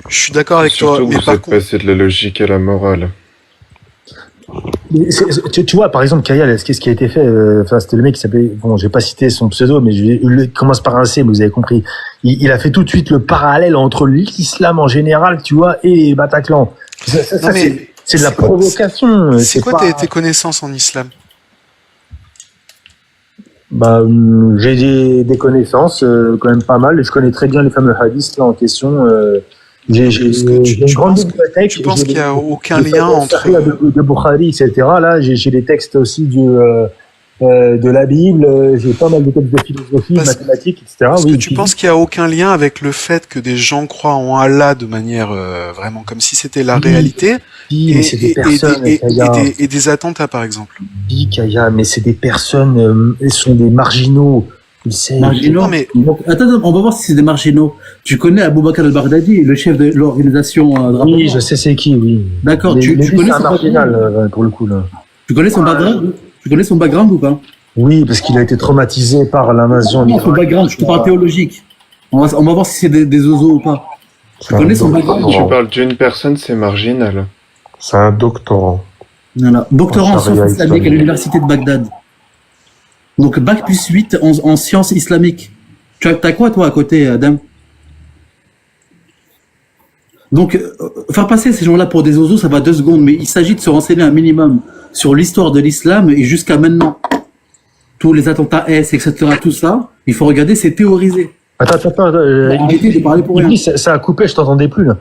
Je suis d'accord avec toi, mais par contre... passer de la logique à la morale. Tu vois, par exemple, Kaya, ce qui a été fait, c'était le mec qui s'appelait, bon, je vais pas citer son pseudo, mais il commence par un C, mais vous avez compris. Il a fait tout de suite le parallèle entre l'islam en général, tu vois, et Bataclan. C'est de la provocation. C'est quoi tes connaissances en islam? J'ai des connaissances, quand même pas mal. Je connais très bien les fameux hadiths là en question. J'ai une grande bibliothèque. Tu penses qu'il n'y a aucun lien entre... de Bukhari, etc. Là, j'ai des textes aussi de la Bible, j'ai pas mal de textes de philosophie, de mathématiques, etc. Est-ce que tu penses qu'il n'y a aucun lien avec le fait que des gens croient en Allah de manière vraiment comme si c'était la réalité et des attentats, par exemple? Oui, Kaya, mais c'est des personnes, elles sont des marginaux. Marginaux. Non, mais- Donc, attends, on va voir si c'est des marginaux. Tu connais Abou Bakr al-Baghdadi, le chef de l'organisation Drapeau Oui, Noir. je sais c'est qui, oui. D'accord, Mais tu lui, connais c'est un son marginal, background pour le coup, là. Tu connais son background Tu connais son background ou pas? Oui, parce qu'il a été traumatisé par l'invasion Non, son d'Irak. background, je te parle théologique. On va voir si c'est des oiseaux ou pas. Tu connais son background? Quand tu parles d'une personne, c'est marginal. C'est un doctorant. Voilà. Doctorant en En charia sciences islamiques à islamique. l'université de Bagdad. Donc bac plus 8 en sciences islamiques. T'as quoi toi à côté, Adam? Donc faire passer ces gens-là pour des oiseaux, ça va 2 secondes, mais il s'agit de se renseigner un minimum sur l'histoire de l'islam et jusqu'à maintenant. Tous les attentats S, etc., tout ça, il faut regarder, c'est théorisé. Attends, Arrêtez de parler pour rien. ça a coupé, je t'entendais plus, là.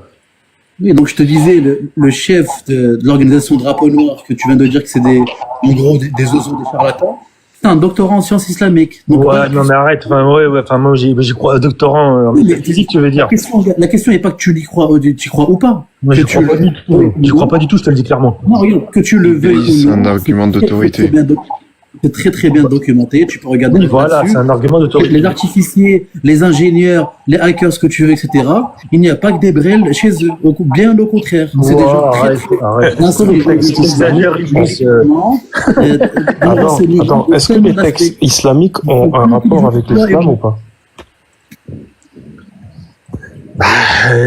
Oui, donc je te disais, le chef de l'organisation Drapeau Noir, que tu viens de dire que c'est en gros des oiseaux, des charlatans, c'est un doctorant en sciences islamiques. Donc, Ouais, non, mais arrête. Enfin, moi, j'y crois, doctorant en physique, tu veux dire. la question n'est pas que tu y crois ou pas. Moi, Que je crois pas du tout. Je crois pas du tout, je te le dis clairement. Non, regarde, que tu le veuilles ou C'est non. un argument d'autorité. C'est très très bien documenté. Tu peux regarder. Oui, voilà, là-dessus. c'est un argument d'autorité. Les artificiers, les ingénieurs, les hackers, ce que tu veux, etc. Il n'y a pas que des brels chez eux. Bien au contraire. C'est des gens très, Arrête. Non, c'est Les des- textes islamiques, je pense, Attends, est-ce que les textes islamiques ont un rapport avec l'islam ou pas?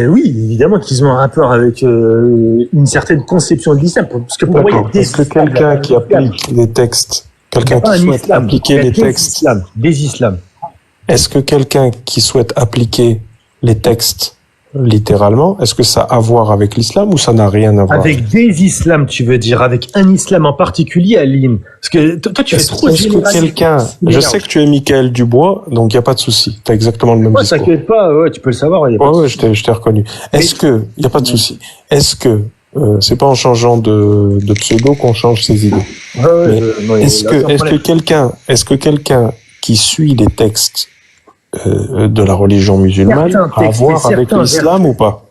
Oui, évidemment qu'ils ont un rapport avec une certaine conception de l'islam. Parce que pour moi, il y a D'accord. des Est-ce que quelqu'un qui applique les textes, quelqu'un qui souhaite appliquer les textes, des islams. est-ce que quelqu'un qui souhaite appliquer les textes littéralement, est-ce que ça a à voir avec l'islam ou ça n'a rien à voir? Avec des islams, tu veux dire, avec un islam en particulier, Aline. Parce que toi, tu fais trop Est-ce que généraliser. quelqu'un, je sais que tu es Michael Dubois, donc il n'y a pas de souci. Tu as exactement le même Ouais, discours. t'inquiète pas, ouais, tu peux le savoir. Y a pas de Ouais, souci. je t'ai reconnu. Est-ce que, il n'y a pas de souci. Est-ce que, c'est pas en changeant de pseudo qu'on change ses idées. Mais est-ce que quelqu'un qui suit les textes de la religion musulmane Certains a à textes voir et avec certains l'islam ou pas?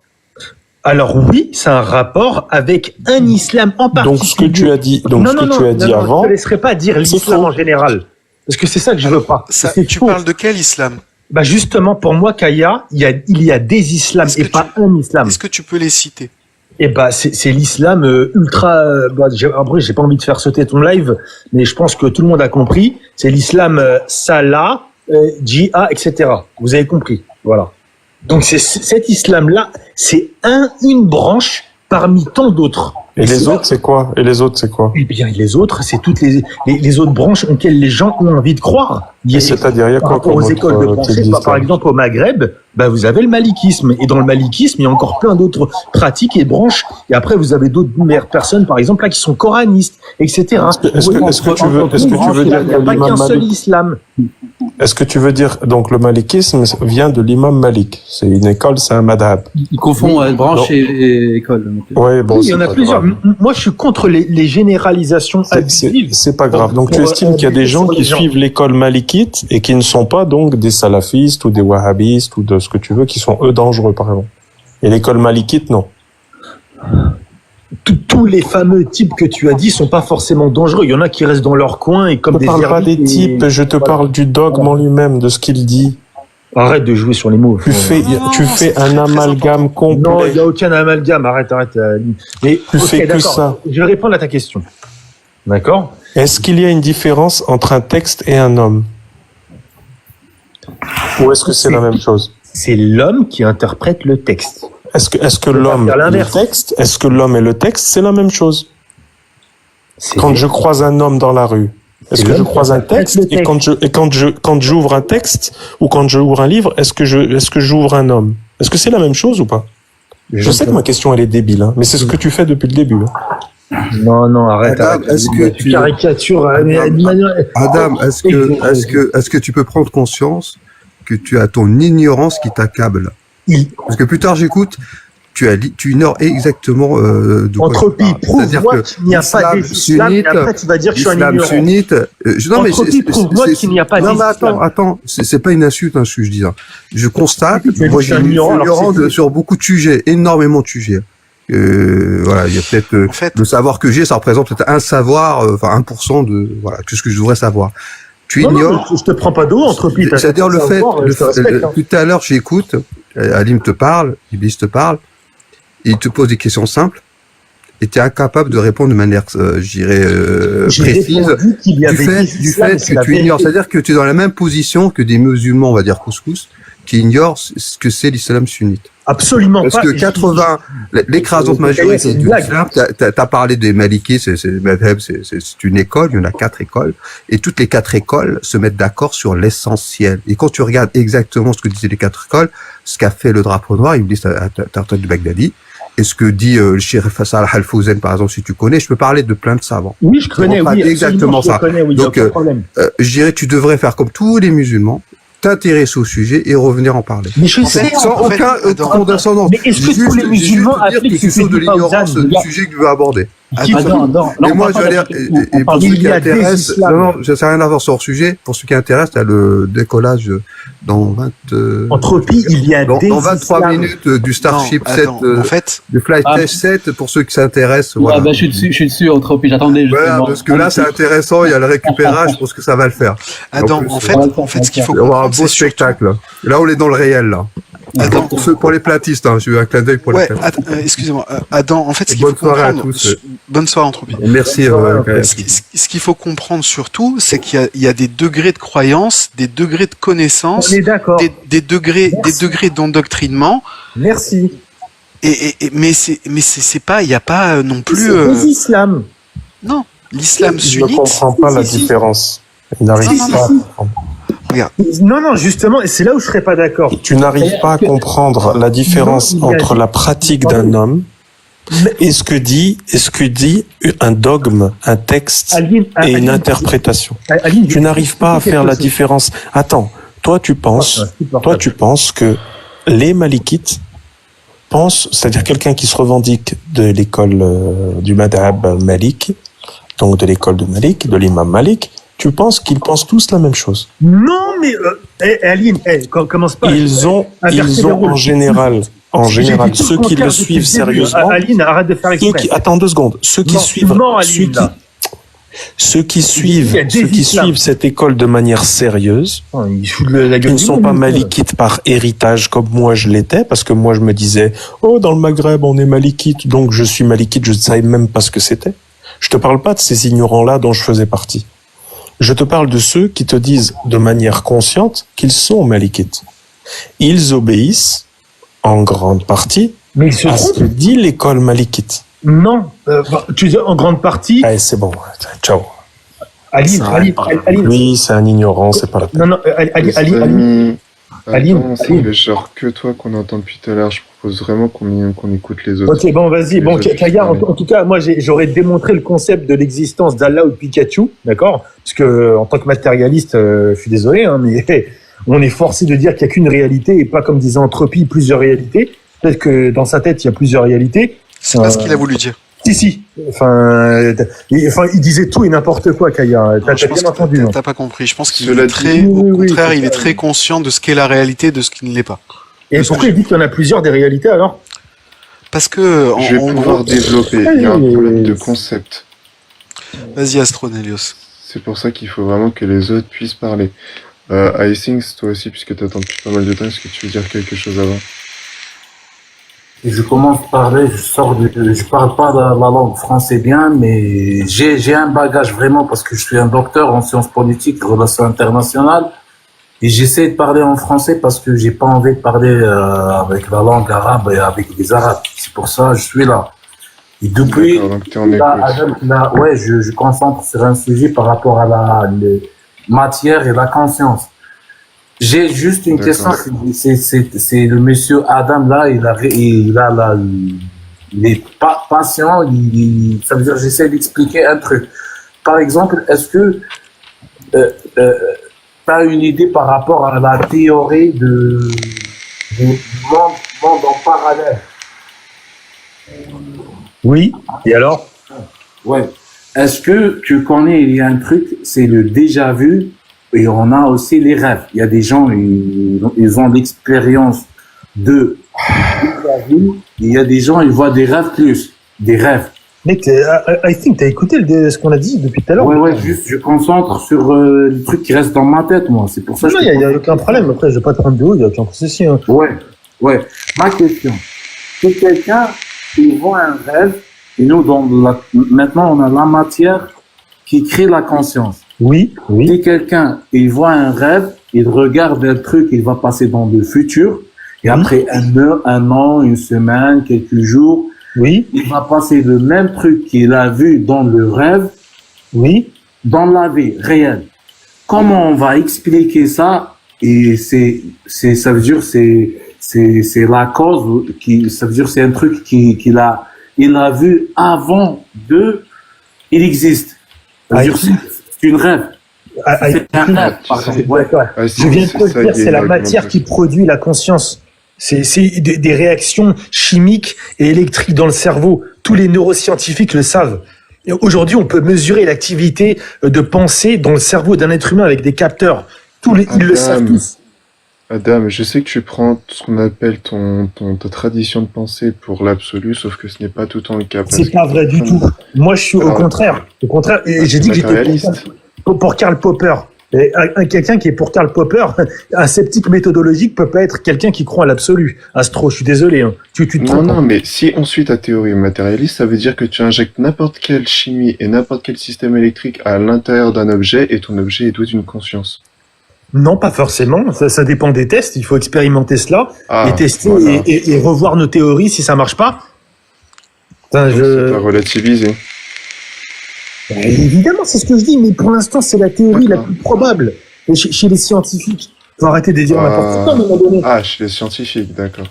Alors oui, c'est un rapport avec un islam en particulier. Donc ce que tu as dit, avant, je te laisserai pas dire l'islam en général, parce que c'est ça que je veux pas. Tu parles de quel islam? Bah justement, pour moi, Kaya, il y a des islams et pas un islam. Est-ce que tu peux les citer? Eh bah c'est l'islam ultra. Après, j'ai pas envie de faire sauter ton live, mais je pense que tout le monde a compris. C'est l'islam Salah, Jihad, etc. Vous avez compris, voilà. Donc cet islam-là, c'est une branche parmi tant d'autres. Et les autres, c'est quoi? Eh bien, les autres, c'est toutes les autres branches auxquelles les gens ont envie de croire. C'est-à-dire, il y a quoi par rapport aux écoles de pensée, par exemple au Maghreb, bah, vous avez le malikisme. Et dans le malikisme, il y a encore plein d'autres pratiques et branches. Et après, vous avez d'autres personnes, par exemple, là, qui sont coranistes, etc. Est-ce que tu veux dire il n'y a pas qu'un seul islam. Est-ce que tu veux dire, donc le malikisme vient de l'imam Malik? C'est une école, c'est un madhab. Il confond branche et école. Ouais, bon, Oui, il y en a plusieurs. Moi, je suis contre les généralisations abusives. C'est pas grave. Donc, tu estimes qu'il y a des gens qui suivent l'école malikite et qui ne sont pas donc des salafistes ou des wahhabistes ou de ce que tu veux, qui sont eux dangereux, par exemple. Et l'école malikite, non. Tous les fameux types que tu as dit sont pas forcément dangereux. Il y en a qui restent dans leur coin et comme Je ne parle pas des types, je te parle du dogme en lui-même, de ce qu'il dit. Arrête de jouer sur les mots. Tu fais un amalgame complet. Non, il n'y a aucun amalgame. Arrête. Mais, Tu fais que ça. Je vais répondre à ta question. D'accord? Est-ce qu'il y a une différence entre un texte et un homme? Ou est-ce que c'est la même chose? C'est l'homme qui interprète le texte. Est-ce que l'homme et le texte, est-ce que l'homme et le texte, c'est la même chose? Quand je croise un homme dans la rue, est-ce que je croise un texte? Et quand j'ouvre un texte ou quand j'ouvre un livre, est-ce que j'ouvre un homme? Est-ce que c'est la même chose ou pas? Je sais que ma question elle est débile, hein, mais c'est ce que tu fais depuis le début. Hein. Non, arrête. Adam, est-ce que tu caricatures Adam, est-ce que tu peux prendre conscience que tu as ton ignorance qui t'accable? Parce que plus tard j'écoute, tu ignores exactement de quoi Entropie, tu parles. prouve-moi qu'il n'y a pas d'islam et après tu vas dire que je suis un ignorant. Sunnite. Entropie, prouve-moi qu'il n'y a pas d'islam. Non mais attends, c'est pas une insulte ce que je dis. Hein. Je constate, moi j'ai un ignorant sur beaucoup de sujets, énormément de sujets. Voilà, il y a peut-être le savoir que j'ai, ça représente peut-être un savoir, enfin 1% de voilà, que ce que je devrais savoir. tu ignores. Je te prends pas d'eau, entropie. C'est-à-dire le fait, tout à l'heure, j'écoute, Alim te parle, Iblis te parle, il te pose des questions simples, et tu es incapable de répondre de manière, je dirais, précise, du fait que tu ignores. C'est-à-dire que tu es dans la même position que des musulmans, on va dire couscous, qui ignorent ce que c'est l'islam sunnite. Absolument pas. Parce que l'écrasante majorité du islam, t'as parlé des Malikites, c'est une école, il y en a 4 écoles, et toutes les 4 écoles se mettent d'accord sur l'essentiel. Et quand tu regardes exactement ce que disaient les 4 écoles, ce qu'a fait le drapeau noir, il me dit Tartan du Baghdadi, et ce que dit le Cheikh Fassal Al-Fawzan, par exemple, si tu connais, je peux parler de plein de savants. Oui, je connais, oui, exactement ça. Oui, donc, je dirais, tu devrais faire comme tous les musulmans, t'intéresser au sujet et revenir en parler. Mais je sais, sans aucun condescendance. Mais est-ce que tous les musulmans appliquent ce de l'ignorance du sujet que tu veux aborder? Mais moi, je vais aller, et pour ceux qui intéressent, non, ça n'a rien à voir sur le sujet. Pour ceux qui intéressent, t'as le décollage dans 20, Entropie, il y a dans 23 minutes du Starship 7, en fait, du Flight Test 7, pour ceux qui s'intéressent, voilà. Bah, je suis dessus, Entropie, j'attendais justement. Voilà, parce que là, c'est intéressant, il y a le récupérage, je pense que ça va le faire. Adam, en fait, ce qu'il faut comprendre, il va y avoir un beau spectacle. Là, on est dans le réel, là. Adam, pour les platistes, hein, j'ai eu un clin d'œil pour les platistes. Excusez-moi, Adam, en fait, ce qu'il faut comprendre, bonne soirée, Entropie. Merci. Ce qu'il faut comprendre surtout, c'est qu'il y a des degrés de croyance, des degrés de connaissance, des degrés d'endoctrinement. Merci. Mais c'est pas, il n'y a pas non plus. C'est l'islam. Non, l'islam sunnite. Je ne comprends pas la différence. Il n'arrive pas à comprendre. Regarde. Non, justement, et c'est là où je serais pas d'accord. Tu n'arrives pas à comprendre la différence entre la pratique d'un homme et ce que dit un dogme, un texte et une interprétation. Tu n'arrives pas à faire la différence. Attends, toi tu penses que les Malikites pensent, c'est-à-dire quelqu'un qui se revendique de l'école du Madhab Malik, donc de l'école de Malik, de l'imam Malik, tu penses qu'ils pensent tous la même chose? Non, mais Aline, commence pas. Ils ont en général, ceux qui le suivent sérieusement. Aline, arrête de faire exprès. Attends 2 secondes. Ceux qui suivent cette école de manière sérieuse, ils ne sont pas malikites par héritage comme moi je l'étais, parce que moi je me disais, dans le Maghreb on est malikite, donc je suis malikite, je ne savais même pas ce que c'était. Je te parle pas de ces ignorants-là dont je faisais partie. Je te parle de ceux qui te disent de manière consciente qu'ils sont malikites. Ils obéissent en grande partie à ce que dit l'école malikite. Non, tu dis en grande partie. Allez, c'est bon, ciao. Aline. Oui, c'est un ignorant, c'est pas la peine. Non, Aline. Ça fait genre que toi qu'on entend depuis tout à l'heure. Je propose vraiment qu'on écoute les autres. Ok, bon, vas-y. Bon, Kaya, en tout cas, moi, j'aurais démontré le concept de l'existence d'Allah ou de Pikachu, d'accord? Parce que, en tant que matérialiste, je suis désolé, hein, mais on est forcé de dire qu'il n'y a qu'une réalité et pas, comme disait Entropie, plusieurs réalités. Peut-être que dans sa tête, il y a plusieurs réalités. C'est pas ce qu'il a voulu dire. Si. Enfin, il disait tout et n'importe quoi, Kaya. T'as bien entendu. T'as pas compris. Je pense qu'il est très, au contraire, il est très conscient de ce qu'est la réalité, de ce qui ne l'est pas. Et pourquoi il dit qu'il y en a plusieurs des réalités alors? Parce que je vais pouvoir développer. Il y a un problème de concept. Vas-y, Astronelios. C'est pour ça qu'il faut vraiment que les autres puissent parler. Icings, toi aussi, puisque t'attends depuis pas mal de temps, est-ce que tu veux dire quelque chose avant? Et je commence à parler, je parle pas la langue française bien, mais j'ai un bagage vraiment parce que je suis un docteur en sciences politiques, relations internationales, et j'essaie de parler en français parce que j'ai pas envie de parler avec la langue arabe et avec les arabes. C'est pour ça que je suis là. Et depuis, je concentre sur un sujet par rapport à la matière et la conscience. J'ai juste une question, c'est le monsieur Adam là, il est pas patient, ça veut dire j'essaie d'expliquer un truc. Par exemple, est-ce que tu as une idée par rapport à la théorie du monde en parallèle? Oui, et alors? Ouais. Est-ce que tu connais, il y a un truc, c'est le déjà vu? Et on a aussi les rêves. Il y a des gens, ils ont l'expérience de déjà vu. Il y a des gens, ils voient des rêves plus. Des rêves. Mec, I think t'as écouté ce qu'on a dit depuis tout à l'heure. Ouais, juste, je concentre sur les trucs qui restent dans ma tête, moi. C'est pour ça que non, il n'y a aucun problème. Après, je vais pas te rendre de haut, il n'y a aucun souci. Hein. Ouais. Ma question. Si quelqu'un, il voit un rêve, et nous, maintenant, on a la matière qui crée la conscience. Oui. Si quelqu'un, il voit un rêve, il regarde un truc, il va passer dans le futur, et après un an, une semaine, quelques jours, il va passer le même truc qu'il a vu dans le rêve, dans la vie réelle. Comment on va expliquer ça? Et ça veut dire c'est la cause ça veut dire c'est un truc qu'il a vu avant il existe. Ça veut dire c'est une rêve. C'est un rêve, pardon. Je viens de te le dire, c'est la matière qui produit la conscience. C'est des réactions chimiques et électriques dans le cerveau. Tous les neuroscientifiques le savent. Et aujourd'hui, on peut mesurer l'activité de pensée dans le cerveau d'un être humain avec des capteurs. Ils le savent tous. Adam, je sais que tu prends ce qu'on appelle ta tradition de pensée pour l'absolu, sauf que ce n'est pas tout le temps le cas. C'est pas vrai du tout. Moi, je suis au contraire. Et j'ai dit que j'étais pour Karl Popper. Et quelqu'un qui est pour Karl Popper, un sceptique méthodologique peut pas être quelqu'un qui croit à l'absolu. Astro, je suis désolé. Hein. Tu te trompes. Non, mais si on suit ta théorie matérialiste, ça veut dire que tu injectes n'importe quelle chimie et n'importe quel système électrique à l'intérieur d'un objet et ton objet est doué d'une conscience. Non, pas forcément. Ça dépend des tests. Il faut expérimenter cela et tester et revoir nos théories si ça marche pas. C'est à relativiser. Évidemment, c'est ce que je dis, mais pour l'instant, c'est la théorie la plus probable. Et chez les scientifiques, faut arrêter de dire n'importe quoi à un moment donné. Chez les scientifiques, d'accord.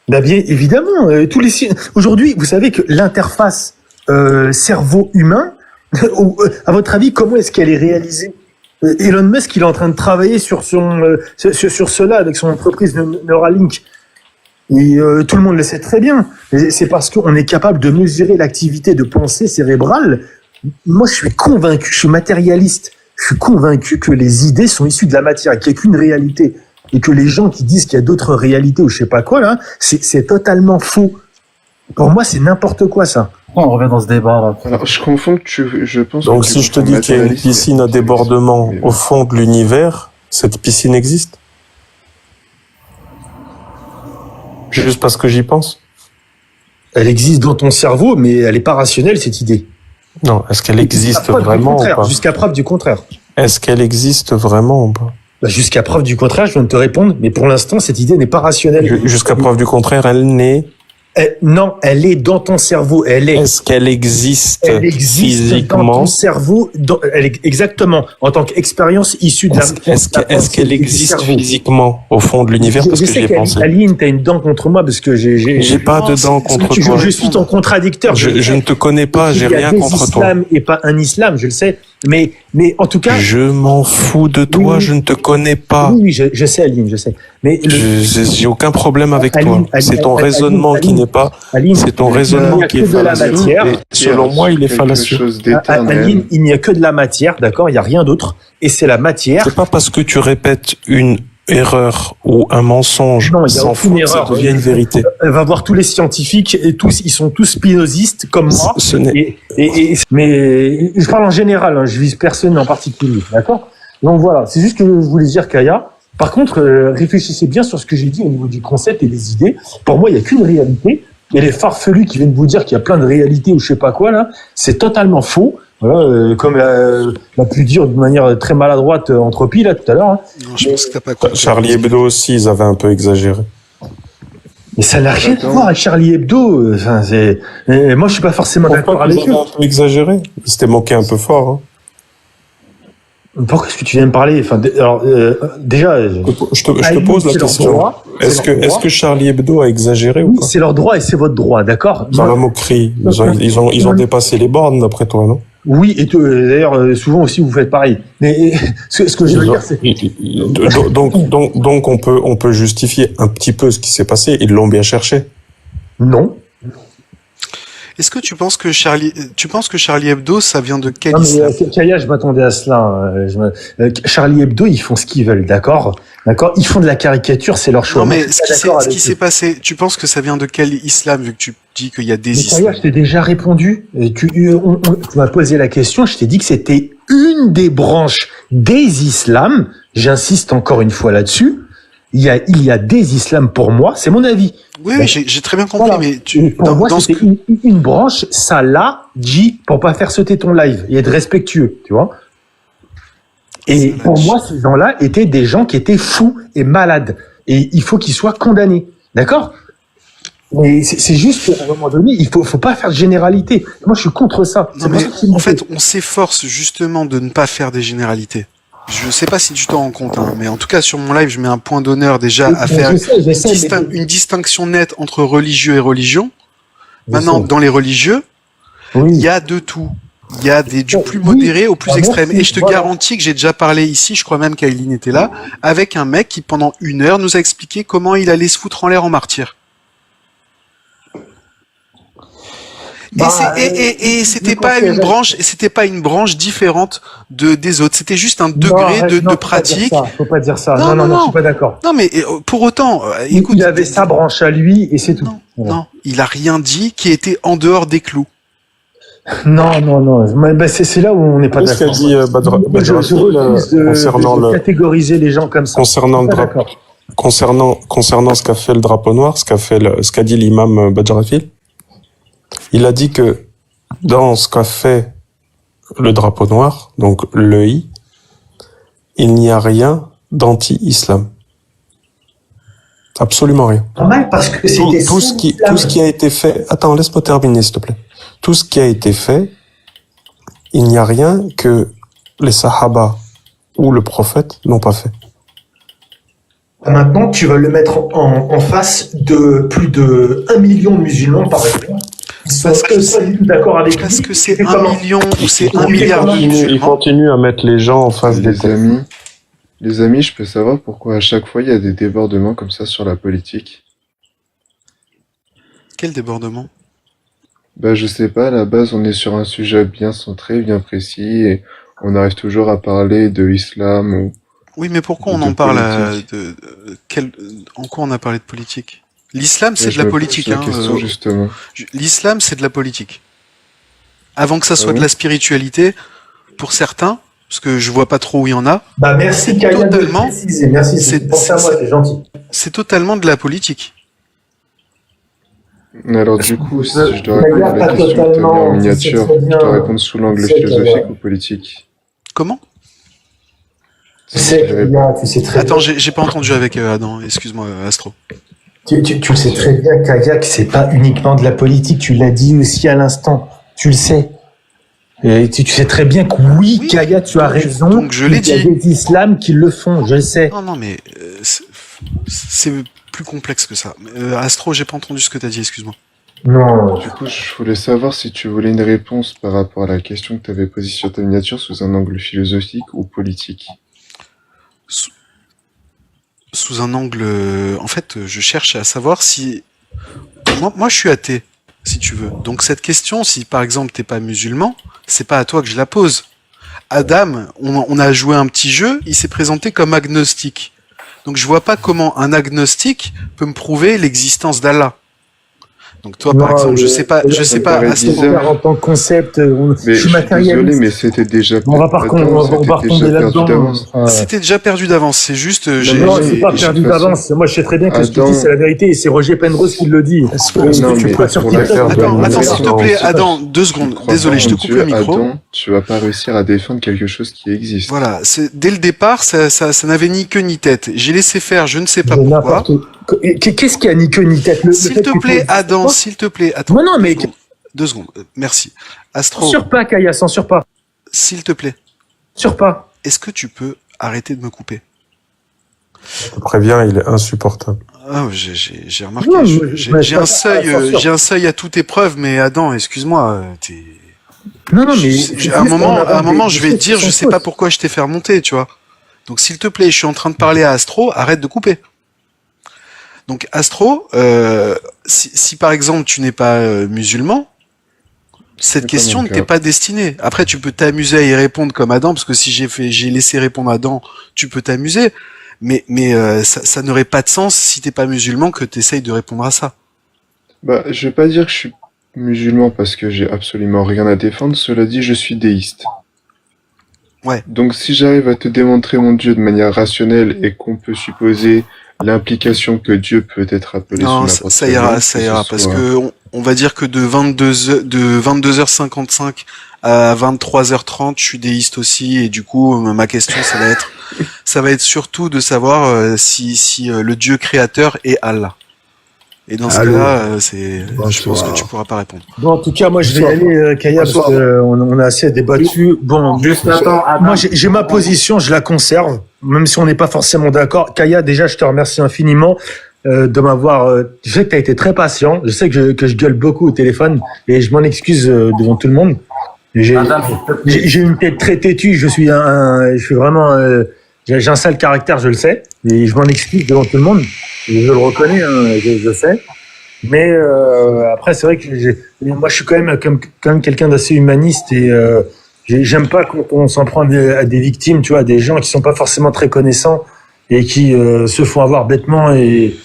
Bah bien évidemment, aujourd'hui, vous savez que l'interface cerveau humain, à votre avis, comment est-ce qu'elle est réalisée? Elon Musk, il est en train de travailler sur cela avec son entreprise Neuralink. Et tout le monde le sait très bien. C'est parce qu'on est capable de mesurer l'activité de pensée cérébrale. Moi, je suis convaincu, je suis matérialiste. Je suis convaincu que les idées sont issues de la matière, qu'il n'y a qu'une réalité. Et que les gens qui disent qu'il y a d'autres réalités ou je sais pas quoi, là, c'est totalement faux. Pour moi, c'est n'importe quoi, ça. On revient dans ce débat, là. Alors, je confonds je pense. Donc, si je te dis qu'il y a une piscine à débordement au fond de l'univers, cette piscine existe? Juste parce que j'y pense? Elle existe dans ton cerveau, mais elle n'est pas rationnelle, cette idée. Non, est-ce qu'elle existe vraiment ou pas? Jusqu'à preuve du contraire. Est-ce qu'elle existe vraiment ou pas? Jusqu'à preuve du contraire, je viens de te répondre, mais pour l'instant, cette idée n'est pas rationnelle. Jusqu'à preuve du contraire, elle n'est... Non, elle est dans ton cerveau. Est-ce qu'elle existe physiquement dans ton cerveau? Exactement. En tant qu'expérience issue de Est-ce qu'elle existe physiquement au fond de l'univers? Parce que j'y ai pensé. Aline, t'as une dent contre moi parce que j'ai pas de dent contre toi. Je suis ton contradicteur. Je ne te connais pas, j'ai rien contre toi. Islam et pas un islam, je le sais. Mais en tout cas. Je m'en fous de toi, je ne te connais pas. Oui, je sais, Aline, je sais. Mais j'ai aucun problème avec toi. C'est ton raisonnement qui n'est pas. C'est ton raisonnement qui est fallacieux. Et selon moi, il est fallacieux. Aline, il n'y a que de la matière, d'accord? Il n'y a rien d'autre. Et c'est la matière. C'est pas parce que tu répètes une erreur ou un mensonge sans faute, ça devient une vérité. Va voir tous les scientifiques et ils sont tous spinozistes comme moi. Mais je parle en général, hein, je vise personne en particulier, d'accord? Donc voilà, c'est juste que je voulais dire, Kaya. Par contre, réfléchissez bien sur ce que j'ai dit au niveau du concept et des idées. Pour moi, il n'y a qu'une réalité. Et les farfelus qui viennent vous dire qu'il y a plein de réalités ou je sais pas quoi là, c'est totalement faux. Voilà, comme l'a pu dire de manière très maladroite Entropie là tout à l'heure. Hein. Non, je pense que t'as pas compris. Charlie Hebdo aussi, ils avaient un peu exagéré. Mais ça n'a rien à voir avec Charlie Hebdo. Moi, je suis pas forcément d'accord avec eux. Ils avaient un peu exagéré. Ils s'étaient moqués un peu fort. Hein. Pourquoi est-ce que tu viens me parler? Enfin, alors, déjà, je te pose la question. Est-ce que Charlie Hebdo a exagéré ou pas? C'est leur droit et c'est votre droit, d'accord? Dans la moquerie, ils ont dépassé les bornes d'après toi, non? Oui, et d'ailleurs, souvent aussi vous faites pareil. Mais ce que je veux dire, c'est donc on peut justifier un petit peu ce qui s'est passé. Ils l'ont bien cherché. Non. Est-ce que tu penses que Charlie Hebdo, ça vient de quel Non, islam? mais Kaya, je m'attendais à cela. Charlie Hebdo, ils font ce qu'ils veulent, d'accord? Ils font de la caricature, c'est leur choix. Non, Moi, mais je suis pas d'accord ce qui avec s'est eux. passé, tu penses que ça vient de quel islam, vu que tu dis qu'il y a des Mais islams? Kaya, je t'ai déjà répondu. Tu m'as posé la question, je t'ai dit que c'était une des branches des islams. J'insiste encore une fois là-dessus. Il y a des islams pour moi, c'est mon avis. Oui, Donc, j'ai très bien compris, voilà. mais Pour moi, c'était une branche, ça l'a dit pour pas faire sauter ton live et être respectueux, tu vois. Et pour moi, ces gens-là étaient des gens qui étaient fous et malades. Et il faut qu'ils soient condamnés. D'accord? Mais c'est juste qu'à un moment donné, il faut pas faire de généralité. Moi, je suis contre ça. Non, mais en fait, on s'efforce justement de ne pas faire des généralités. Je sais pas si tu t'en rends compte, hein, mais en tout cas sur mon live, je mets un point d'honneur déjà à faire une distinction nette entre religieux et religion. Maintenant, dans les religieux, il y a de tout. Il y a du plus modéré au plus extrême. Et je te garantis que j'ai déjà parlé ici, je crois même qu'Aileen était là, avec un mec qui pendant 1 heure nous a expliqué comment il allait se foutre en l'air en martyr. Et c'était pas une branche différente des autres. C'était juste un degré de pratique. Faut pas dire ça. Non, je suis pas d'accord. Non, mais pour autant, écoute. Il avait sa branche à lui et c'est tout. Non, il a rien dit qui était en dehors des clous. Non. C'est là où on n'est pas d'accord. Ce qu'a dit Je refuse de catégoriser les gens comme ça. Concernant ce qu'a fait le drapeau noir, ce qu'a dit l'imam Badjarafil, il a dit que dans ce qu'a fait le drapeau noir, donc l'EI, il n'y a rien d'anti-islam. Absolument rien. Normal, parce que tout ce qui a été fait. Attends, laisse-moi terminer, s'il te plaît. Tout ce qui a été fait, il n'y a rien que les Sahaba ou le prophète n'ont pas fait. Maintenant, tu vas le mettre en face de plus de 1 million de musulmans, par exemple. Parce que c'est 1 million ou c'est 1 milliard de musulmans. Il continue à mettre les gens en face des amis. Les amis, je peux savoir pourquoi à chaque fois il y a des débordements comme ça sur la politique? Quel débordement? Je sais pas, à la base on est sur un sujet bien centré, bien précis, et on arrive toujours à parler de l'islam ou... Oui, mais pourquoi on en parle en quoi on a parlé de politique? L'islam, c'est de la politique. Justement. L'islam, c'est de la politique. Avant que ça soit de la spiritualité, pour certains, parce que je vois pas trop où il y en a. Merci Kaya de préciser. Merci, c'est gentil. C'est totalement de la politique. Alors du coup, si je dois répondre à la question que tu as en miniature, je dois répondre sous l'angle philosophique ou politique? Comment? Tu sais très Attends, j'ai pas entendu avec Adam, excuse-moi Astro. Tu sais très bien, Kaya, que c'est pas uniquement de la politique, tu l'as dit aussi à l'instant, tu le sais. Et tu sais très bien que oui, Kaya, tu as raison. Donc je l'ai dit. Il y a des islams qui le font, je le sais. Non, mais c'est plus complexe que ça. Astro, j'ai pas entendu ce que t'as dit, excuse-moi. Non. Du coup, je voulais savoir si tu voulais une réponse par rapport à la question que tu avais posée sur ta miniature sous un angle philosophique ou politique. Sous un angle... En fait, je cherche à savoir si... Moi, je suis athée, si tu veux. Donc cette question, si par exemple t'es pas musulman, c'est pas à toi que je la pose. Adam, on a joué un petit jeu, il s'est présenté comme agnostique. Donc je vois pas comment un agnostique peut me prouver l'existence d'Allah. Donc toi, par exemple, je sais pas. En tant que concept, je suis matérialiste. Désolé, mais c'était déjà. On va pas retomber là-dedans. C'était déjà perdu d'avance. C'est juste. Non, c'est pas perdu d'avance. Moi, je sais très bien que ce que tu dis, c'est la vérité, et c'est Roger Penrose qui le dit. Attends, s'il te plaît, Adam, 2 secondes. Désolé, je te coupe le micro. Adam, tu vas pas réussir à défendre quelque chose qui existe. Voilà. Dès le départ, ça n'avait ni queue ni tête. J'ai laissé faire, je ne sais pas pourquoi. Qu'est-ce qui a ni queue ni tête? S'il te plaît, Adam, s'il te plaît, attends. Non, mais 2 secondes. Merci. Astro. Censure pas, Kaya, censure pas. S'il te plaît. Censure pas. Est-ce que tu peux arrêter de me couper? Je te préviens, il est insupportable. Ah, j'ai remarqué. J'ai un seuil à toute épreuve, mais Adam, excuse-moi, Non, mais à un moment, je vais te dire, je sais pas pourquoi je t'ai fait remonter, tu vois. Donc, s'il te plaît, je suis en train de parler à Astro, arrête de couper. Donc Astro, si par exemple tu n'es pas musulman, Cette question ne t'est pas destinée. Après, tu peux t'amuser à y répondre comme Adam, parce que si j'ai laissé répondre Adam, tu peux t'amuser. Mais ça n'aurait pas de sens si t'es pas musulman que t'essayes de répondre à ça. Bah, je vais pas dire que je suis musulman parce que j'ai absolument rien à défendre. Cela dit, je suis déiste. Ouais. Donc si j'arrive à te démontrer mon Dieu de manière rationnelle et qu'on peut supposer l'implication que Dieu peut être appelé non, sous n'importe ça quel nom, ira, parce que on va dire que de 22h55 à 23h30, je suis déiste aussi, et du coup, ma question, ça va être surtout de savoir si le Dieu créateur est Allah. Et dans ce cas-là, je pense que tu pourras pas répondre. Bon, en tout cas, moi, je vais y aller, Kaya, parce qu'on a assez débattu. Bon, juste attends, moi, j'ai ma position, je la conserve, même si on n'est pas forcément d'accord. Kaya, déjà, je te remercie infiniment de m'avoir... je sais que tu as été très patient. Je sais que je gueule beaucoup au téléphone, et je m'en excuse devant tout le monde. J'ai une tête très têtue, je suis vraiment... j'ai un sale caractère, je le sais, et je m'en excuse devant tout le monde. Je le reconnais, hein, je sais. Mais après, c'est vrai que moi, je suis quand même quelqu'un d'assez humaniste, et j'aime pas quand on s'en prend à des victimes, tu vois, à des gens qui sont pas forcément très connaissants et qui se font avoir bêtement, et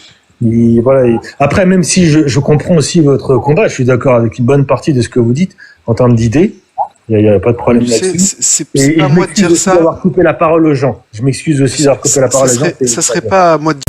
voilà. Après, même si je comprends aussi votre combat, je suis d'accord avec une bonne partie de ce que vous dites en termes d'idées. Il n'y a pas de problème là-dessus. C'est pas moi de dire ça. D'avoir coupé la parole aux gens. Je m'excuse aussi d'avoir coupé la parole aux gens. Ça serait pas à moi de